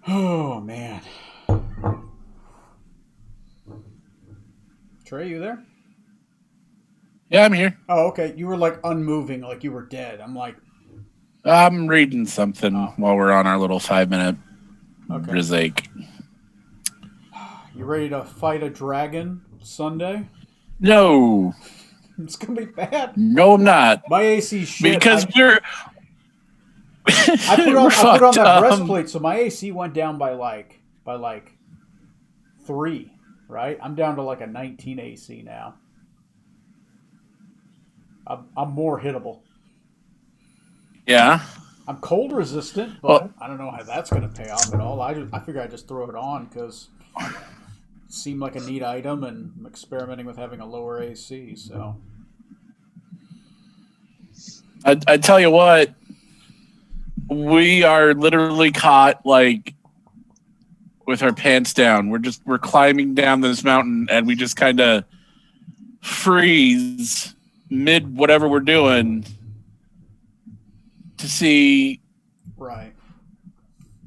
Oh, man. Trey, you there? Yeah, I'm here. Oh, okay. You were like unmoving, like you were dead. I'm like, I'm reading something while we're on our little 5-minute okay. break. You ready to fight a dragon Sunday? No. It's going to be bad. No, I'm not. My AC shit. Because I put on that breastplate, so my AC went down by like 3, right? I'm down to like a 19 AC now. I'm more hittable. Yeah. I'm cold resistant, but Well, I don't know how that's going to pay off at all. I figure I just throw it on because it seemed like a neat item, and I'm experimenting with having a lower AC. So I tell you what, we are literally caught like with our pants down. We're climbing down this mountain, and we just kind of freeze mid whatever we're doing to see right.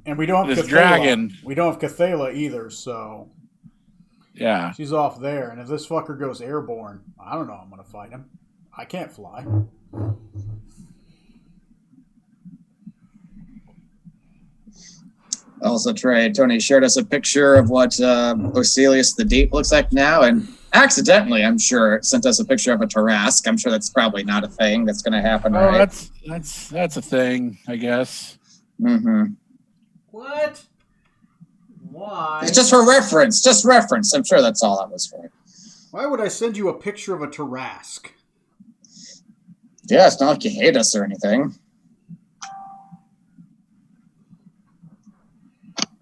And we don't have this Cathala. dragon. We don't have Cathala either, so Yeah. she's off there. And if this fucker goes airborne, I don't know how I'm going to fight him. I can't fly. Also, Trey, Tony shared us a picture of what Oselius the Deep looks like now, and accidentally, I'm sure, sent us a picture of a Tarask. I'm sure that's probably not a thing that's going to happen, Oh, right? that's a thing, I guess. Mm-hmm. What? Why? It's just for reference. Just reference. I'm sure that's all that was for. Why would I send you a picture of a Tarask? Yeah, it's not like you hate us or anything.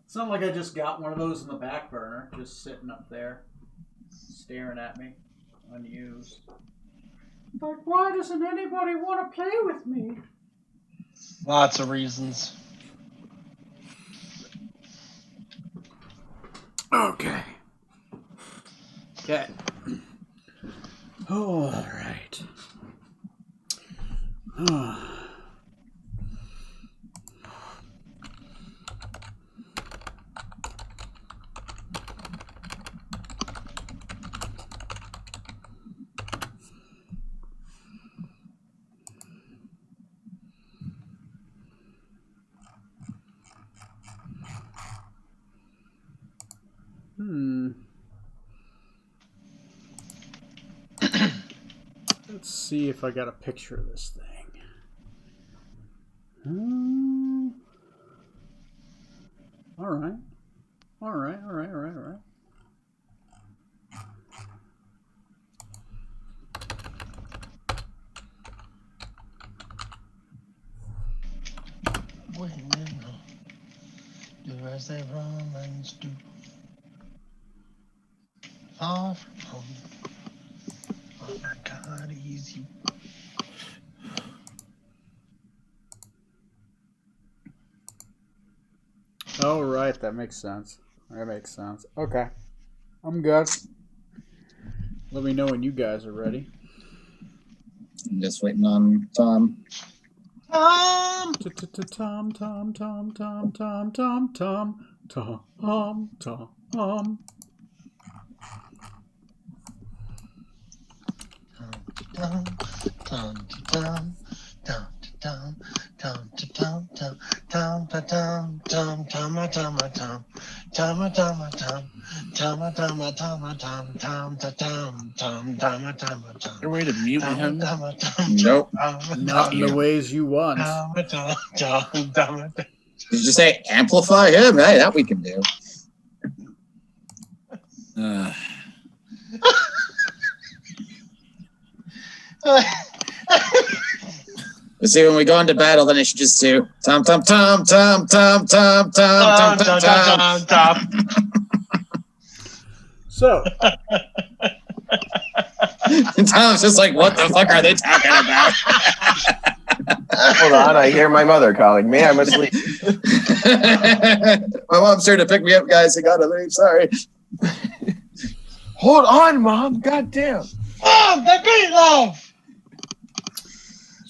It's not like I just got one of those in the back burner, just sitting up there, staring at me, unused. Like, why doesn't anybody want to play with me? Lots of reasons. Okay. Okay. All right. Let's see if I got a picture of this thing. All right. women do as they Romans do. Far from home. Oh my God, easy. Oh, right. That makes sense. Okay. I'm good. Let me know when you guys are ready. I'm just waiting on Tom. Tom, Tom, Tom, Tom, Tom, Tom, Tom, Tom, Tom. Your way to mute him? Nope. Not in the ways you want. Did you just say amplify him? Hey, that we can do. But see, when we go into battle, then I should just do Tom, Tom, Tom, Tom, Tom, Tom, Tom, Tom, Tom, Tom. So, And Tom's just like, what the fuck are they talking about? Hold on, I hear my mother calling me. I'm asleep. My mom's here to pick me up, guys. I gotta leave. Sorry. Hold on, Mom. Goddamn. Mom, the meatloaf!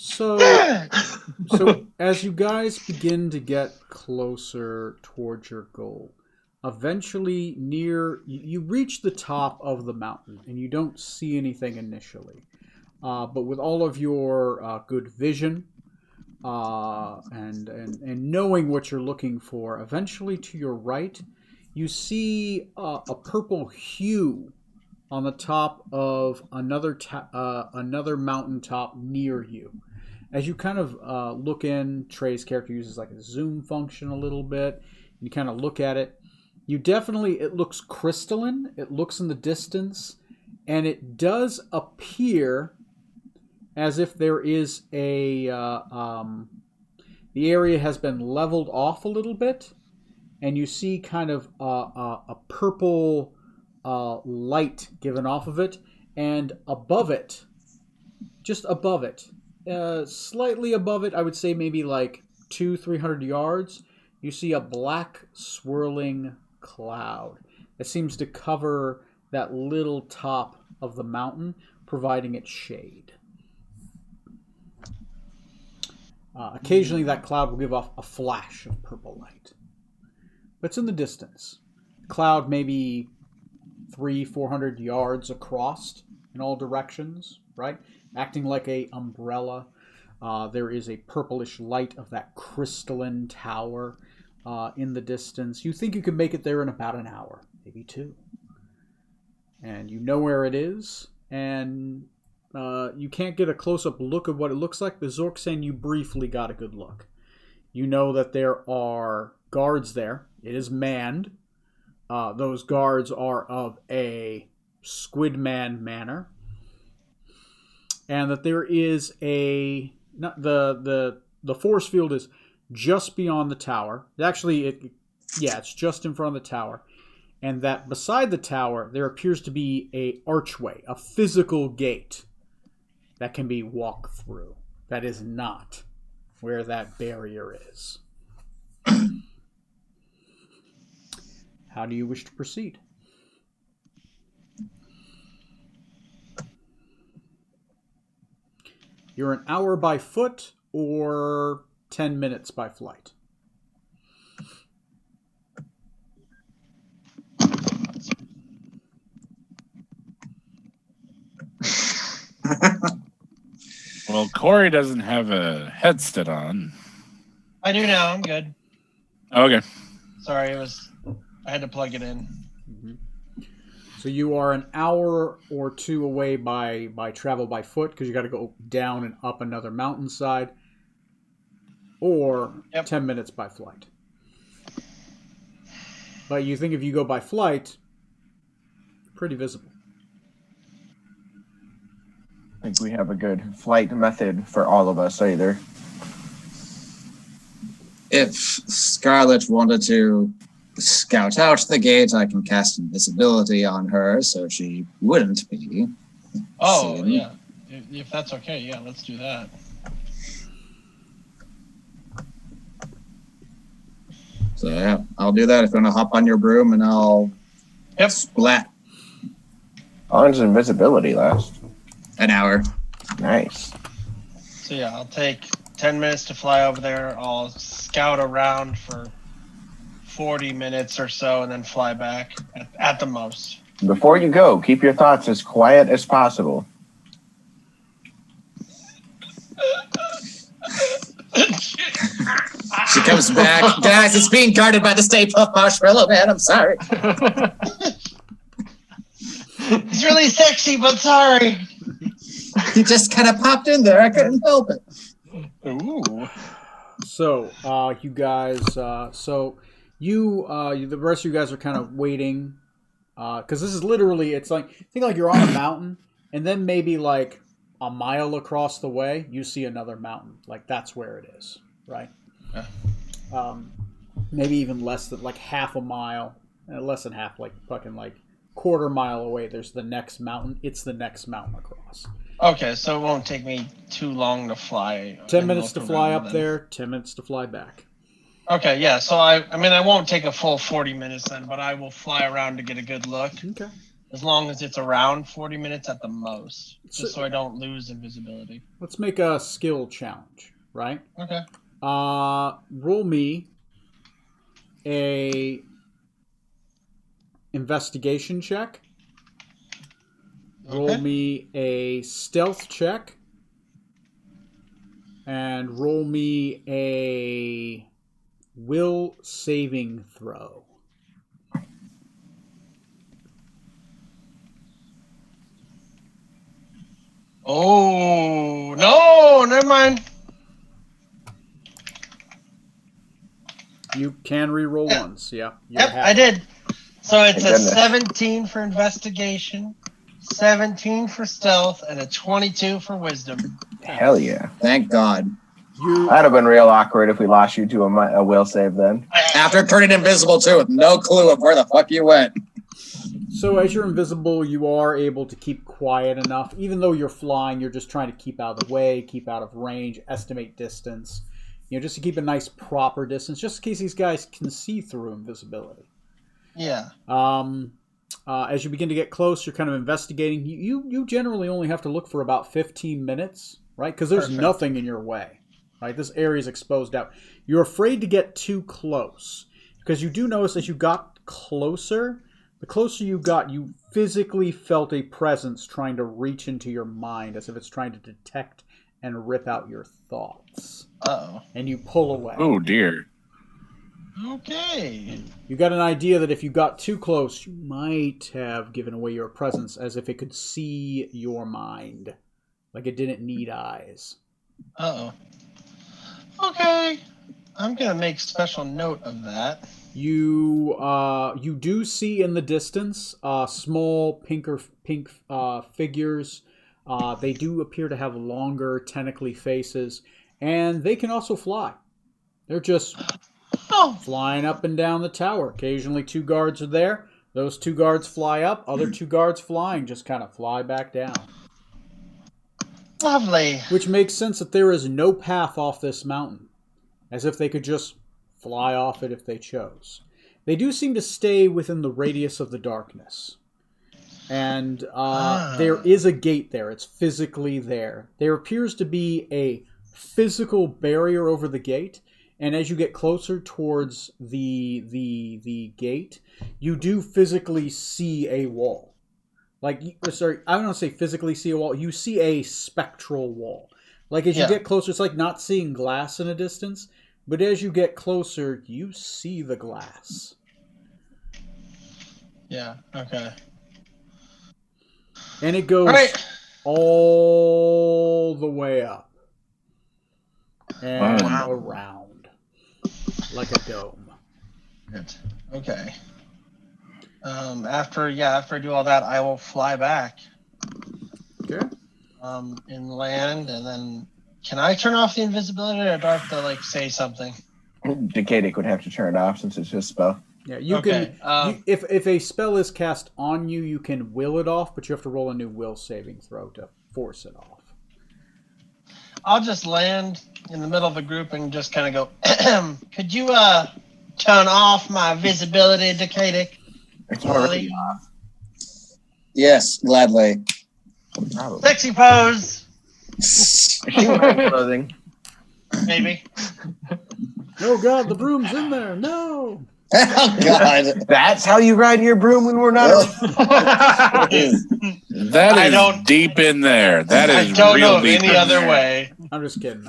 So as you guys begin to get closer towards your goal, eventually you reach the top of the mountain and you don't see anything initially. But with all of your good vision and knowing what you're looking for, eventually to your right, you see a purple hue on the top of another mountaintop near you. As you kind of look in, Trey's character uses like a zoom function a little bit. You kind of look at it. It looks crystalline. It looks in the distance. And it does appear as if there is the area has been leveled off a little bit. And you see kind of a purple light given off of it. And above it, just above it, slightly above it, I would say maybe like 200-300 yards, you see a black swirling cloud that seems to cover that little top of the mountain, providing it shade. Occasionally that cloud will give off a flash of purple light, but it's in the distance. The cloud maybe 300-400 yards across in all directions, right? Acting like a umbrella. There is a purplish light of that crystalline tower in the distance. You think you can make it there in about an hour, maybe two. And you know where it is, and you can't get a close-up look of what it looks like, but Zorksen, you briefly got a good look. You know that there are guards there. It is manned. Those guards are of a Squidman manner. And that there is the force field is just beyond the tower. Actually, it's just in front of the tower. And that beside the tower, there appears to be a archway, a physical gate that can be walked through. That is not where that barrier is. How do you wish to proceed? You're an hour by foot or 10 minutes by flight? Well, Corey doesn't have a headset on. I do now. I'm good. Okay. Sorry, I had to plug it in. Mm-hmm. So you are an hour or two away by travel by foot because you got to go down and up another mountainside, or 10 minutes by flight. But you think if you go by flight, pretty visible. I think we have a good flight method for all of us either. if Scarlet wanted to scout out the gate, I can cast invisibility on her so she wouldn't be. Oh, seen. yeah. If that's okay, yeah, let's do that. So yeah, I'll do that. If you want to hop on your broom and I'll splat How long does invisibility last? an hour. Nice. So yeah, I'll take 10 minutes to fly over there. I'll scout around for 40 minutes or so and then fly back at the most. Before you go, keep your thoughts as quiet as possible. She comes back. Guys, it's being guarded by the Stay Puft Marshmallow Man. I'm sorry. It's really sexy, but sorry. He just kind of popped in there. I couldn't help it. Ooh. So, you guys, the rest of you guys are kind of waiting, because this is literally, it's like, think like you're on a mountain, and then maybe like a mile across the way, you see another mountain. Like, that's where it is, right? Yeah. Maybe even less than, like half a mile, less than half, like fucking like quarter mile away, there's the next mountain. It's the next mountain across. Okay, so it won't take me too long to fly. 10 minutes to look fly around up then. there, 10 minutes to fly back. Okay, yeah, so I mean, I won't take a full 40 minutes then, but I will fly around to get a good look. Okay. As long as it's around 40 minutes at the most, So- just so I don't lose invisibility. Let's make a skill challenge, right? Okay. Roll me a investigation check. Roll Okay. me a stealth check. And roll me a will saving throw. Oh, no, never mind. You can re-roll once, yeah. You're Yep, happy. I did. So it's Thank a goodness. 17 for investigation, 17 for stealth, and a 22 for wisdom. Hell yeah. Thank God. You That'd have been real awkward if we lost you to a will save then. After turning invisible too, with no clue of where the fuck you went. So as you're invisible, you are able to keep quiet enough. Even though you're flying, you're just trying to keep out of the way, keep out of range, estimate distance. You know, just to keep a nice proper distance, just in case these guys can see through invisibility. Yeah. As you begin to get close, you're kind of investigating. You generally only have to look for about 15 minutes, right? Because there's Perfect. nothing in your way, right? This area is exposed out. You're afraid to get too close because you do notice as you got closer, the closer you got, you physically felt a presence trying to reach into your mind as if it's trying to detect and rip out your thoughts. Uh-oh. And you pull away. Oh dear. Okay. You got an idea that if you got too close, you might have given away your presence as if it could see your mind. Like it didn't need eyes. Uh-oh. Okay. I'm going to make special note of that. You do see in the distance small pink figures. They do appear to have longer tentacly faces, and they can also fly. They're just Oh, flying up and down the tower. Occasionally 2 guards are there. Those 2 guards fly up. Other 2 guards flying just kind of fly back down. lovely. Which makes sense that there is no path off this mountain. As if they could just fly off it if they chose. They do seem to stay within the radius of the darkness. And there is a gate there. It's physically there. There appears to be a physical barrier over the gate. And as you get closer towards the gate, you do physically see a wall. Like, sorry, I don't want to say physically see a wall. You see a spectral wall. Like, as you get closer, it's like not seeing glass in a distance. But as you get closer, you see the glass. Yeah, okay. And it goes All right. all the way up. And Wow. around. Like a dome. Good. Okay. After I do all that, I will fly back. Okay. Inland, and then can I turn off the invisibility, or do I have to like say something? Decadic would have to turn it off since it's his spell. Yeah, you Okay, can. If a spell is cast on you, you can will it off, but you have to roll a new will saving throw to force it off. I'll just land in the middle of a group and just kind of go, could you turn off my visibility, Decadic? It's already off. Yes, gladly. Probably. Sexy pose, Is she wearing clothing? maybe. Oh God, the broom's in there! No. Oh God. That's how you ride your broom when we're not around. That I is don't- deep in there. That I is don't real know of deep any in other there. way. I'm just kidding.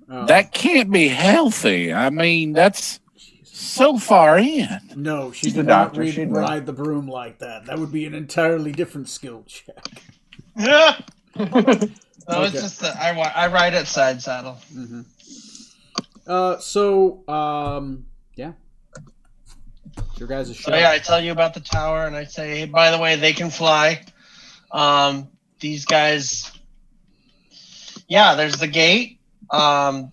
That can't be healthy. I mean, that's so far in. No, she She's did a not doctor, she'd know. ride the broom like that. That would be an entirely different skill check. Yeah. No, Okay. it's just that I ride at side saddle. Mm-hmm. Yeah. It's your guys' show. So yeah, I tell you about the tower, and I say, hey, by the way, they can fly. These guys. Yeah, there's the gate. I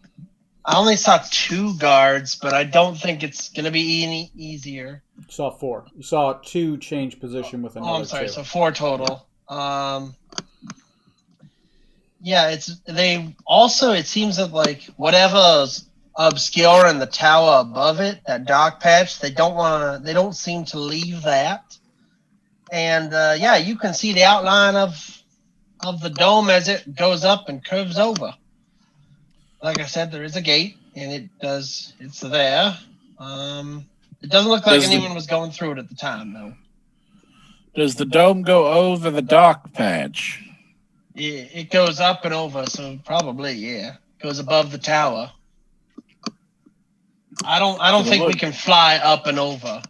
only saw 2 guards, but I don't think it's gonna be any easier. You saw 4. You saw 2 change position with another Oh, I'm sorry. 2. So 4 total. Yeah, it seems that like whatever's obscure in the tower above it, that dark patch, they don't seem to leave that. And yeah, you can see the outline of the dome as it goes up and curves over. Like I said, there is a gate, and it's there. It doesn't look like anyone was going through it at the time, though. Does the dome go over the dark patch? It goes up and over, so probably, yeah. Goes above the tower. I don't think we can fly up and over.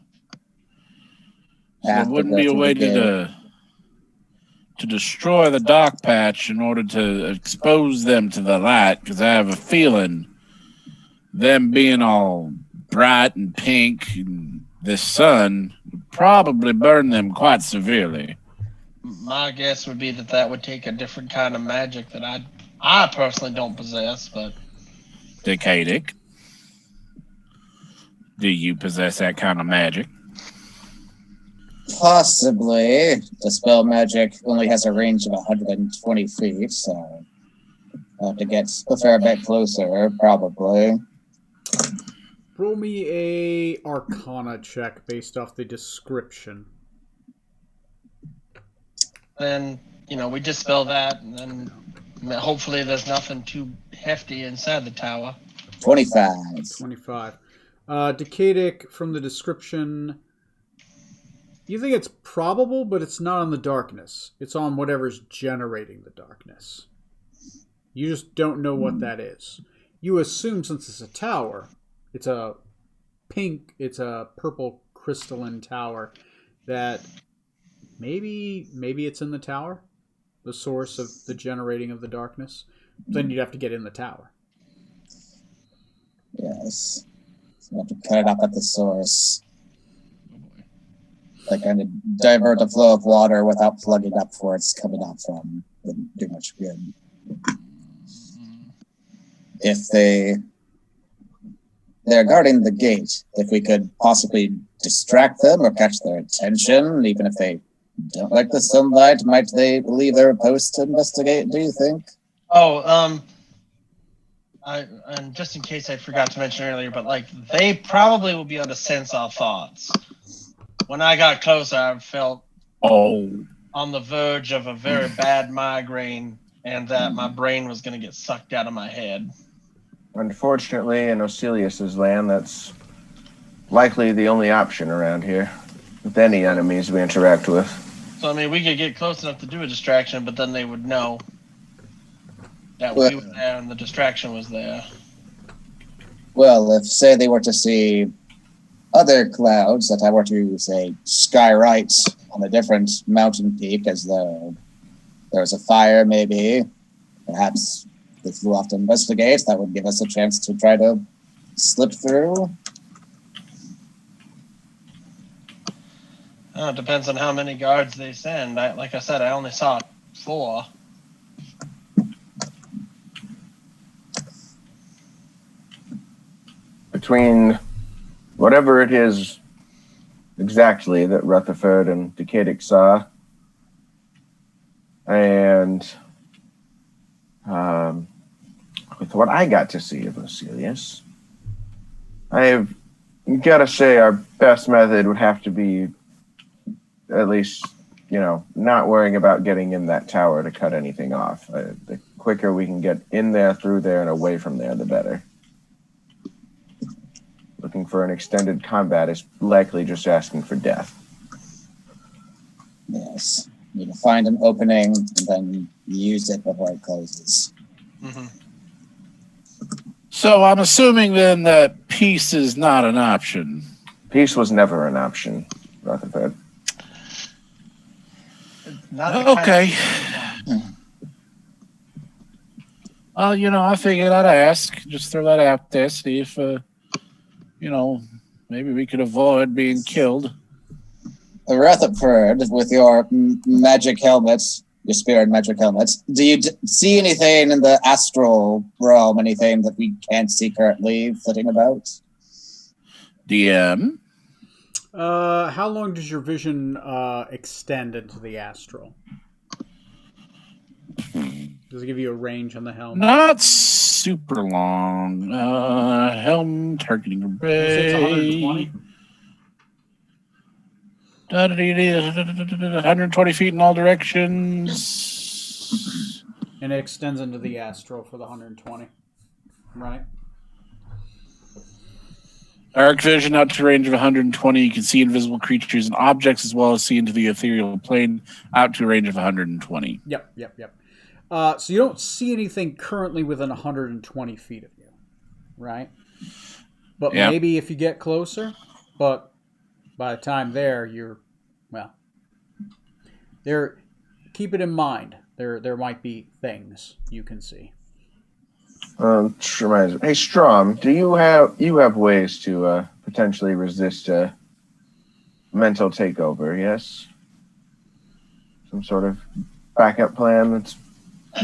So there wouldn't be a way to destroy the dark patch in order to expose them to the light, because I have a feeling them being all bright and pink and the sun would probably burn them quite severely. My guess would be that would take a different kind of magic that I personally don't possess, but Decadic, do you possess that kind of magic? Possibly. The spell magic only has a range of 120 feet, so I'll have to get a fair bit closer, probably. Roll me a Arcana check based off the description. then, we dispel that, and then hopefully there's nothing too hefty inside the tower. 25. 25. Decadic, from the description, you think it's probable, but it's not on the darkness. It's on whatever's generating the darkness. You just don't know what that is. You assume, since it's a tower, it's a purple crystalline tower, that maybe it's in the tower, the source of the generating of the darkness. Then you'd have to get in the tower. Yes. So I have to cut it up at the source. Like, kind of divert the flow of water without plugging up where it's coming out from. Wouldn't do much good. If they're guarding the gate, if we could possibly distract them or catch their attention, even if they don't like the sunlight, might they leave their post to investigate, do you think? Oh, and just in case I forgot to mention earlier, but like they probably will be able to sense our thoughts. When I got closer, I felt on the verge of a very bad migraine, and that my brain was going to get sucked out of my head. Unfortunately, in Osilius's land, that's likely the only option around here, with any enemies we interact with. So, I mean, we could get close enough to do a distraction, but then they would know that we were there and the distraction was there. Well, if, say, they were to see other clouds that I were to, say, skywrite on a different mountain peak, as though there was a fire, maybe, perhaps they flew off to investigate, that would give us a chance to try to slip through. Oh, it depends on how many guards they send. Like I said, I only saw 4. The between whatever it is exactly that Rutherford and Decadic saw and with what I got to see of Lucilius, I've got to say our best method would have to be at least, not worrying about getting in that tower to cut anything off. The quicker we can get in there, through there, and away from there, the better. Looking for an extended combat is likely just asking for death. Yes. You need to find an opening and then use it before it closes. Mhm. So I'm assuming then that peace is not an option. Peace was never an option, Rutherford. Not the kind Okay. Well, I figured I'd ask. Just throw that out there, see if, maybe we could avoid being killed. Rutherford, with your magic helmet, your spirit magic helmet, do you see anything in the astral realm, anything that we can't see currently flitting about? DM? How long does your vision extend into the astral? Does it give you a range on the helm? Not super long. Helm targeting It's array. 120. 120 feet in all directions. And it extends into the astral for the 120. Right? Arc vision out to a range of 120. You can see invisible creatures and objects as well as see into the ethereal plane out to a range of 120. Yep. So you don't see anything currently within 120 feet of you, right? But Yep. maybe if you get closer, but by the time there, keep it in mind. There might be things you can see. Reminds me. Hey, Strom, do you have ways to potentially resist a mental takeover? Yes, some sort of backup plan that's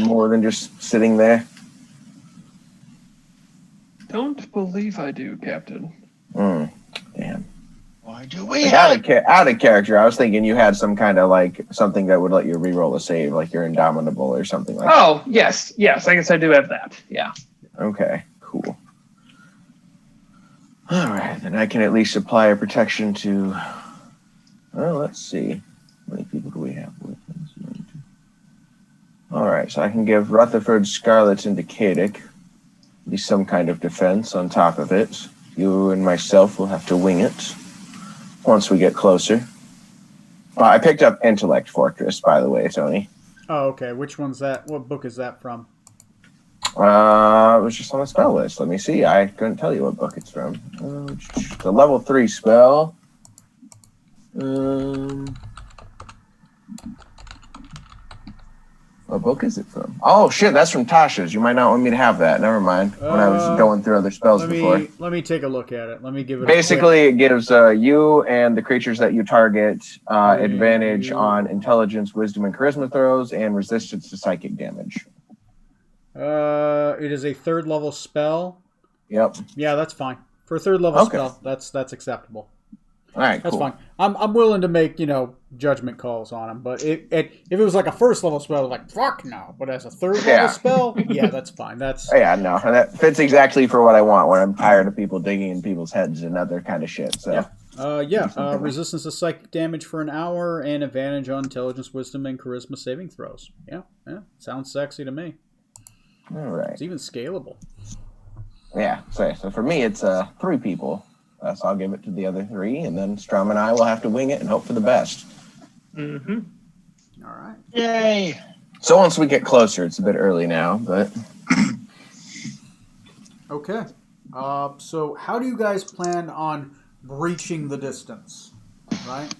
more than just sitting there. Don't believe I do, Captain. Damn. Why do we Like, have out of character, I was thinking you had some kind of something that would let you reroll a save, like you're indomitable or something like that. Oh, yes. I guess I do have that. Yeah. Okay, cool. All right, then I can at least apply a protection to. Well, let's see. How many people do we have with us? All right, so I can give Rutherford Scarlet and Decadic at least some kind of defense on top of it. You and myself will have to wing it once we get closer. I picked up Intellect Fortress, by the way, Tony. Oh, okay. Which one's that? What book is that from? It was just on the spell list. Let me see. I couldn't tell you what book it's from. The level 3 spell. What book is it from? Oh, shit, that's from Tasha's. You might not want me to have that. Never mind. When I was going through other spells before. Let me take a look at it. Let me give it Basically, it gives you and the creatures that you target advantage on intelligence, wisdom, and charisma throws and resistance to psychic damage. It is a 3rd level spell. Yep. Yeah, that's fine. For a 3rd level Okay. spell, that's acceptable. All right, That's cool. fine. I'm willing to make, judgment calls on him, but if it was like a 1st level spell, like, fuck no. But as a 3rd Yeah. level spell, yeah, that's fine. That's Yeah, no, that fits exactly for what I want when I'm tired of people digging in people's heads and other kind of shit. So, resistance to psychic damage for an hour and advantage on intelligence, wisdom, and charisma saving throws. Yeah, sounds sexy to me. all right. It's even scalable. Yeah, so for me, it's 3 people. So I'll give it to the other 3, and then Strom and I will have to wing it and hope for the best. Mm-hmm. All right. Yay! So once we get closer, it's a bit early now, but Okay. So how do you guys plan on breaching the distance? Right? Do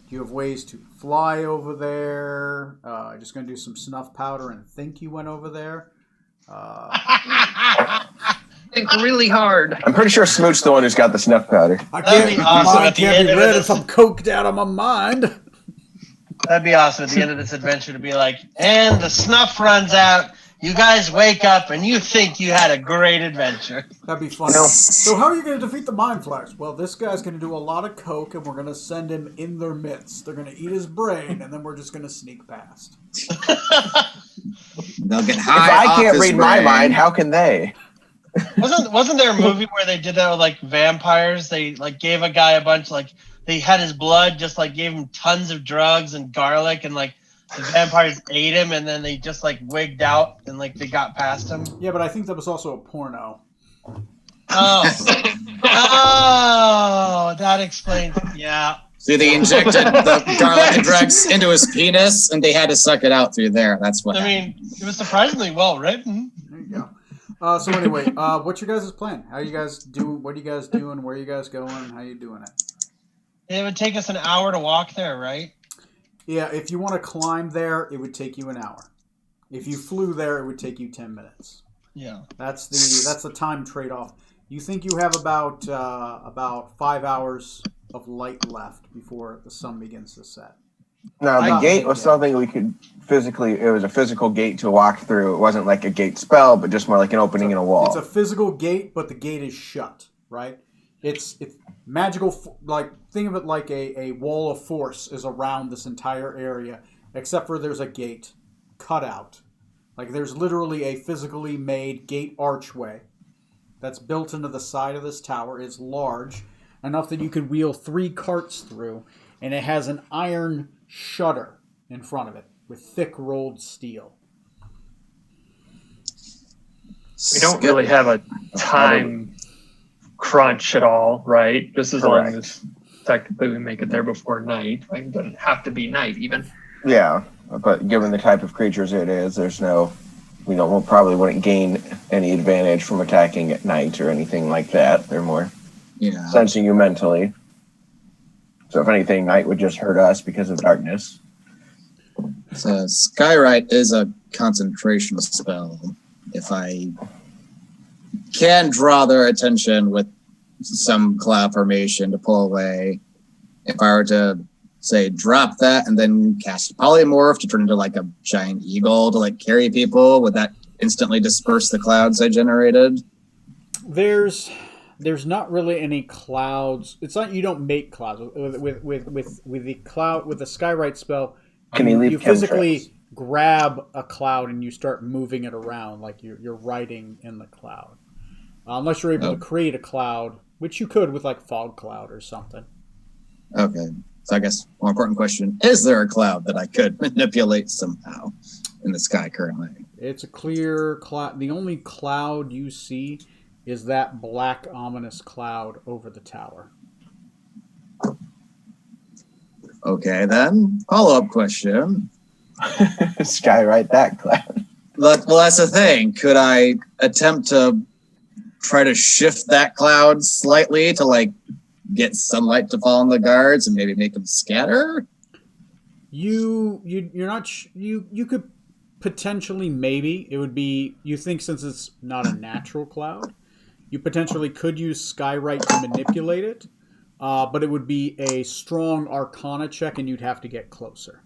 you have ways to fly over there? Just going to do some snuff powder and think you went over there? Think really hard. I'm pretty sure Smoot's the one who's got the snuff powder. I That'd be awesome mine at the can't end be of read this. if I'm coked out of my mind. That'd be awesome at the end of this adventure to be like, and the snuff runs out. You guys wake up and you think you had a great adventure. That'd be fun. No. So how are you going to defeat the Mind Flayers? Well, this guy's going to do a lot of coke, and we're going to send him in their midst. They're going to eat his brain, and then we're just going to sneak past. They'll get If high. I off can't his read my brain. mind, how can they? Wasn't there a movie where they did that with like vampires? They like gave a guy a bunch, like they had his blood, just like gave him tons of drugs and garlic, and like the vampires ate him, and then they just like wigged out and like they got past him. Yeah, but I think that was also a porno. Oh, oh, that explains it. Yeah. So they injected the garlic and drugs into his penis, and they had to suck it out through there. That's what. I mean, it was surprisingly well written. There you go. So anyway, what's your guys' plan? How you guys do? What are you guys doing? Where are you guys going? How you doing it? It would take us an hour to walk there, right? Yeah, if you want to climb there, it would take you an hour. If you flew there, it would take you 10 minutes. Yeah. That's the time trade-off. You think you have about 5 hours of light left before the sun begins to set. No, the gate was something we could physically. It was a physical gate to walk through. It wasn't like a gate spell, but just more like an opening in a wall. It's a physical gate, but the gate is shut. Right? It's magical. Like think of it like a wall of force is around this entire area, except for there's a gate cut out. Like there's literally a physically made gate archway that's built into the side of this tower. It's large enough that you could wheel 3 carts through, and it has an iron shutter in front of it with thick rolled steel. We don't really have a time crunch at all, right? Just as long as technically we make it there before night. Like, it doesn't have to be night even. Yeah, but given the type of creatures it is, there's no. We probably wouldn't gain any advantage from attacking at night or anything like that. They're more sensing you mentally. So if anything, night would just hurt us because of darkness. So Skywrite is a concentration spell. If I can draw their attention with some cloud formation to pull away, if I were to say drop that and then cast polymorph to turn into like a giant eagle to like carry people, would that instantly disperse the clouds I generated? There's not really any clouds. It's not you don't make clouds with the cloud with the Skywrite spell. You physically grab a cloud and you start moving it around like you're riding in the cloud. Unless you're able to create a cloud, which you could with like fog cloud or something. Okay. So I guess more important question, is there a cloud that I could manipulate somehow in the sky currently? It's a clear cloud. The only cloud you see is that black ominous cloud over the tower. Okay, then. Follow-up question. Skywrite that cloud. Well, that's the thing. Could I attempt to try to shift that cloud slightly to like get sunlight to fall on the guards and maybe make them scatter? You could potentially, maybe it would be, you think since it's not a natural cloud, you potentially could use Skywrite to manipulate it, but it would be a strong Arcana check and you'd have to get closer.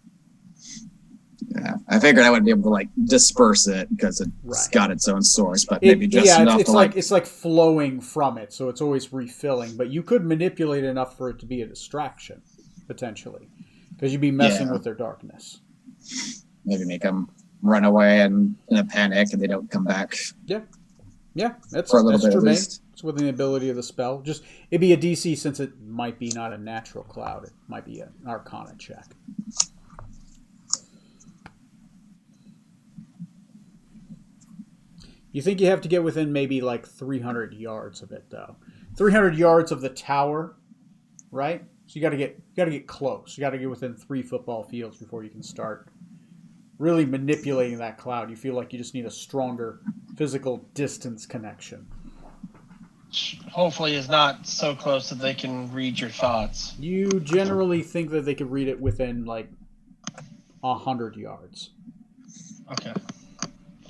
Yeah, I figured I would be able to like disperse it because it's got its own source, but maybe just enough it's to like it's like flowing from it, so it's always refilling. But you could manipulate enough for it to be a distraction, potentially, because you'd be messing with their darkness. Maybe make them run away and in a panic, and they don't come back. Yeah, that's for a little bit true. at least. It's within the ability of the spell. Just it'd be a DC since it might be not a natural cloud. It might be an Arcana check. You think you have to get within maybe like 300 yards of it, though. 300 yards of the tower, right? So you got to get close. You got to get within 3 football fields before you can start really manipulating that cloud. You feel like you just need a stronger physical distance connection. Hopefully, is not so close that they can read your thoughts. You generally think that they could read it within like 100 yards.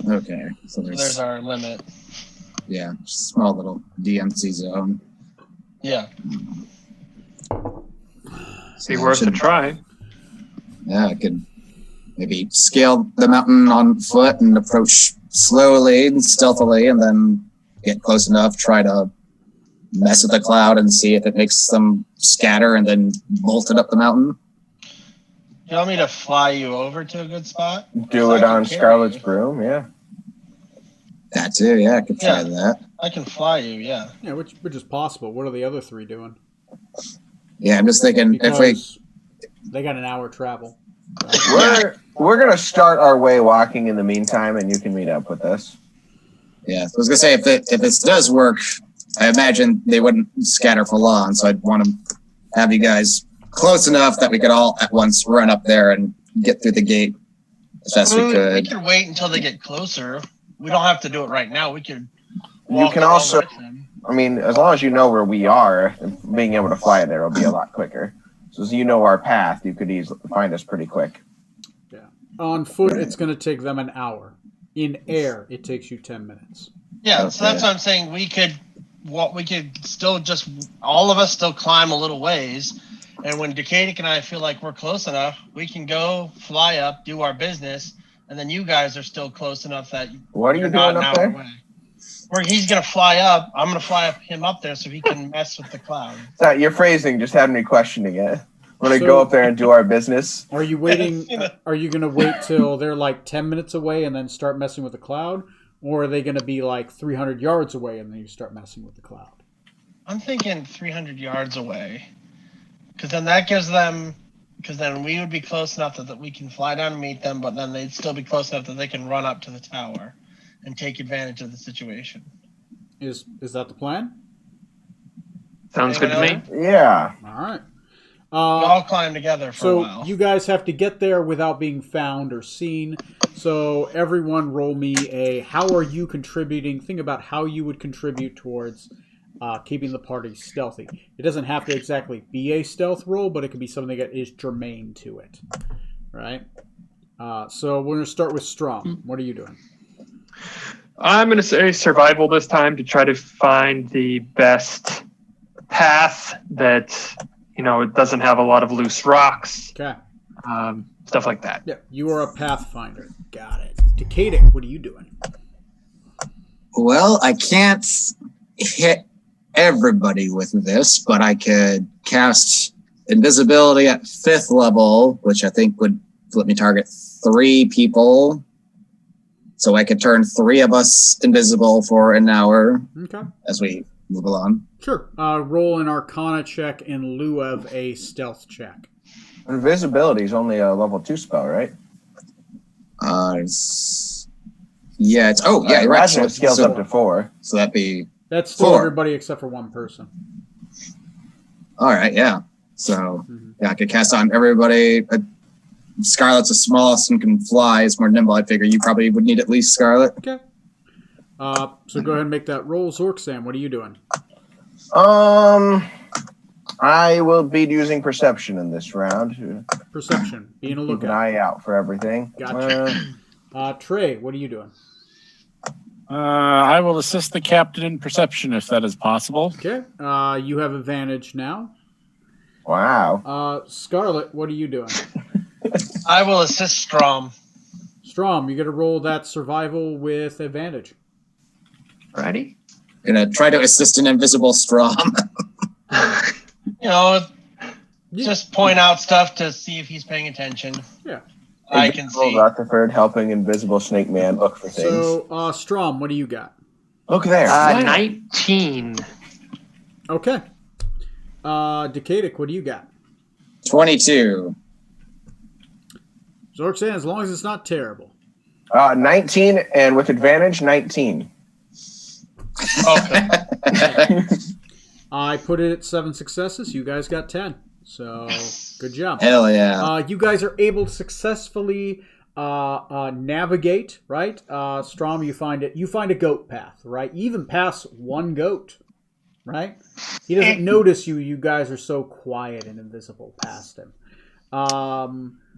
Okay, so there's our limit. Yeah, small little DMC zone. Yeah. See, worth a try. Yeah, I could maybe scale the mountain on foot and approach slowly and stealthily, and then get close enough, try to mess with the cloud and see if it makes them scatter and then bolt it up the mountain. You want me to fly you over to a good spot? Do I it can on carry Scarlet's you. broom, yeah. That too, yeah, I could try Yeah. that. I can fly you, yeah. Yeah, which is possible. What are the other three doing? Yeah, I'm just thinking if we Because they got an hour travel. We're gonna start our way walking in the meantime, and you can meet up with us. Yeah, I was gonna say if this does work, I imagine they wouldn't scatter for long. So I'd want to have you guys close enough that we could all at once run up there and get through the gate as fast we We could. could wait until they get closer. We don't have to do it right now. We could. You walk can along also, with them. I mean, as long as you know where we are, being able to fly there will be a lot quicker. So as you know our path, you could easily find us pretty quick. On foot, it's going to take them an hour. In air, it takes you 10 minutes. Yeah, so that's Okay. what I'm saying. We could still just all of us still climb a little ways, and when Decadic and I feel like we're close enough, we can go fly up, do our business, and then you guys are still close enough that What are you're you not doing an up hour there? away. Where he's gonna fly up, I'm gonna fly him up there so he can mess with the cloud. Your phrasing just had me questioning it. We're gonna So- go up there and do our business. Are you waiting? You know. Are you going to wait till they're like 10 minutes away and then start messing with the cloud? Or are they going to be like 300 yards away and then you start messing with the cloud? I'm thinking 300 yards away, because then that gives them. Because then we would be close enough that we can fly down and meet them, but then they'd still be close enough that they can run up to the tower and take advantage of the situation. Is that the plan? Sounds good to me. Yeah. All right. We all climb together for a So while. you guys have to get there without being found or seen. So everyone roll me a how are you contributing? Think about how you would contribute towards keeping the party stealthy. It doesn't have to exactly be a stealth roll, but it can be something that is germane to it. Right? So we're going to start with Strom. What are you doing? I'm going to say survival this time to try to find the best path that, it doesn't have a lot of loose rocks, Okay. stuff like that. Yeah, you are a pathfinder. Got it. Decadic, what are you doing? Well, I can't hit everybody with this, but I could cast invisibility at 5th level, which I think would let me target 3 people. So I could turn 3 of us invisible for an hour Okay. as we move along. Sure. Roll an Arcana check in lieu of a stealth check. Invisibility is only a level 2 spell, right? Yeah, it's I you're right. imagine it scales up to 4. So that'd be That's still 4. everybody except for one person. all right. Yeah. So Mhm. yeah, I could cast on everybody. Scarlet's the smallest and can fly. It's more nimble. I figure you probably would need at least Scarlet. Okay. So go ahead and make that roll. Zork-Sam, what are you doing? I will be using perception in this round. Perception. Being a Keep an lookout. eye out for everything. Gotcha. Trey, what are you doing? I will assist the captain in perception if that is possible. Okay. You have advantage now. Wow. Scarlet, what are you doing? I will assist Strom. Strom, you got to roll that survival with advantage. Ready? Gonna try to assist an invisible Strom. Just point out stuff to see if he's paying attention. Yeah. I can see. Rutherford helping Invisible Snake Man look for things. So, Strom, what do you got? Look there. 19. Okay. Decadic, what do you got? 22. Zork-Sam, as long as it's not terrible. 19 and with advantage, 19. Okay. I put it at 7 successes. You guys got 10. So, good job. Hell yeah. You guys are able to successfully navigate, right? Strom, you find a goat path, right? You even pass one goat, right? He doesn't notice you. You guys are so quiet and invisible past him.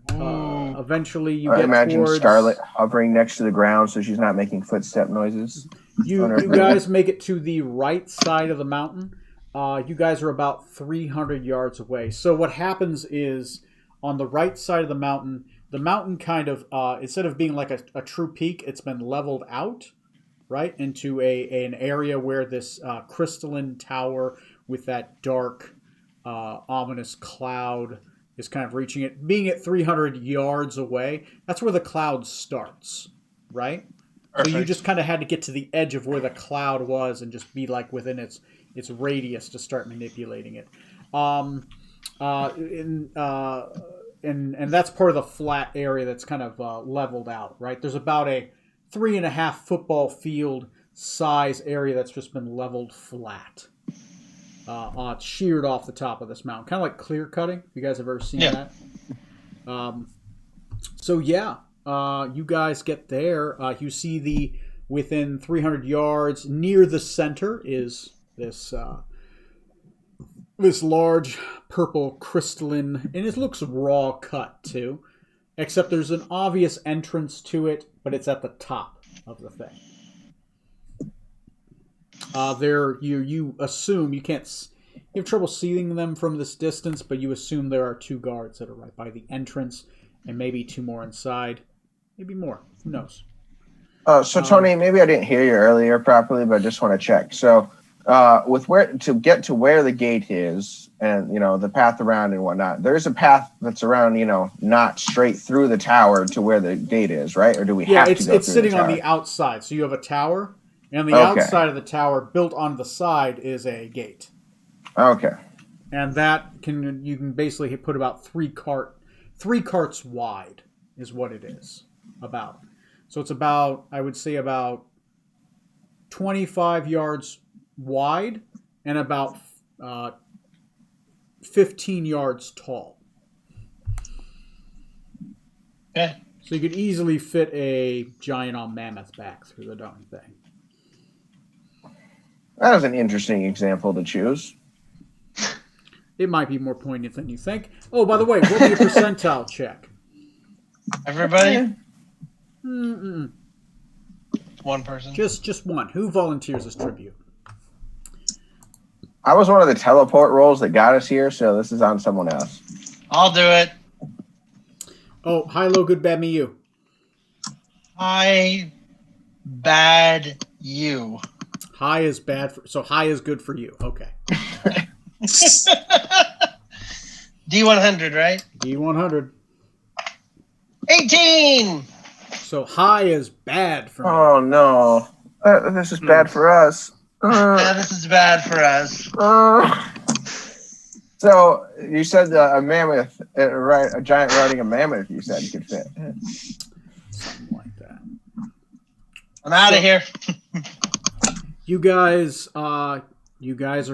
Eventually, you I get imagine towards, Scarlet hovering next to the ground so she's not making footstep noises. You guys make it to the right side of the mountain. You guys are about 300 yards away. So what happens is, on the right side of the mountain, the mountain kind of instead of being like a true peak, it's been leveled out, right, into an area where this crystalline tower with that dark, ominous cloud is kind of reaching it. Being at 300 yards away, that's where the cloud starts, right? So you just kind of had to get to the edge of where the cloud was and just be like within its radius to start manipulating it. And that's part of the flat area that's kind of leveled out, right? There's about a 3.5 football field size area that's just been leveled flat. Sheared off the top of this mountain, kind of like clear cutting. You guys have ever seen that? So yeah, you guys get there. You see within 300 yards near the center is this large purple crystalline, and it looks raw cut too, except there's an obvious entrance to it, but it's at the top of the thing. You assume you can't. You have trouble seeing them from this distance, but you assume there are 2 guards that are right by the entrance, and maybe 2 more inside, maybe more. Who knows? So Tony, maybe I didn't hear you earlier properly, but I just want to check. So, with where to get to where the gate is, and the path around and whatnot, there's a path that's around, not straight through the tower to where the gate is, right? Or do we have to go through it's sitting the tower? on the outside. So you have a tower, and on the outside of the tower, built on the side, is a gate. Okay. And you can basically put about 3 carts wide is what it is about. So it's about, I would say, about 25 yards wide and about 15 yards tall. Okay. So you could easily fit a giant on mammoth back through the darn thing. That was an interesting example to choose. It might be more poignant than you think. Oh, by the way, roll me a percentile check. Everybody? Mm-mm. One person. Just one. Who volunteers as tribute? I was one of the teleport rolls that got us here, so this is on someone else. I'll do it. Oh, high, low, good, bad, me, you. I bad you. High is bad so high is good for you. Okay. D100, right? D100. 18. So high is bad for me. Oh no, this is bad for us. Yeah, this is bad for us. So you said a mammoth, right? A giant riding a mammoth. You said could fit. Something like that. I'm out of here. You guys are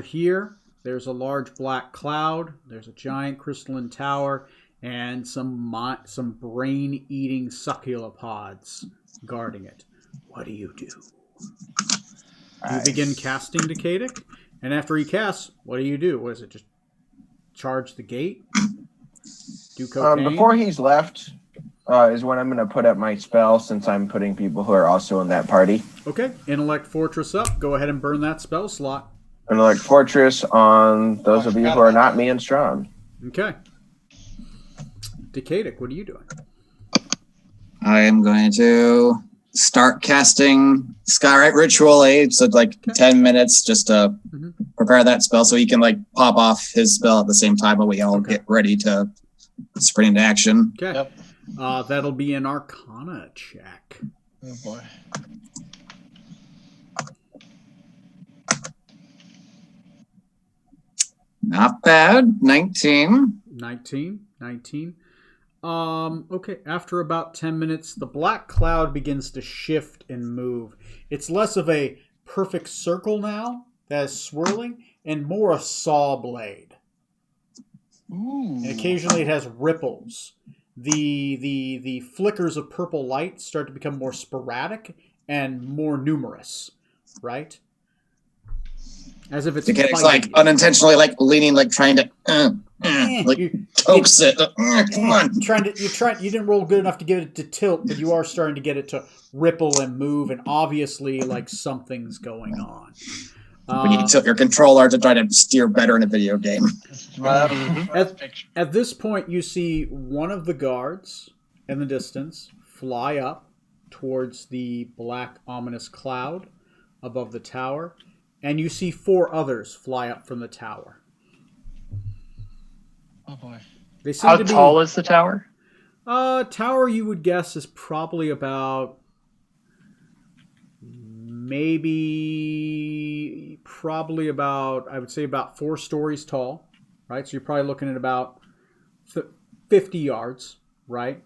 here. There's a large black cloud. There's a giant crystalline tower, and some brain-eating succulopods guarding it. What do you do? You begin casting Decadic, and after he casts, what do you do? What is it? Just charge the gate? Do cocaine? Before he's left, is when I'm going to put up my spell, since I'm putting people who are also in that party. Okay, Intellect Fortress up. Go ahead and burn that spell slot. Intellect Fortress on those of you who are not me and Strahd. Okay. Decadic, what are you doing? I am going to start casting Skyrite Ritual Aid, so 10 minutes just to prepare that spell so he can pop off his spell at the same time, but we all get ready to sprint into action. Okay. Yep. That'll be an Arcana check. Oh boy. Not bad. 19. 19. Okay, after about 10 minutes, the black cloud begins to shift and move. It's less of a perfect circle now that is swirling and more a saw blade. Ooh. And occasionally it has ripples. The flickers of purple light start to become more sporadic and more numerous, right? As if it's It's unintentionally leaning, trying to coax it. Come on. You didn't roll good enough to get it to tilt, but you are starting to get it to ripple and move, and obviously something's going on. When you tilt your controller to try to steer better in a video game. At this point, you see one of the guards in the distance fly up towards the black, ominous cloud above the tower, and you see 4 others fly up from the tower. Oh boy. They seem How to be, tall is the tower? tower you would guess is probably about I would say about 4 stories tall, right? So you're probably looking at about 50 yards, right?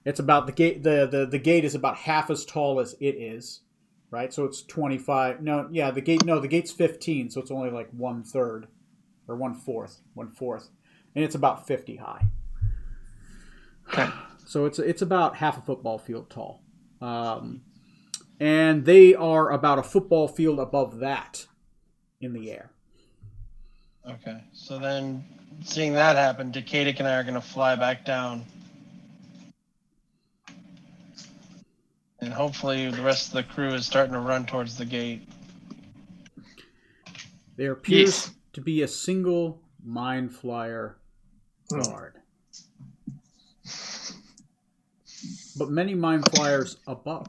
It's about the gate. The gate is about half as tall as it is, right? So it's 25. No, yeah, the gate's 15, so it's only like 1/3 or 1/4, and it's about 50 high. Okay. So it's about half a football field tall, and they are about a football field above that in the air. Okay. So then, seeing that happen, Decadic and I are going to fly back down. And hopefully the rest of the crew is starting to run towards the gate. There appears Yes. to be a single Mind Flyer guard. But many Mind Flyers above.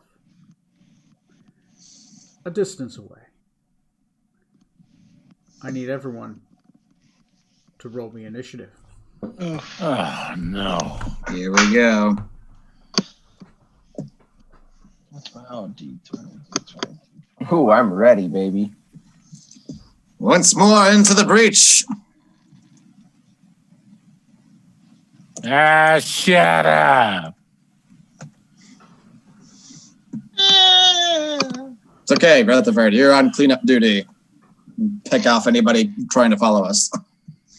A distance away. I need everyone to roll me initiative. Oof. Oh no. Here we go. What's my D20? Ooh, I'm ready, baby. Once more into the breach. Ah, shut up. It's okay, Rutherford. You're on cleanup duty. Pick off anybody trying to follow us.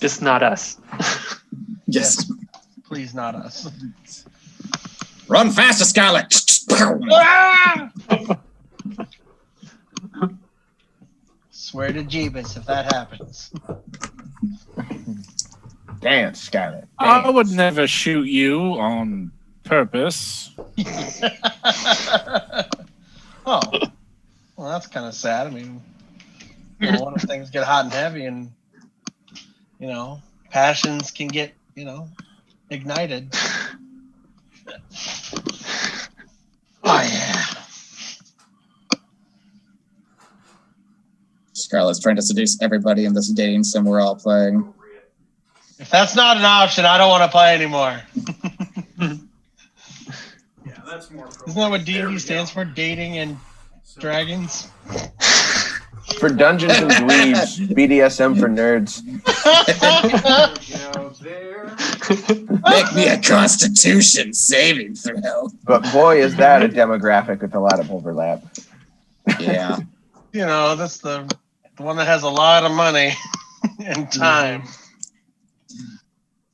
Just not us. Yes. Please, not us. Run faster, Scarlet. Swear to Jeebus if that happens. Dance, Scarlet. I Dance. would never shoot you on purpose. Oh. Well, that's kind of sad. I mean, what if things get hot and heavy and, passions can get, ignited? Oh, yeah. Scarlet's trying to seduce everybody in this game sim we're all playing. If that's not an option, I don't want to play anymore. Yeah, that's more Isn't that what D&D stands for? Dating and dragons? For Dungeons and Dweebs, BDSM for nerds. Make me a Constitution saving throw. But boy, is that a demographic with a lot of overlap. Yeah. That's the one that has a lot of money and time.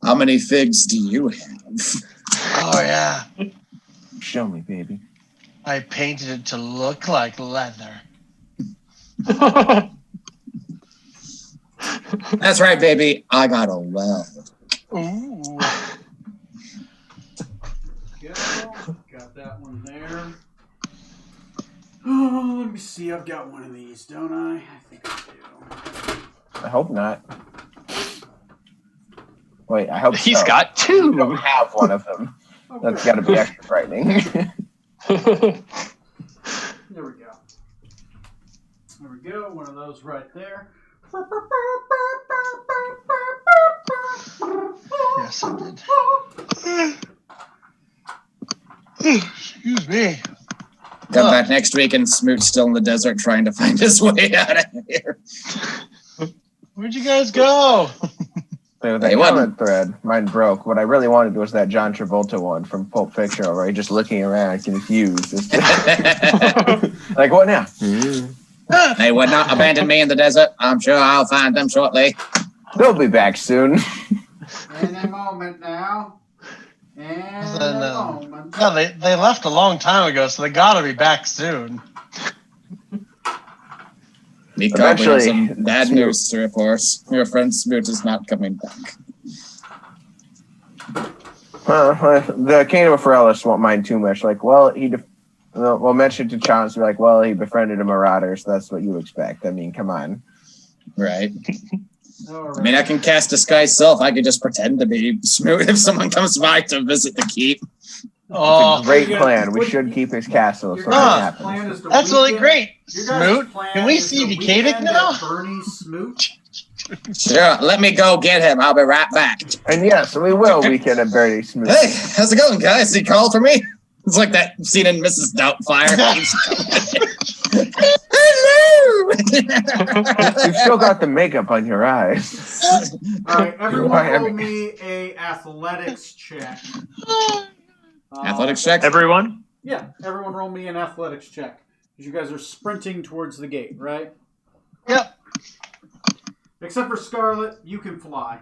How many figs do you have? Oh, yeah. Show me, baby. I painted it to look like leather. That's right, baby. I got a well. Ooh. Got that one there. Oh, let me see. I've got one of these, don't I? I think I do. I hope not. Wait, I hope He's so. got I don't 2. have one of them. That's got to be extra frightening. There we go. There we go. One of those right there. Yes, I did. Excuse me. Come back next week and Smoot's still in the desert trying to find his way out of here. Where'd you guys go? So the Hey, what? comment thread, mine broke. What I really wanted was that John Travolta one from Pulp Fiction where he's just looking around confused. It's just- like, what now? They would not abandon me in the desert. I'm sure I'll find them shortly. They'll be back soon. In a moment now. In Then, a moment. Yeah, they left a long time ago, so they gotta be back soon. Miko, we have Eventually, some bad Smoot. news to report. Your friend Smoot is not coming back. The Kingdom of Ferellis won't mind too much. Like, well, we'll mention to Chance, like, well, he befriended a marauder, so that's what you expect. I mean, come on. Right. All I mean, I can cast Disguise Self. I could just pretend to be Smoot if someone comes by to visit the keep. Oh, It's a great Yeah, plan. We what- should keep his castle Your so guys' it plan happens. is the that's really weekend- great. Your guys' Smoot, plan can we is see the Decadic weekend now? at Bernie's Smoot. Sure, let me go get him. I'll be right back. And yes, we will weekend at Bernie Smooth. Hey, how's it going, guys? You called for me? It's like that scene in Mrs. Doubtfire. Hello! You've still got the makeup on your eyes. All right, everyone Why, I roll mean- me a athletics check. Athletics check? Everyone? Yeah, everyone roll me an athletics check. Because you guys are sprinting towards the gate, right? Yep. Except for Scarlet, you can fly.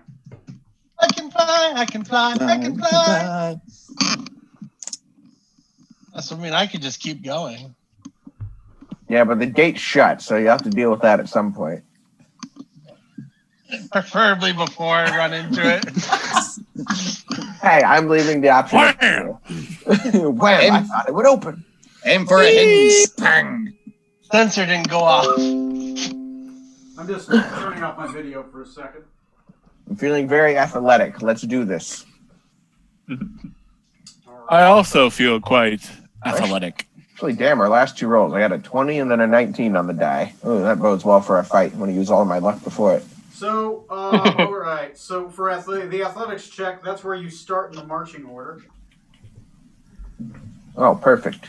I can fly. I can fly. I can fly. That's what I mean. I could just keep going. Yeah, but the gate's shut, so you have to deal with that at some point. Preferably before I run into it. Hey, I'm leaving the option. up to you. Wham! I thought it would open. Aim for a hinge. Pang. Sensor didn't go off. I'm just turning off my video for a second. I'm feeling very athletic. Let's do this. I also feel quite athletic. Actually, damn, our last two rolls. I got a 20 and then a 19 on the die. Oh, that bodes well for a fight. I'm going to use all of my luck before it. So, all right. So for the athletics check, that's where you start in the marching order. Oh, perfect.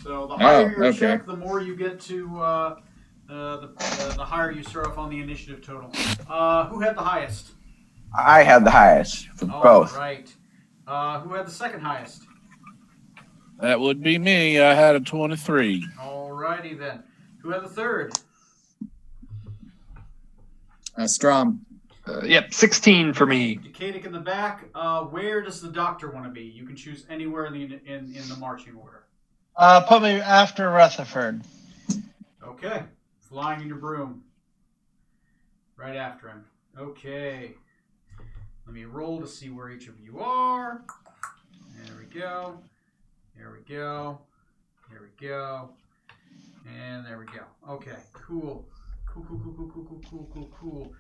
So the higher your okay. check, the more you get to the higher you start off on the initiative total. Who had the highest? I had the highest for All both. right. Who had the second highest? That would be me. I had a 23. Alrighty then. Who had the third? Strom. Yep, 16 for me. Decadic in the back. Where does the doctor want to be? You can choose anywhere in the marching order. Put me after Rutherford. Okay. Flying in your broom. Right after him. Okay. Let me roll to see where each of you are. There we go. There we go. There we go. And there we go. Okay. Cool. Cool.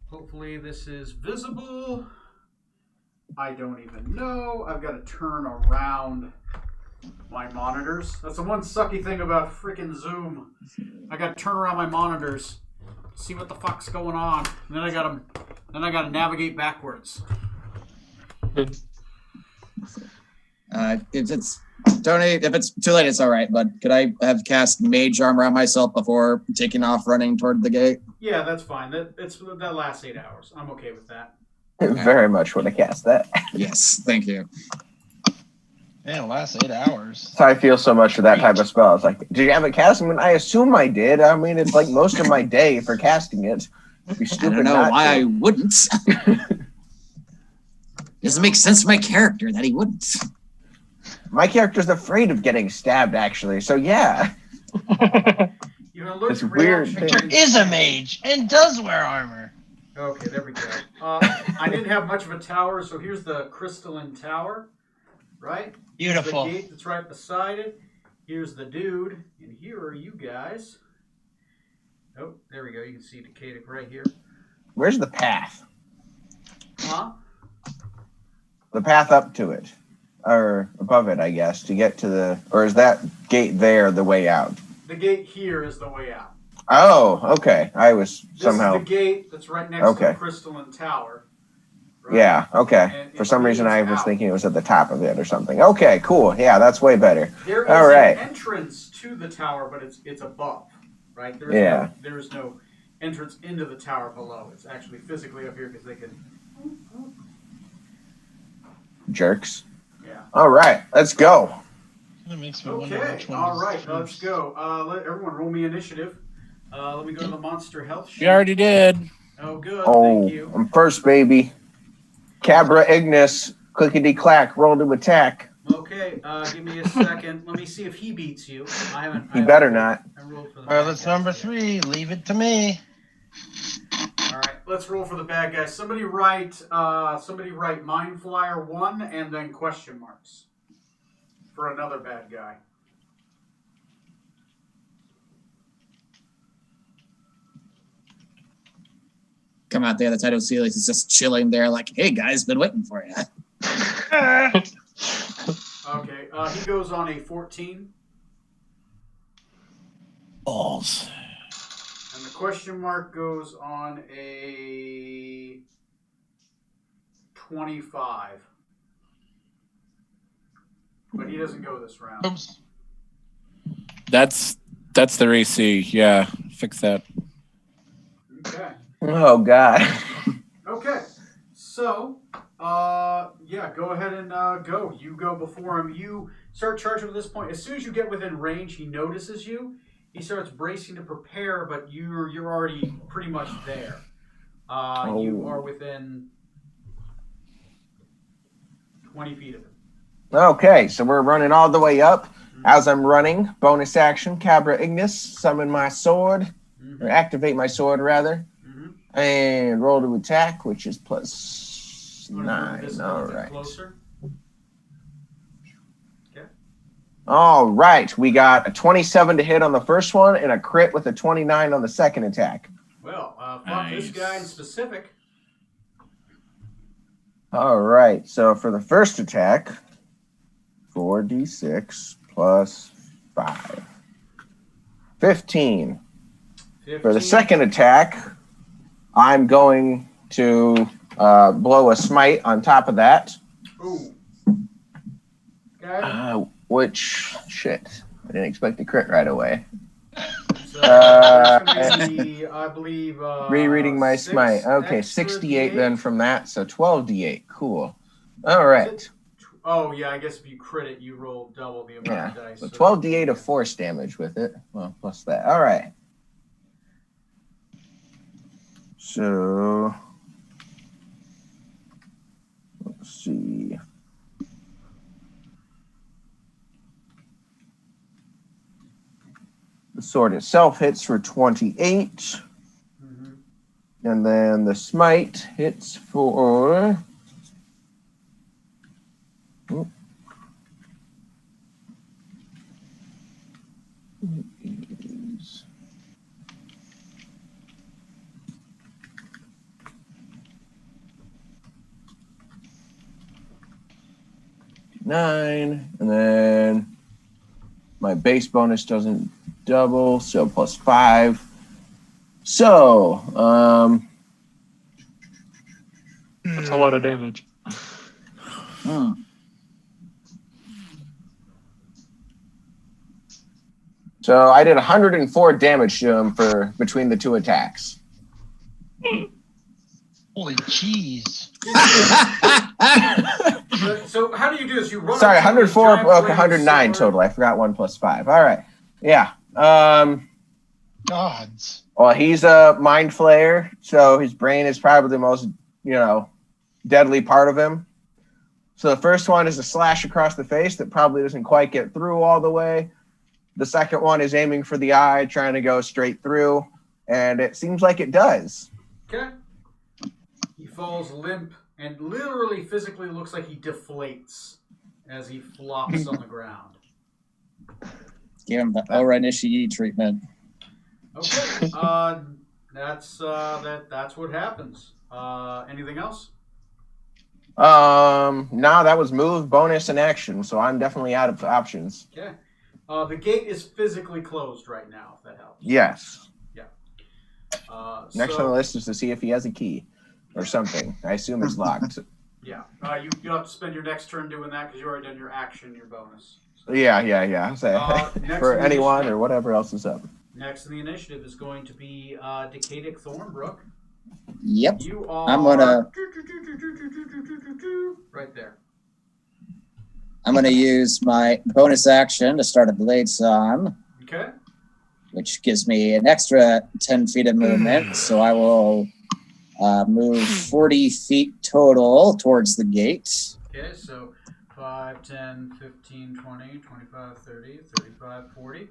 Hopefully this is visible. I don't even know. I've got to turn around my monitors. That's the one sucky thing about freaking Zoom. I got to turn around my monitors, see what the fuck's going on, and then I got to navigate backwards. If it's Tony, if it's too late, it's all right. But could I have cast mage armor on myself before taking off running toward the gate? Yeah, that's fine. That lasts 8 hours. I'm okay with that. Very much want to cast that. Yes, thank you. Man, last 8 hours. So I feel so much for that type of spell. It's like, did you have it cast? I mean, I assume I did. I mean, it's like most of my day for casting it. It'd be I stupid don't know not why to. I wouldn't. Doesn't make sense for my character that he wouldn't. My character's afraid of getting stabbed, actually. So yeah, You know, look It's weird. reaction. Victor is a mage and does wear armor. Okay, there we go. I didn't have much of a tower, so here's the crystalline tower, right? Beautiful. The gate that's right beside it. Here's the dude, and here are you guys. Oh, there we go. You can see Decadic right here. where's the path? Huh? The path up to it, or above it, I guess, to get to the. Or is that gate there the way out? The gate here is the way out. Oh, okay. I was This somehow. is the gate that's right next to Okay. the crystalline tower. right? Yeah. Okay. And For it some reason, I leads was out. thinking it was at the top of it or something. Okay. Cool. Yeah, that's way better. There is All right. an entrance to the tower, but it's above, right? Yeah. There is no entrance into the tower below. It's actually physically up here because they can. Jerks. Yeah. All right. Let's go. That makes me wonder Okay. which one. All is right. first. Let's go. Let everyone roll me initiative. Let me go to the monster health sheet. We already did. Oh, good. Oh, Thank you. I'm first, baby. Cabra Ignis. Clickety clack. Roll to attack. Okay. Give me a second. Let me see if he beats you. I haven't. He better not. I rolled for the All right, bad that's guys number yet. 3. Leave it to me. All right, let's roll for the bad guys. Somebody write Mind Flyer 1 and then question marks for another bad guy. Come out there, the title Celix is just chilling there, like, "Hey guys, been waiting for you." he goes on a 14. Balls. And the question mark goes on a 25. But he doesn't go this round. Oops. That's their AC. Yeah, fix that. Okay. Oh God. Okay. So, yeah, go ahead and go. You go before him. You start charging at this point. As soon as you get within range, he notices you. He starts bracing to prepare, but you're already pretty much there. You are within 20 feet of him. Okay, so we're running all the way up. As I'm running, bonus action, Cabra Ignis, summon my sword, or activate my sword rather, and roll to attack, which is plus You wanna move 9. this All a bit right. closer? Okay. All right, we got a 27 to hit on the first one and a crit with a 29 on the second attack. Well, fuck this Nice. guy in specific. All right, so for the first attack, 4d6 plus 5. 15. 15. For the second attack, I'm going to blow a smite on top of that. Ooh. Okay. Which, shit, I didn't expect the crit right away. So that's going to be, I believe, Rereading my 6 smite. Okay, extra 68 D8. then from that, so 12d8. Cool. All right. Oh, yeah, I guess if you crit it, you roll double the amount Yeah, of dice. so 12d8 of force damage with it. Well, plus that. All right. So, let's see. The sword itself hits for 28. Mhm. And then the smite hits for... Oop. 9, and then my base bonus doesn't double, so plus 5. So, That's a lot of damage. so I did 104 damage to him for between the two attacks. Holy cheese. So how do you do this? You run Sorry, up to this 104, giant okay, flaming 109 sword. total. I forgot 1 plus 5. All right. Yeah. Gods. Well, he's a mind flayer, so his brain is probably the most, deadly part of him. So the first one is a slash across the face that probably doesn't quite get through all the way. The second one is aiming for the eye, trying to go straight through, and it seems like it does. Okay. He falls limp and literally physically looks like he deflates as he flops on the ground. Give him the Ora Nishi treatment. Okay. That's what happens. Anything else? No, that was move, bonus, and action, so I'm definitely out of options. Okay. The gate is physically closed right now, if that helps. Yes. Next So- on the list is to see if he has a key or something. I assume it's locked. Yeah. You have to spend your next turn doing that because you already done your action, your bonus. Yeah. So, Next for on the anyone initiative. or whatever else is up. Next in the initiative is going to be Decadic Thornbrook. Yep. You are. I'm gonna- Right there. I'm going to use my bonus action to start a blade song, Okay. which gives me an extra 10 feet of movement. So I will move 40 feet total towards the gate. Okay, so 5, 10, 15, 20, 25, 30, 35, 40.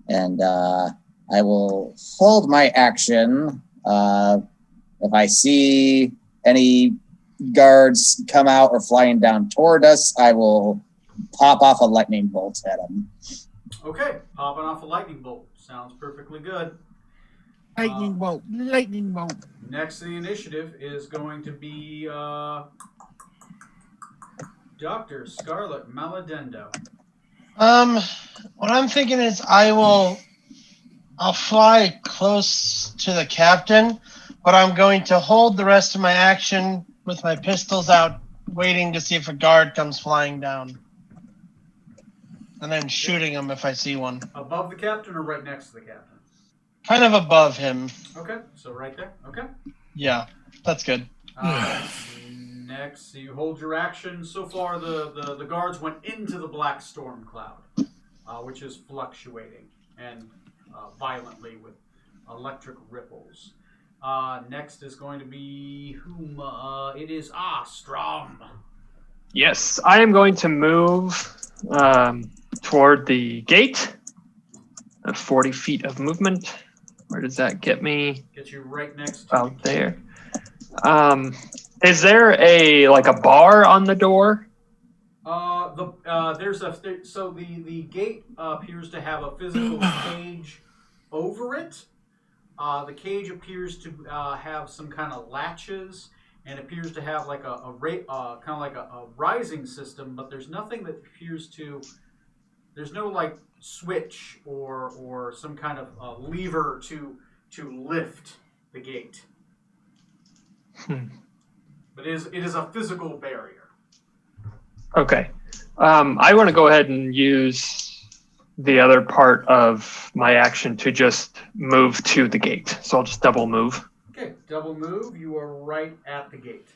And I will hold my action. If I see any guards come out or flying down toward us, I will pop off a lightning bolt at them. Okay, popping off a lightning bolt. Sounds perfectly good. Lightning bolt. Lightning bolt. Next in the initiative is going to be Dr. Scarlet Maladendo. What I'm thinking is I'll fly close to the captain, but I'm going to hold the rest of my action with my pistols out, waiting to see if a guard comes flying down. And then shooting him if I see one. Above the captain or right next to the captain? Kind of above him. Okay, so right there. Okay. Yeah, that's good. Next, you hold your action. So far, the guards went into the black storm cloud, which is fluctuating and violently with electric ripples. Next is going to be whom? It is Strom. Yes, I am going to move toward the gate. 40 feet of movement. Where does that get me? Get you right next to Out there. Is there a bar on the door? The gate appears to have a physical cage over it. The cage appears to have some kind of latches and appears to have like a rising system, but there's nothing that appears to. There's no like switch or some kind of lever to lift the gate. But it is a physical barrier. Okay. I want to go ahead and use the other part of my action to just move to the gate. So I'll just double move. Okay, double move. You are right at the gate.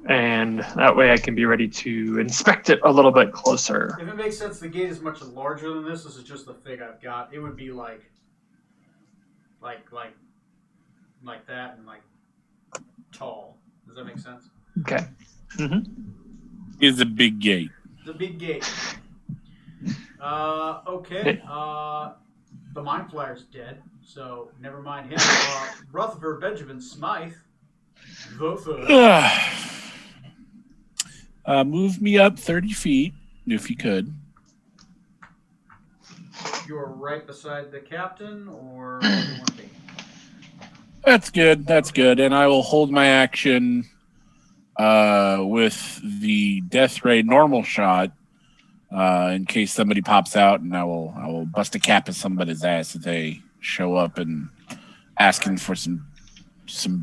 And that way I can be ready to inspect it a little bit closer. If it makes sense, the gate is much larger than this. This is just the thing I've got. It would be like that and like tall. Does that make sense? Okay. Is a big gate. The big gate. Okay. The Mind Flayer's dead, so never mind him. Rutherford Benjamin Smythe. Move me up 30 feet, if you could. You're right beside the captain, or where do you want to be? That's good. That's good. And I will hold my action with the death ray normal shot in case somebody pops out, and I will bust a cap at somebody's ass if they show up and asking for some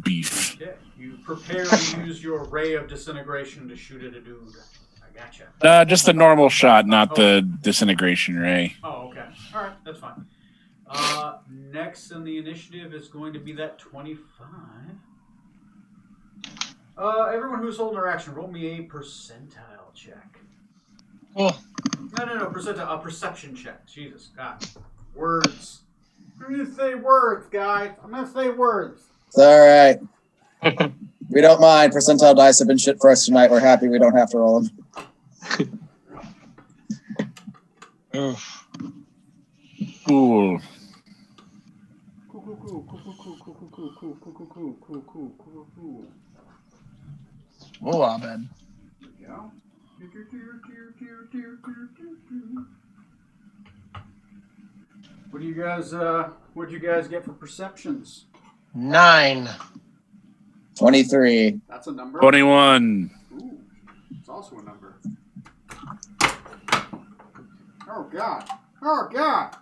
beef. Okay. You prepare to use your ray of disintegration to shoot at a dude. I gotcha. Just a normal shot, not the disintegration ray. Oh, okay. All right, that's fine. Next in the initiative is going to be that 25. Everyone who's holding their action, roll me a percentile check. Cool. No, percentile, a perception check. Jesus, God. Words. I'm going to say words, guys. I'm going to say words. It's all right. We don't mind. Percentile dice have been shit for us tonight. We're happy we don't have to roll them. Oof. Cool. Cool. Whoa, Abed. Go. What do you guys? What'd you guys get for perceptions? 9. 23. That's a number. 21. Ooh, it's also a number. Oh God! Oh God!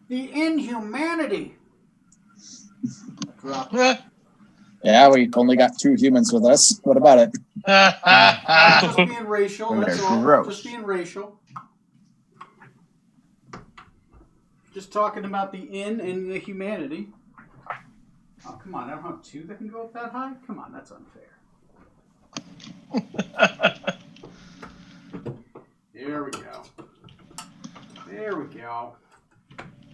The inhumanity. Drop. Yeah, we only got 2 humans with us. What about it? Just being racial. Okay, That's all. gross. Just being racial. Just talking about the in and the humanity. Oh, come on. I don't have 2 that can go up that high? Come on, that's unfair. There we go. There we go.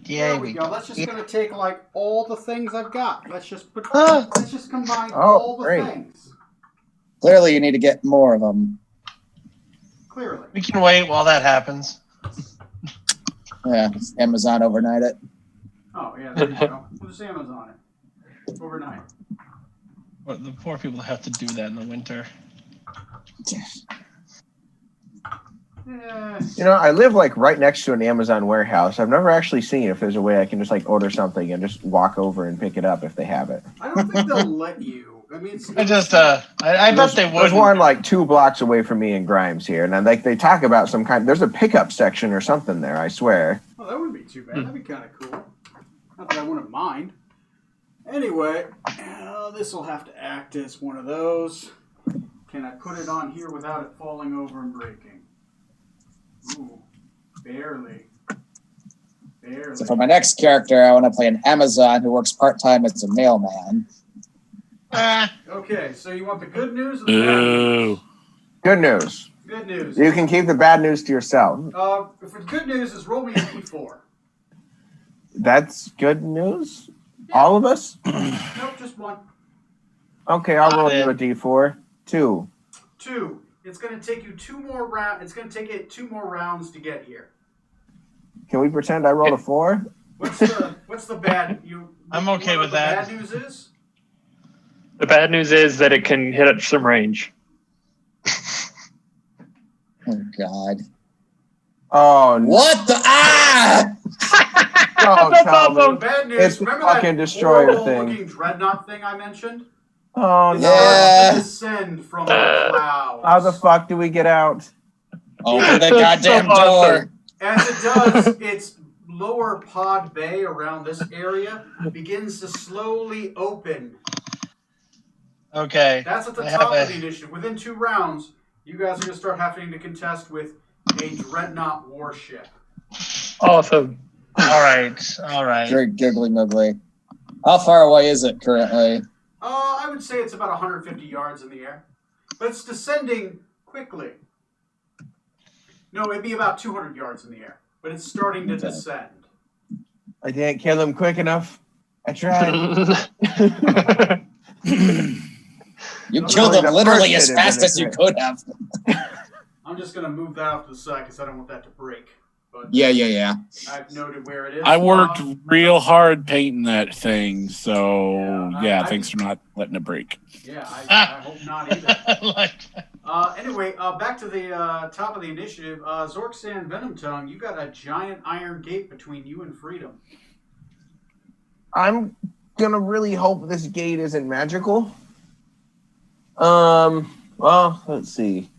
There we go. That's just going to take like all the things I've got. Let's just combine all the great. things. Clearly, you need to get more of them. Clearly. We can wait while that happens. Yeah, Amazon overnight it. Oh, yeah, there you go. We'll just Amazon it. Overnight. But the poor people have to do that in the winter. Yeah. You know, I live like right next to an Amazon warehouse. I've never actually seen if there's a way I can just like order something and just walk over and pick it up if they have it. I don't think they'll let you I mean, I just, I bet they There's would. one like 2 blocks away from me in Grimes here, and like they talk about some kind. There's a pickup section or something there. I swear. Oh, that wouldn't be too bad. That'd be kind of cool. Not that I wouldn't mind. Anyway, this will have to act as one of those. Can I put it on here without it falling over and breaking? Ooh, barely. Barely. So for my next character, I want to play an Amazon who works part-time as a mailman. Okay, so you want the good news or the bad news? Ooh. Good news. Good news. You can keep the bad news to yourself. If the good news is roll me a d4. That's good news. All of us. Nope, just one. Okay, I'll roll you a d4. 2. 2. It's going to take you 2 more rounds. It's going to take it 2 more rounds to get here. Can we pretend I rolled a 4? What's the bad? I'm okay with that. The bad news is. The bad news is that it can hit at some range. Oh God! Oh no! What the Don't tell The me. bad news. It's the Remember fucking that destroyer horrible thing. looking dreadnought thing I mentioned? Oh It's no! Yeah. starting to descend from the clouds. How the fuck do we get out? Open the goddamn door! As it does, its lower pod bay around this area begins to slowly open. Okay. That's at the I top have of the initiative. Within 2 rounds, you guys are going to start having to contest with a dreadnought warship. Awesome. All right. All right. Very giggly muggly. How far away is it currently? I would say it's about 150 yards in the air. But it's descending quickly. No, it'd be about 200 yards in the air. But it's starting to Okay. descend. I didn't kill him quick enough. I tried. You No, killed no, him the literally first as hit fast is as you could have. I'm just going to move that off to the side because I don't want that to break. But Yeah. I've noted where it is. I worked real hard painting that thing, so Yeah, I- thanks for not letting it break. Yeah, I hope not either. Like, Anyway, back to the top of the initiative. Zorksan Venomtongue, you got a giant iron gate between you and freedom. I'm gonna really hope this gate isn't magical. Well, let's see.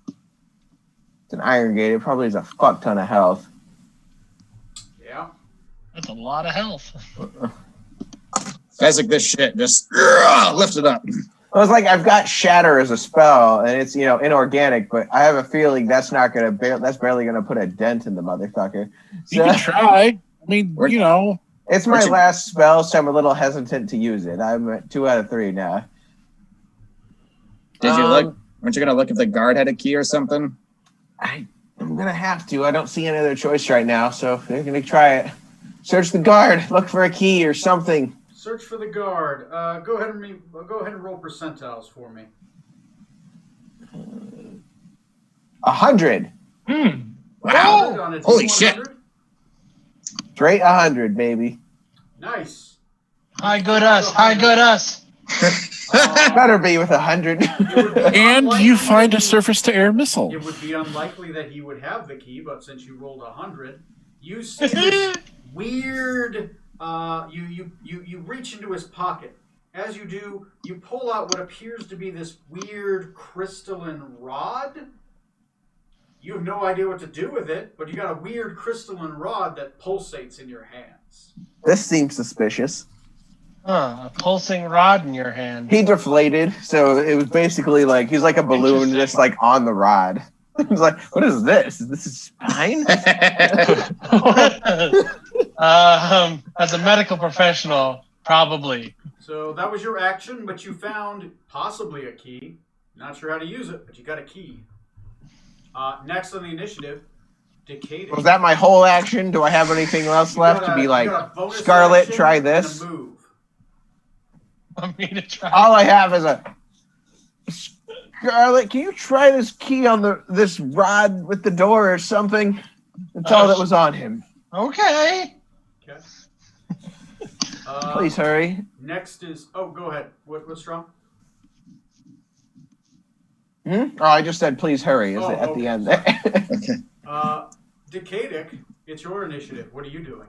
It's an iron gate. It probably has a fuck ton of health. Yeah. that's a lot of health. Guys like this shit, just lift it up. I was like, I've got shatter as a spell, and it's inorganic, but I have a feeling that's not gonna. That's barely gonna put a dent in the motherfucker. You So, can try. I mean, We're- it's my Where'd you- last spell, so I'm a little hesitant to use it. I'm at 2 out of 3 now. Did you look? Weren't you gonna look if the guard had a key or something? I'm gonna have to. I don't see any other choice right now, so they're gonna try it. Search the guard. Look for a key or something. Search for the guard. Go ahead and roll percentiles for me. 100. Wow! On a Holy D100. shit. Straight 100, baby. Nice. Hi, good us. Hi, good us. Better be with 100. It would be and unlikely you find that a surface-to-air missile. It would be unlikely that he would have the key, but since you rolled 100, you see this weird. You reach into his pocket. As you do, you pull out what appears to be this weird crystalline rod. You have no idea what to do with it, but you got a weird crystalline rod that pulsates in your hands. This seems suspicious. A pulsing rod in your hand. He deflated, so it was basically like he's like a balloon Interesting. just like on the rod. He's like, what is this? Is this a spine? As a medical professional, probably. So that was your action, but you found possibly a key. Not sure how to use it, but you got a key. Next on the initiative, Decaded. Was that my whole action? Do I have anything else left to be like, Scarlet, try this? And a move. Want me to try? all I have is a Scarlet, can you try this key on this rod with the door or something? That's all that was on him. Okay. Okay. Please hurry. Next is go ahead. What's wrong? Oh, I just said please hurry. Is Oh, it at okay. the end? Decadic, it's your initiative. What are you doing?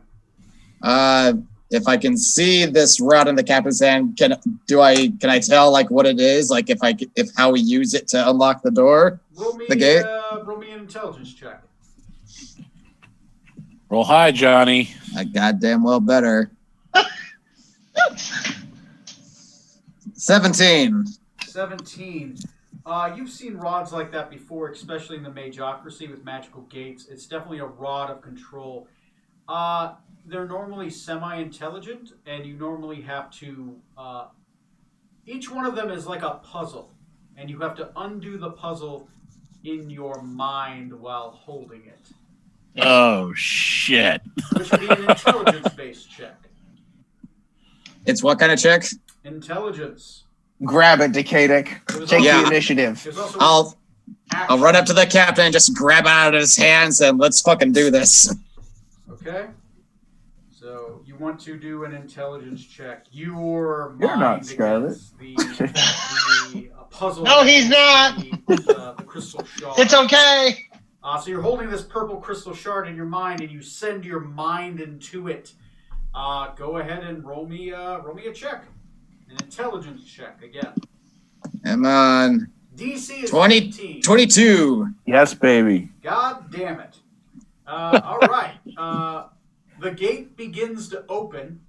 if I can see this rod in the captain's hand, can I tell like what it is? Like if how we use it to unlock the door? The gate? Roll me an intelligence check. Roll high, Johnny. I goddamn well better. 17. 17. You've seen rods like that before, especially in the Magocracy with magical gates. It's definitely a rod of control. They're normally semi-intelligent, and you normally have to... each one of them is like a puzzle, and you have to undo the puzzle in your mind while holding it. Oh, shit. Which would be an intelligence-based check. It's what kind of check? Intelligence. Grab it, Decadic. Take Yeah. the initiative. There's also I'll run up to the captain and just grab it out of his hands and let's fucking do this. Okay. So you want to do an intelligence check. Your You're mind not Scarlet. against the puzzle. No, he's not. The crystal shard. It's okay. So you're holding this purple crystal shard in your mind, and you send your mind into it. Go ahead and roll me a check, an intelligence check again. Come on. DC is 20, 15. 22. Yes, baby. God damn it. All right. The gate begins to open.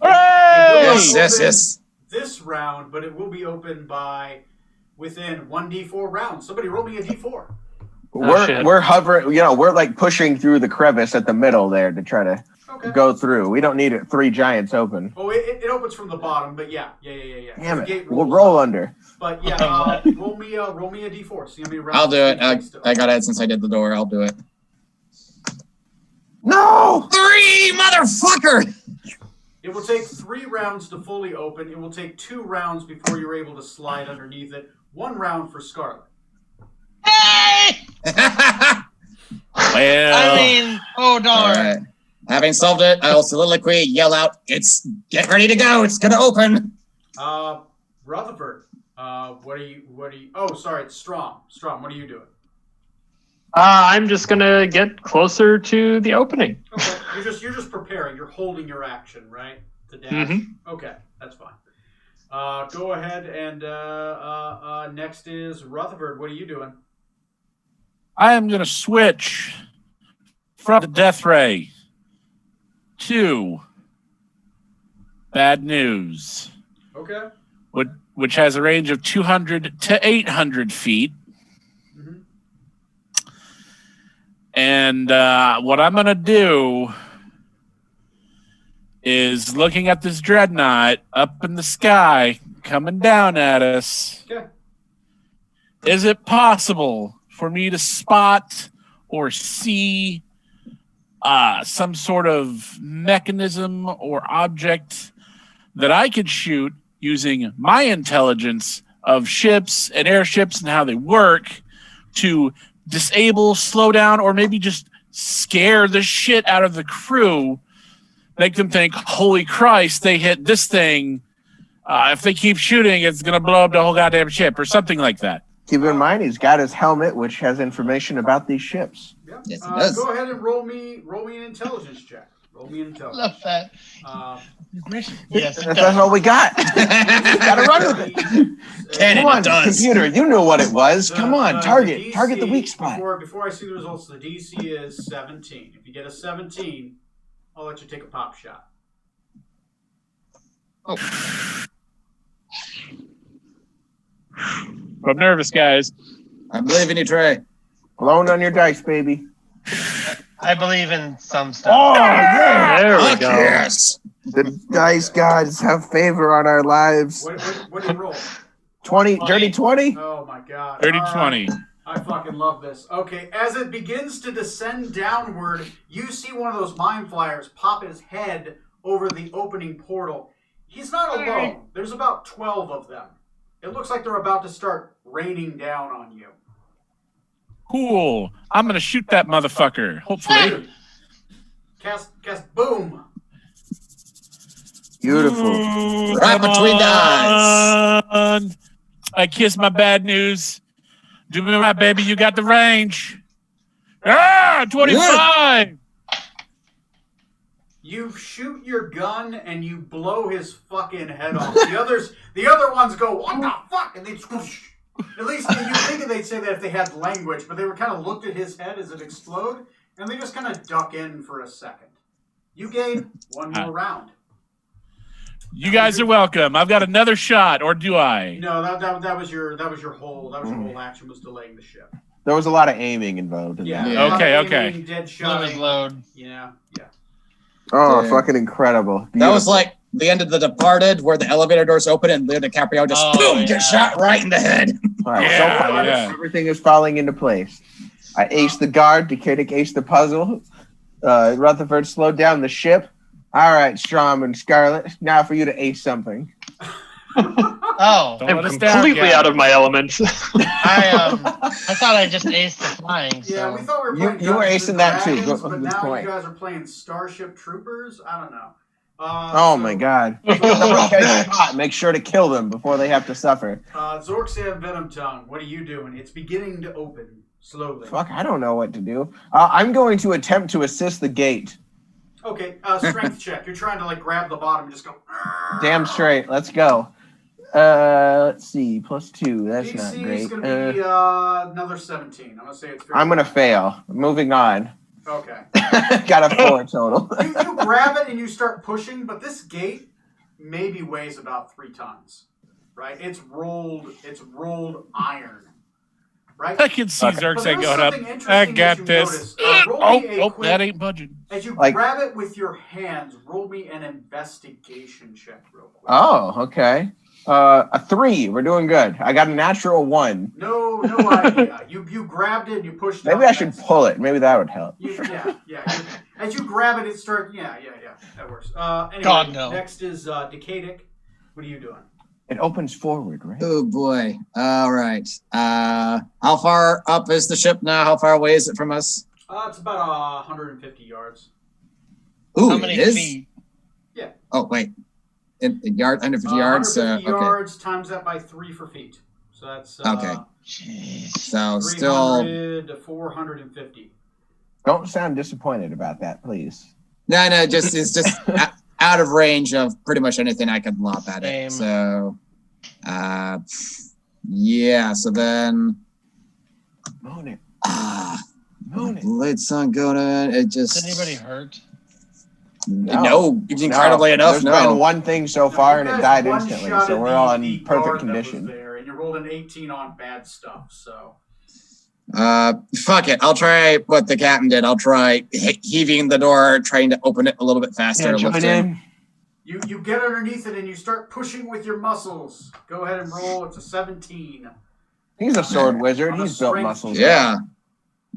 Yes, yes. This round, but it will be open by within 1d4 rounds. Somebody roll me a d4. Shit. We're hovering, we're like pushing through the crevice at the middle there to try to Okay. go through. We don't need it 3 giants open. Oh, it opens from the bottom, but yeah. Damn The it. gate We'll rolls roll up. under. But yeah, roll me a d4. See how many rounds. I'll do it. it takes to I got open. it since I did the door. I'll do it. No! 3, motherfucker! It will take 3 rounds to fully open. It will take 2 rounds before you're able to slide underneath it. 1 round for Scarlet. Hey! Well, I mean, oh darn. All right. Having solved it, I'll soliloquy, yell out, get ready to go. It's going to open. Rutherford, what are you, oh, sorry, it's Strom. Strom, what are you doing? I'm just gonna get closer to the opening. Okay, you're just preparing. You're holding your action, right? To dash. Mhm. Okay, that's fine. Go ahead and next is Rutherford. What are you doing? I am going to switch from the Death Ray to Bad News, Okay. which has a range of 200 to 800 feet. Mhm. And what I'm going to do is looking at this dreadnought up in the sky coming down at us. Okay. Is it possible for me to spot or see some sort of mechanism or object that I could shoot using my intelligence of ships and airships and how they work to disable, slow down, or maybe just scare the shit out of the crew, make them think, holy Christ, they hit this thing. If they keep shooting, it's going to blow up the whole goddamn ship or something like that. Keep in mind, he's got his helmet, which has information about these ships. Yep. Yes, it does. Go ahead and roll me an intelligence check. Roll me an intelligence. Love that. Yes, it That's does. all we got. Gotta run with it. Cannon, Come on, it does. computer. You know what it was. Come on, The target DC the weak spot. Before I see the results, the DC is 17. If you get a 17, I'll let you take a pop shot. I'm nervous, guys. I believe in you, Trey. Blown on your dice, baby. I believe in some stuff. Oh, yeah. There we Fuck go. yes. The dice gods have favor on our lives. What do you roll? 20, dirty 20? Oh my god. Dirty All right. 20. I fucking love this. Okay, as it begins to descend downward, you see one of those mind flyers pop his head over the opening portal. He's not alone. There's about 12 of them. It looks like they're about to start raining down on you. Cool. I'm going to shoot that motherfucker, hopefully. Cast boom. Beautiful. Right between the eyes. I kiss my bad news. Do me right, baby. You got the range. 25. You shoot your gun and you blow his fucking head off. The other ones go, what the fuck? And they swoosh. At least you think they'd say that if they had language, but they were kind of looked at his head as it exploded, and they just kind of duck in for a second. You gain one more round. You guys are welcome. I've got another shot, or do I? No, that was your whole action was delaying the ship. There was a lot of aiming involved. Yeah. Yeah. Okay. Dead Fluid shot. load. Yeah. Oh, Yeah. fucking incredible. That was Beautiful. like the end of The Departed, where the elevator doors open and Leo DiCaprio just gets shot right in the head. All right, Yeah, so far, yeah. everything is falling into place. I aced the guard. Decadic aced the puzzle. Rutherford slowed down the ship. All right, Strom and Scarlet. Now for you to ace something. Oh, Don't I'm let us down, completely Gavin. out of my element. I thought I just aced the flying. Yeah, So. we thought we were You- playing you were Dungeons acing and that too. Dragons, Good but now point. you guys are playing Starship Troopers. I don't know. Oh my God! Someone catch shot. Make sure to kill them before they have to suffer. Zorxan Venom Tongue, what are you doing? It's beginning to open slowly. Fuck, I don't know what to do. I'm going to attempt to assist the gate. Okay, strength check. You're trying to like grab the bottom and just go. Damn straight. Let's go. Let's see. +2. That's not DC great. is going to be another 17. I'm going to say it's. I'm gonna fail. Moving on. Okay. Got a 4 total. You grab it and you start pushing, but this gate maybe weighs about 3 tons, right? It's rolled iron, right? I can see But Zerxan there's going up. something I interesting got that you this. notice. Roll me a quick- That ain't budging. As you Like- grab it with your hands, roll me an investigation check real quick. Oh, okay. A 3. We're doing good. I got a natural 1. No idea. You grabbed it and you pushed it. Maybe up, I should that's- pull it. Maybe that would help. As you grab it, it starts. Yeah. That works. Anyway, God, no. Next is Decadic. What are you doing? It opens forward, right? Oh boy. All right. How far up is the ship now? How far away is it from us? It's about 150 yards. Ooh, How it many is? feet? Oh, wait. In yard, 150 yards? 150 Okay. yards times that by 3 for feet. So that's Okay. Jeez. So still. 300 to 450. Don't sound disappointed about that, please. No, it's just out of range of pretty much anything I could lob at it. Same. So, yeah. So then, Moan it. Moan it. Lights on going in. It just. Is anybody hurt? No, incredibly enough, There's no. been one thing so Now, far, you and it guys died one-shotted instantly, so we're the all in guard perfect that was condition. there, and you rolled an 18 on bad stuff. So Fuck it. I'll try what the captain did. I'll try heaving the door, trying to open it a little bit faster. Yeah, join lifting. in. you get underneath it and you start pushing with your muscles. Go ahead and roll. It's a 17. He's a sword wizard. On a He's built strength muscles. Yeah.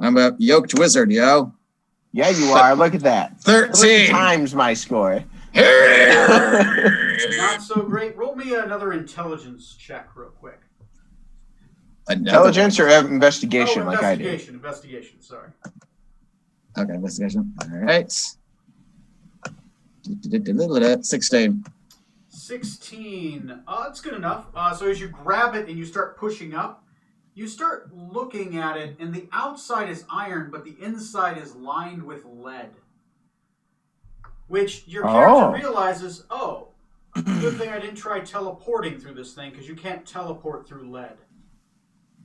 I'm a yoked wizard, yo. Yeah, you are. Look at that. 3 13. times my score. Not so great. Roll me another intelligence check real quick. Intelligence or investigation, like I did. Investigation. Sorry. Okay, investigation. All right. 16. 16. That's good enough. So as you grab it and you start pushing up, you start looking at it, and the outside is iron, but the inside is lined with lead. Which your character realizes, good thing I didn't try teleporting through this thing, because you can't teleport through lead.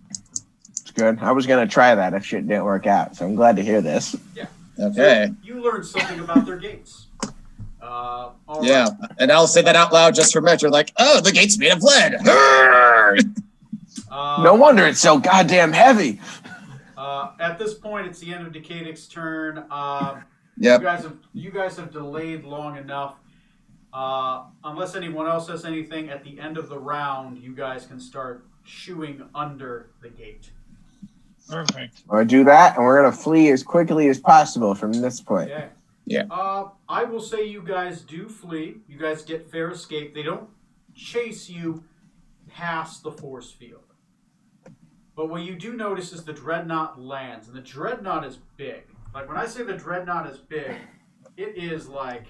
It's good. I was going to try that if shit didn't work out, so I'm glad to hear this. Okay. So you learned something about their gates. All Yeah. right. And I'll say that out loud just for measure, like, oh, the gate's made of lead. No wonder it's so goddamn heavy. At this point, it's the end of Decadic's turn. Yep. You guys have delayed long enough. Unless anyone else has anything, at the end of the round, you guys can start shooing under the gate. Perfect. Or do that, and we're going to flee as quickly as possible from this point. Okay. Yeah. I will say you guys do flee. You guys get fair escape. They don't chase you past the force field. But what you do notice is the Dreadnought lands, and the Dreadnought is big. Like, when I say the Dreadnought is big, it is like,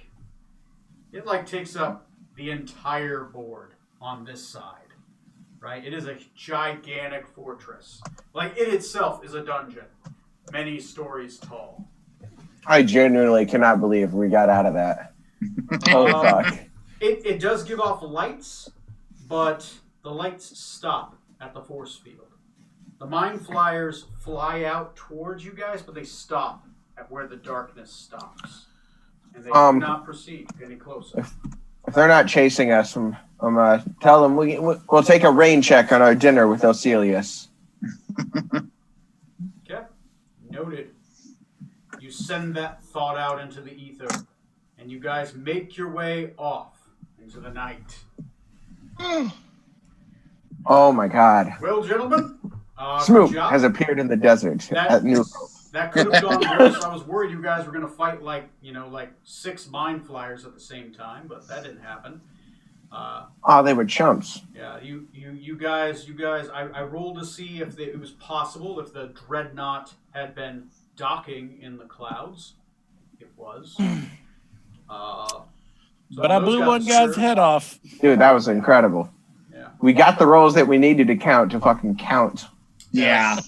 it like takes up the entire board on this side, right? It is a gigantic fortress. Like, it itself is a dungeon, many stories tall. I genuinely cannot believe we got out of that. Holy fuck. It does give off lights, but the lights stop at the force field. The Mind Flyers fly out towards you guys, but they stop at where the darkness stops. And they do not proceed any closer. If they're not chasing us, I'm tell them we'll take a rain check on our dinner with Oselius. Okay. Noted. You send that thought out into the ether, and you guys make your way off into the night. Oh my god. Well, gentlemen, Smoop good job. has appeared in the desert at New Hope. That could have gone worse. I was worried you guys were going to fight like 6 Mind Flyers at the same time, but that didn't happen. Oh, they were chumps. Yeah, you guys. I rolled to see if it was possible if the dreadnought had been docking in the clouds. It was. But I blew one guy's head off. Dude, that was incredible. Yeah. We got the rolls that we needed to count to fucking count. Yeah.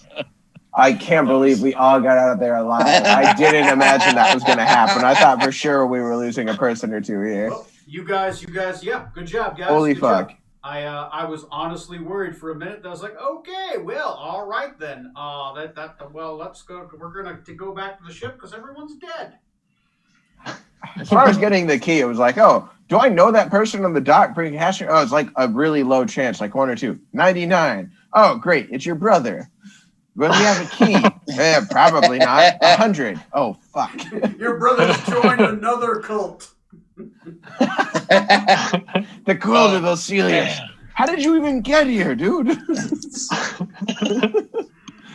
I can't believe we all got out of there alive. I didn't imagine that was going to happen. I thought for sure we were losing a person or two here. Well, you guys, yeah, good job, guys. Holy Good fuck. job. I was honestly worried for a minute. I was like, okay, well, all right then. Well, let's go. We're gonna go back to the ship because everyone's dead. As far as getting the key, it was like, oh, do I know that person on the dock bringing hash? Oh, it's like a really low chance, like 1 or 2. 99. Oh, great, it's your brother. Will he have a key? Probably not. 100. Oh, fuck. Your brother's joined another cult. The cult of Oselius. How did you even get here, dude?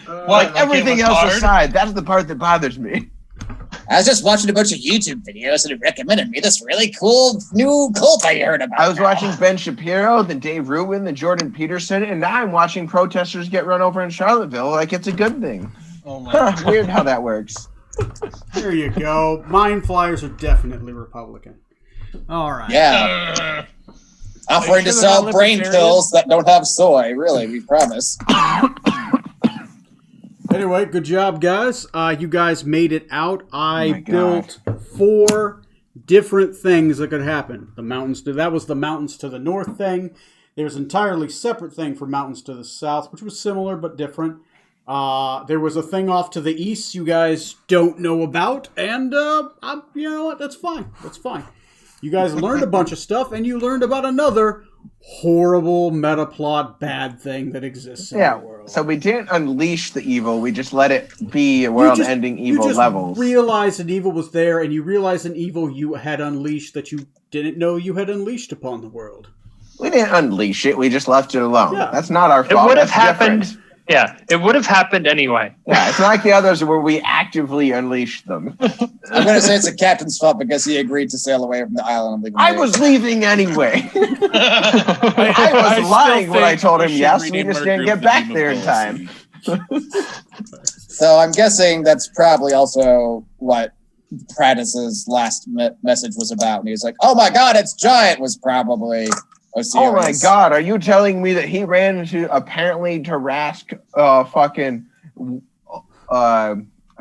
Like everything else aside, that's the part that bothers me. I was just watching a bunch of YouTube videos and it recommended me this really cool new cult I heard about. I was watching Ben Shapiro, then Dave Rubin, then Jordan Peterson, and now I'm watching protesters get run over in Charlottesville like it's a good thing. Oh my Weird how that works. There you go. Mind Flyers are definitely Republican. All right. Yeah. Offering to sure they're sell not brain libertarian? pills that don't have soy, really, we promise. Anyway, good job, guys. You guys made it out. I my God. built 4 different things that could happen. That was the mountains to the north thing. There's an entirely separate thing for mountains to the south, which was similar but different. There was a thing off to the east you guys don't know about, and you know what? That's fine. That's fine. You guys learned a bunch of stuff, and you learned about another horrible meta plot bad thing that exists in the world. So we didn't unleash the evil, we just let it be a world-ending evil you just levels. realized an evil was there, and you realized an evil you had unleashed that you didn't know you had unleashed upon the world. We didn't unleash it, we just left it alone. Yeah. That's not our It fault. would have That's happened. different. Yeah, it would have happened anyway. Yeah, it's not like the others where we actively unleashed them. I'm going to say it's the captain's fault because he agreed to sail away from the island. I was leaving anyway. I was still lying when I think told we him should yes, we rename just our didn't group get the back Demon there in Policy. time. So I'm guessing that's probably also what Prattis's last message was about. And he was like, oh my God, it's giant, was probably Oselius. Oh my God, are you telling me that he ran into apparently Tarask I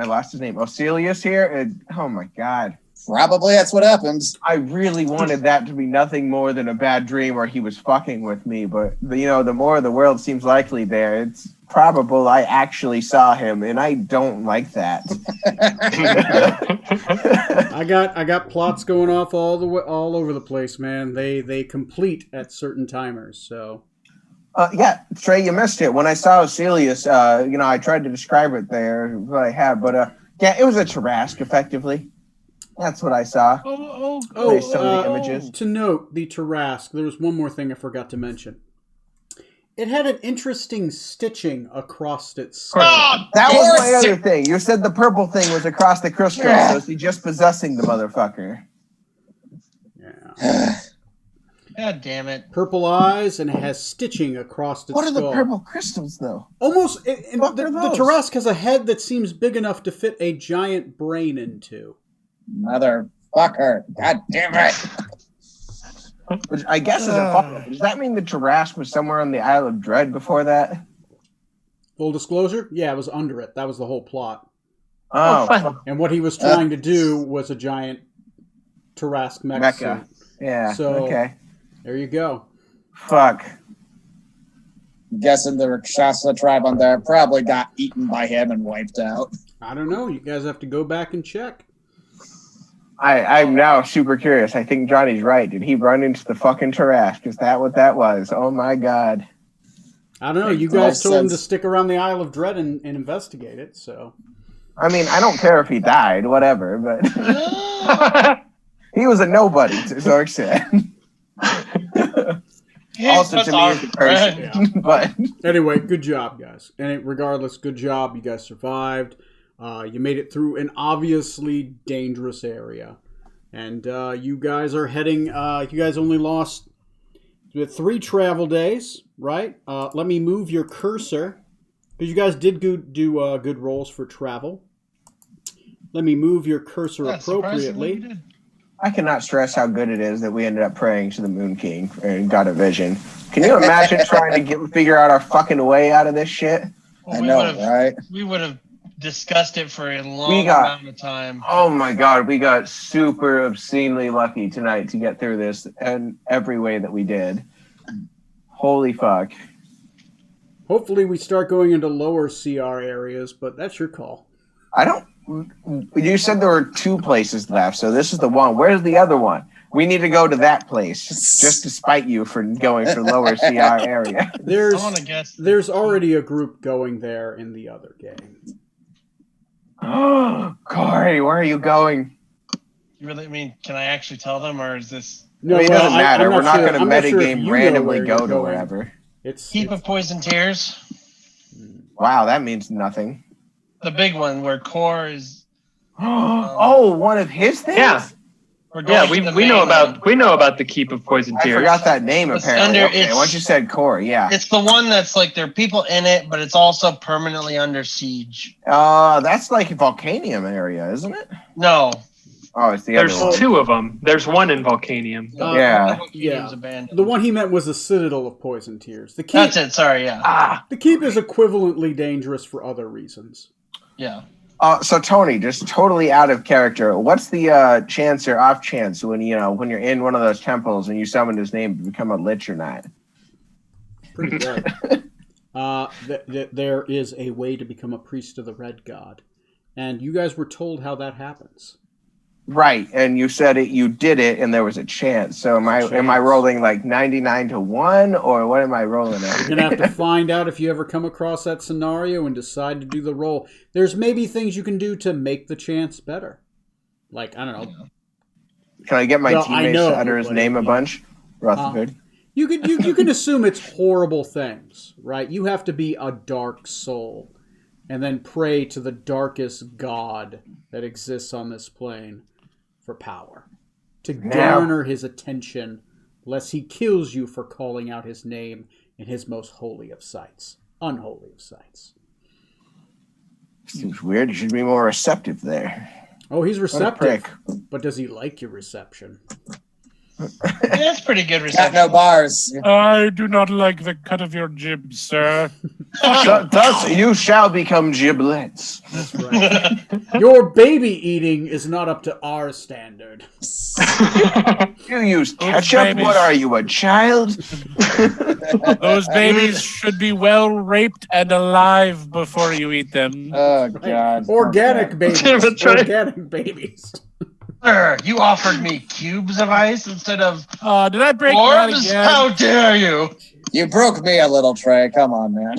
lost his name, Oselius here? Oh my God. Probably that's what happened. I really wanted that to be nothing more than a bad dream where he was fucking with me, but the more the world seems likely there, it's probable I actually saw him, and I don't like that. I got plots going off all over the place, man. They complete at certain timers. So Yeah, Trey, you missed it. When I saw Oselius, I tried to describe it there, what I had, but yeah, it was a Tarask, effectively. That's what I saw. Based on the images. To note, the Tarask, there was one more thing I forgot to mention. It had an interesting stitching across its skull. That was my other thing. You said the purple thing was across the crystal, so is he just possessing the motherfucker? Yeah. God damn it. Purple eyes, and it has stitching across its What are skull. the purple crystals, though? Almost, the What are those? Tarask has a head that seems big enough to fit a giant brain into. Motherfucker. God damn it. Which I guess is a fuck. Does that mean the Tarask was somewhere on the Isle of Dread before that? Full disclosure, yeah, it was under it. That was the whole plot. Oh, fun. And what he was trying to do was a giant Tarask mech Mecha. suit. Yeah. So- Okay. There you go. Fuck. Guessing the Rakshasa tribe on there probably got eaten by him and wiped out. I don't know. You guys have to go back and check. I'm now super curious. I think Johnny's right. Did he run into the fucking Tarask? Is that what that was? Oh my god. I don't know. You Makes guys no told him to sense. stick around the Isle of Dread and investigate it. So I mean, I don't care if he died, whatever, but he was a nobody to some extent. Also, That's to me, our he's a person. friend. But anyway, good job, guys. And regardless, good job. You guys survived. You made it through an obviously dangerous area, and you guys are heading. You guys only lost 3 travel days, right? Let me move your cursor because you guys did do good rolls for travel. Let me move your cursor Yeah, surprisingly, appropriately. you did. I cannot stress how good it is that we ended up praying to the Moon King and got a vision. Can you imagine trying to figure out our fucking way out of this shit? Well, I we know, would've- right? We would have discussed it for a long We got- amount of time. Oh my god, we got super obscenely lucky tonight to get through this and every way that we did. Holy fuck. Hopefully, we start going into lower CR areas, but that's your call. I don't. You said there were 2 places left, so this is the one. Where's the other one? We need to go to that place just to spite you for going for lower CR area. There's I want to guess. there's already a group going there in the other game. Corey, where are you going? You really mean? Can I actually tell them, or is this No, I mean, it well, doesn't matter. I'm We're not sure- going to I'm not sure if metagame you know randomly where go you're to going. wherever. It's Keep of Poison Tears? Wow, that means nothing. The big one where Core is. Oh, one of his things? Yeah. We're going Yeah, to we the know main about one. we know about the Keep of Poison I Tears. forgot that name, It's apparently. under- Okay, it's- once you said Corey, yeah. It's the one that's like there are people in it, but it's also permanently under siege. That's like Volcanium area, isn't it? No. Oh, it's the There's other one. 2 of them. There's one in Volcanium. Yeah. Yeah. Abandoned. the one he meant was the Citadel of Poison Tears. The keep, That's it. Sorry. Yeah. Ah, the keep is equivalently dangerous for other reasons. Yeah. So Tony, just totally out of character. What's the chance or off chance when when you're in one of those temples and you summon his name to become a lich or not? Pretty good. There is a way to become a priest of the Red God, and you guys were told how that happens. Right, and you said it. You did it, and there was a chance. So am I Chance. rolling like 99 to 1, or what am I rolling You're at? gonna have to find out if you ever come across that scenario and decide to do the roll. There's maybe things you can do to make the chance better. Like, I don't know. Can I get my Well, I teammates know, to utter his but- name a bunch? Rutherford. You can assume it's horrible things, right? You have to be a dark soul and then pray to the darkest god that exists on this plane for power. To garner his attention, lest he kills you for calling out his name in his most holy of sights. Unholy of sights. Seems weird. You should be more receptive there. Oh, he's What a receptive. prick. But does he like your reception? That's pretty good Got reception. no bars. I do not like the cut of your jib, sir. Thus, you shall become giblets. That's right. Your baby eating is not up to our standard. You use ketchup? babies. What are you, a child? Those babies should be well raped and alive before you eat them. Oh, God. Organic babies. That's right. Organic babies. Sir, you offered me cubes of ice instead of Did I break that orbs? again? How dare you? You broke me a little, Trey. Come on, man.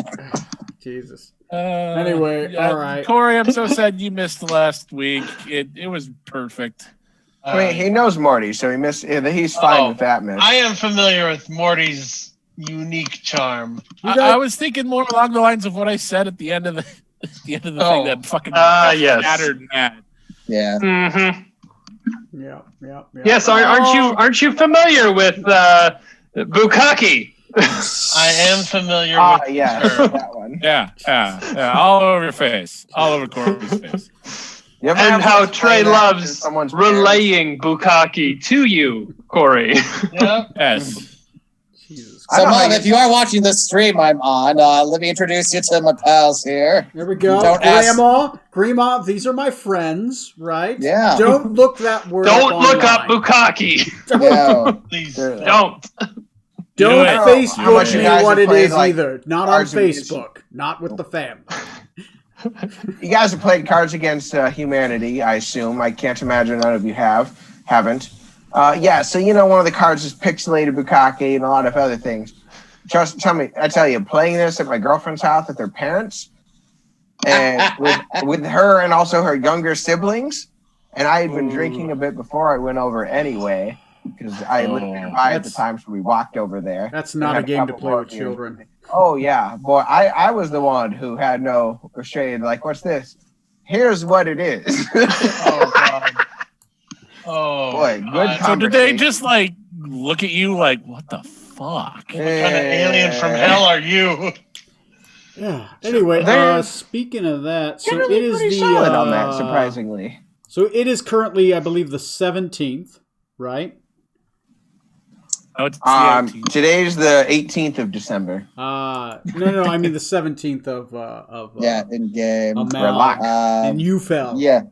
Jesus. Anyway, all right. Corey, I'm so sad you missed last week. It was perfect. I mean, he knows Morty, so he's fine Oh, with that, man. I am familiar with Morty's unique charm. I was thinking more along the lines of what I said at the end of the thing Oh. that fucking yes. mattered mad. Yeah. Mm-hmm. Yeah. Yes, aren't you familiar with Bukkake? I am familiar with yeah, her. that one. Yeah, all over your face, all over Corey's face. You ever And have how to Trey explain that to loves someone's parents? relaying Bukkake to you, Corey. Yep. Yes. Jesus. I So, don't know, Mom, you- if you are watching the stream I'm on, let me introduce you to my pals here. There we go. Don't ask- Grandma, these are my friends, right? Yeah. Don't look that word Don't up look up online. Bukaki. Yeah. Please. Sure. Don't. Don't Do it. Facebook How much you me guys what have it played, is like, either. Not on Cards Against- Facebook. Not with the family. You guys have played Cards Against Humanity, I assume. I can't imagine none of you haven't. Yeah, so one of the cards is pixelated Bukake and a lot of other things. I tell you, playing this at my girlfriend's house with her parents, and with her and also her younger siblings, and I had been drinking a bit before I went over anyway, because I lived nearby at the That's- time, so we walked over there. That's and not a had game to couple play more with beers. children. Oh yeah, boy, I was the one who had no restraint. Like, what's this? Here's what it is. Oh, God. Oh, Boy, good God. So did they conversation. just like look at you like, what the fuck? What kind of alien from hell are you? Yeah. Anyway, They're speaking of that, so Generally it is pretty the solid on that, surprisingly. So it is currently, I believe, the 17th, right? Oh, it's the 18th. Today's the 18th of December. No, I mean the 17th of Yeah, in game. Amount. Relax. and you fell. Yeah,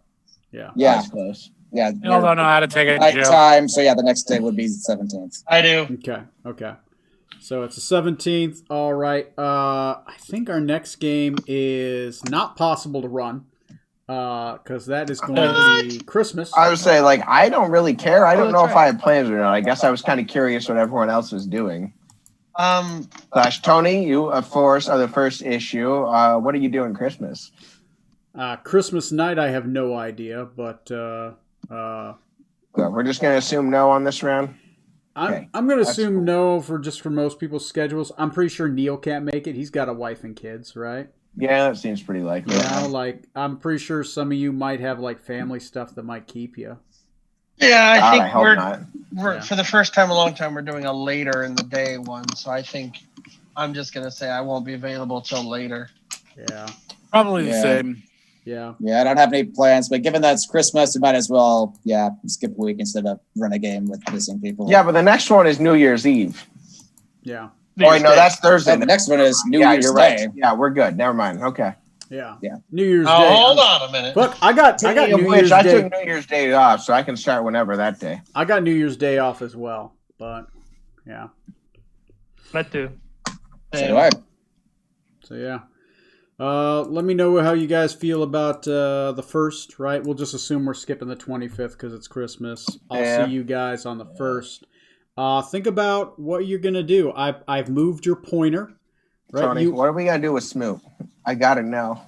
Yeah. yeah, That's close. yeah. Y'all don't know how to take a Night joke. time, so yeah, the next day would be the 17th. I do. Okay. So it's the 17th. All right. I think our next game is not possible to run because that is going to be Christmas. I would say, like, I don't really care. I don't know if I had plans or not. I guess I was kind of curious what everyone else was doing. Tony, you, of course, are the first issue. What are you doing Christmas? Christmas night, I have no idea, but So we're just going to assume no on this round? Okay, I'm going to that's assume cool. no for most people's schedules. I'm pretty sure Neil can't make it. He's got a wife and kids, right? Yeah, that seems pretty likely. Like I'm pretty sure some of you might have like family stuff that might keep you. Yeah, I God, think I hope we're not. for the first time in a long time, we're doing a later in the day one. So I think I'm just going to say I won't be available till later. Yeah. Probably the Yeah. same. Yeah. Yeah, I don't have any plans, but given that it's Christmas, we might as well, skip a week instead of run a game with missing people. Yeah, but the next one is New Year's Eve. Yeah. Oh, wait, no, that's Thursday. So the next one is New yeah, Year's you're Day. right. Yeah, we're good. Never mind. Okay. Yeah. Yeah. New Year's Oh, Day. hold on a minute. Look, I got Speaking of New which, Year's I Day. took New Year's Day off, so I can start whenever that day. I got New Year's Day off as well, but yeah. That too. So do I. So yeah. Let me know how you guys feel about the first, right? We'll just assume we're skipping the 25th because it's Christmas. I'll Yeah. see you guys on the 1st. Think about what you're gonna do. I've moved your pointer. Right? Tony, what are we going to do with Smoot? I got to know.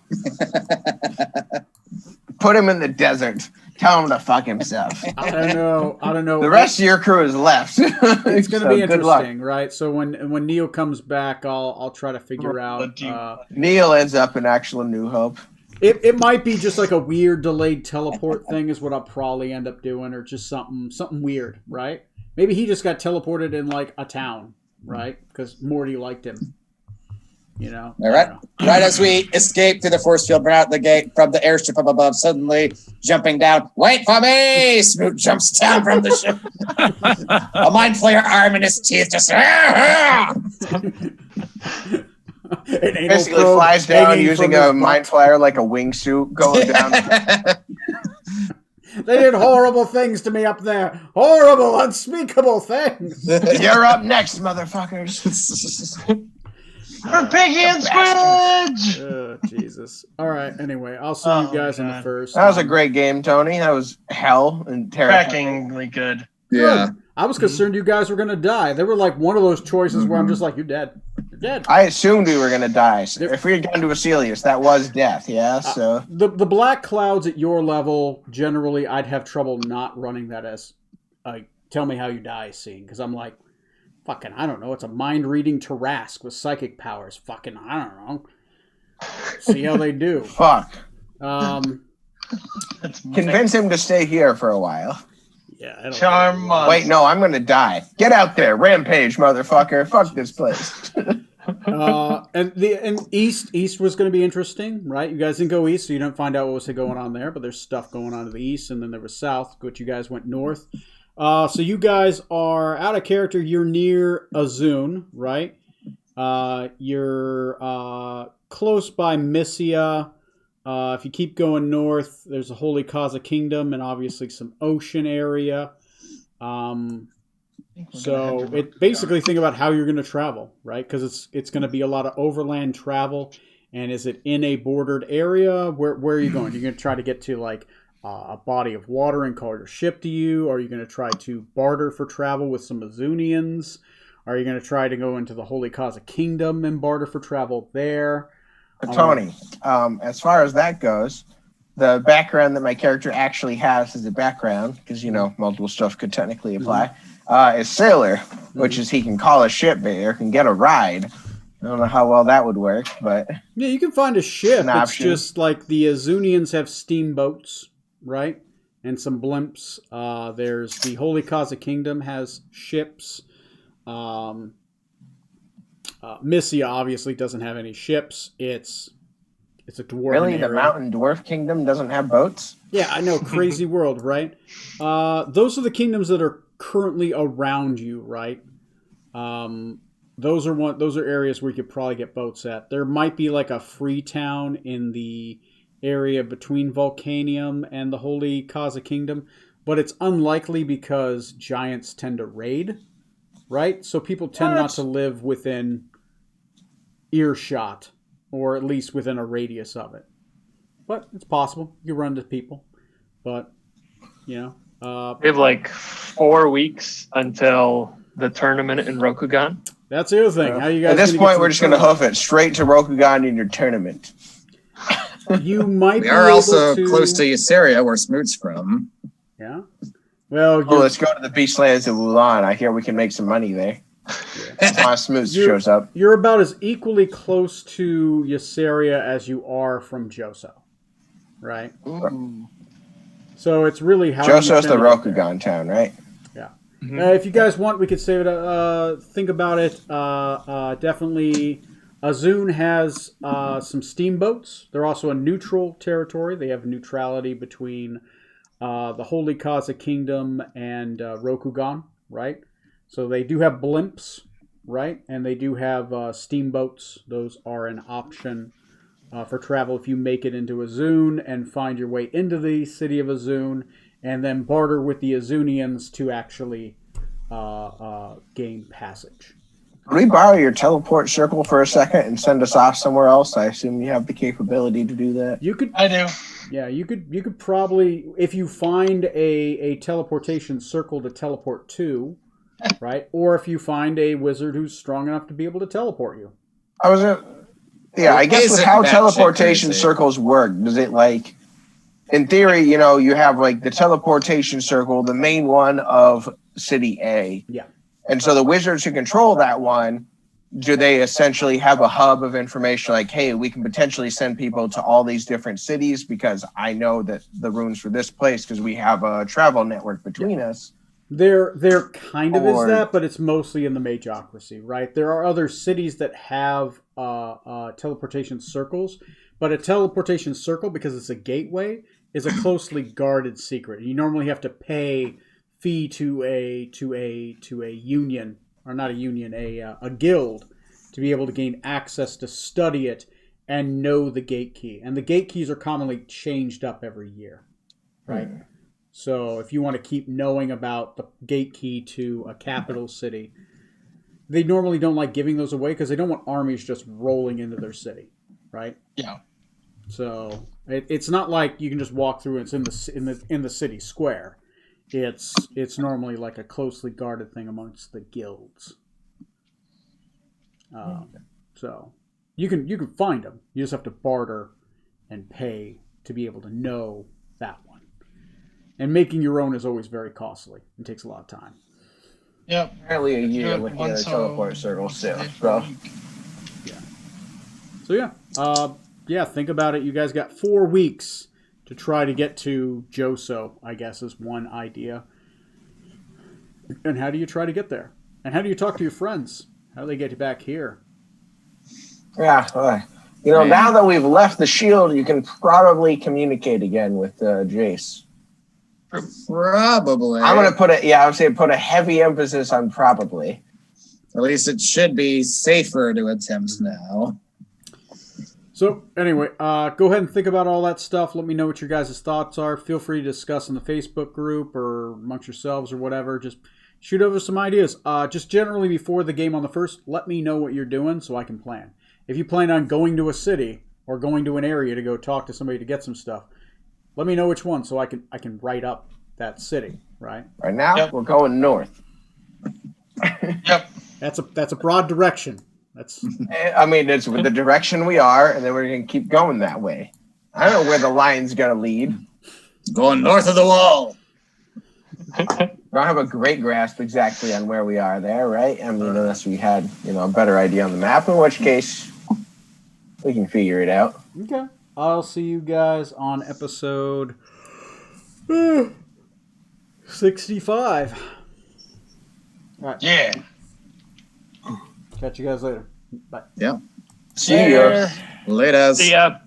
Put him in the desert. Tell him to fuck himself. I don't know. The rest of your crew is left. It's going to be Good luck. interesting, right? So when Neil comes back, I'll try to figure out. Neil ends up in actual New Hope. It might be just like a weird delayed teleport thing is what I'll probably end up doing, or just something weird, right? Maybe he just got teleported in like a town, right? Because Morty liked him. You know. All right. Right as we escape through the force field, burn out the gate from the airstrip up above, suddenly jumping down. Wait for me! Smoot jumps down from the ship. A mind flayer arm in his teeth, just. Basically flies down using a mind flyer like a wingsuit going down. They did horrible things to me up there. Horrible, unspeakable things. You're up next, motherfuckers. For Piggy and Squidge! Oh, Jesus. All right. Anyway, I'll see you guys in the first. That was a great game, Tony. That was hell and terrifying. Crackingly good. Yeah. I was concerned you guys were going to die. They were like one of those choices where I'm just like, you're dead. You're dead. I assumed we were going to die. So if we had gone to Asilius, that was death, yeah? So The black clouds at your level, generally, I'd have trouble not running that as tell me how you die scene. Because I'm like, fucking, I don't know. It's a mind-reading Tarrasque with psychic powers. Fucking, I don't know. See how they do. fuck. That's Convince him to stay here for a while. Yeah. I don't Charm. Wait, no, I'm going to die. Get out there. Rampage, motherfucker. Fuck this place. And east was going to be interesting, right? You guys didn't go east, so you don't find out what was going on there. But there's stuff going on to the east, and then there was south, which you guys went north. So you guys are out of character. You're near Azun, right? You're close by Mysia. If you keep going north, there's a Holy Kaza Kingdom and obviously some ocean area. So it basically think about how you're going to travel, right? Because it's going to be a lot of overland travel. And is it in a bordered area? Where are you going? You're going to try to get to like a body of water and call your ship to you? Are you going to try to barter for travel with some Azunians? Are you going to try to go into the Holy Kaza Kingdom and barter for travel there? Tony, as far as that goes, the background that my character actually has as a background, because, multiple stuff could technically apply, is sailor, which is he can call a ship there, can get a ride. I don't know how well that would work, but... Yeah, you can find a ship. An It's option. just like the Azunians have steamboats, right? And some blimps. There's the Holy Kaza Kingdom has ships. Mysia obviously doesn't have any ships. It's a dwarven Really? The area. Mountain Dwarf Kingdom doesn't have boats? Yeah, I know, crazy world, right? Those are the kingdoms that are currently around you, right? Those are areas where you could probably get boats at. There might be like a free town in the area between Volcanium and the Holy Kaza Kingdom, but it's unlikely because giants tend to raid, right? So people tend not to live within earshot, or at least within a radius of it. But it's possible. You run into people. But, We have like 4 weeks until the tournament in Rokugan. that's the other thing. How you guys At this gonna get point, to we're the just going to tournament? hoof it straight to Rokugan in your tournament. You might We be are able also to... close to Ysseria, where Smoot's from. Yeah. Well, Oh, let's go to the Beastlands of Wulan. I hear we can make some money there. Smooth shows up. you're about as equally close to Ysseria as you are from Joso, right? So it's really how you Joso's the tend to get there. Rokugan town, right? If you guys want, we could save it. Think about it. Definitely, Azun has some steamboats. They're also a neutral territory. They have neutrality between the Holy Kaza Kingdom and Rokugan, right? So they do have blimps, right? And they do have steamboats. Those are an option for travel if you make it into Azun and find your way into the city of Azun, and then barter with the Azunians to actually gain passage. Could we borrow your teleport circle for a second and send us off somewhere else? I assume you have the capability to do that. You could, I do. yeah, you could probably, if you find a teleportation circle to teleport to, right? Or if you find a wizard who's strong enough to be able to teleport you. I guess with Isn't how that teleportation shit crazy? circles work, does it like, in theory, you have like the teleportation circle, the main one of City A. Yeah. And so the wizards who control that one, do they essentially have a hub of information like, hey, we can potentially send people to all these different cities because I know that the runes for this place because we have a travel network between us. There kind of Or- is that, but it's mostly in the Magocracy, right? There are other cities that have teleportation circles, but a teleportation circle, because it's a gateway, is a closely guarded secret. You normally have to pay fee to a union, or not a union, a guild, to be able to gain access to study it and know the gate key. And the gate keys are commonly changed up every year, right? So if you want to keep knowing about the gate key to a capital city, they normally don't like giving those away because they don't want armies just rolling into their city, right? Yeah. So it's not like you can just walk through and it's in the city square. It's normally like a closely guarded thing amongst the guilds. So you can find them. You just have to barter and pay to be able to know that one. And making your own is always very costly. It takes a lot of time. Yep. Apparently a Do year it with the once teleport circle a still. day So per week. So yeah, think about it. You guys got 4 weeks to try to get to Joso, I guess, is one idea. And how do you try to get there? And how do you talk to your friends? How do they get you back here? yeah, now that we've left the shield, you can probably communicate again with Jace. Probably. I'm gonna put it. Yeah, I would say put a heavy emphasis on probably. At least it should be safer to attempt now. So anyway, go ahead and think about all that stuff. Let me know what your guys' thoughts are. Feel free to discuss in the Facebook group or amongst yourselves or whatever. Just shoot over some ideas. Just generally before the game on the 1st, let me know what you're doing so I can plan. If you plan on going to a city or going to an area to go talk to somebody to get some stuff, let me know which one so I can write up that city. Right. Right now, Yep. we're going north. Yep. That's a broad direction. That's I mean, it's the direction we are, and then we're gonna keep going that way. I don't know where the line's gonna lead. Going north of the wall. We don't have a great grasp exactly on where we are there, right? I mean, unless we had, a better idea on the map, in which case we can figure it out. okay. I'll see you guys on episode 65. Yeah. Catch you guys later. Bye. Yeah. See ya. Later. See ya.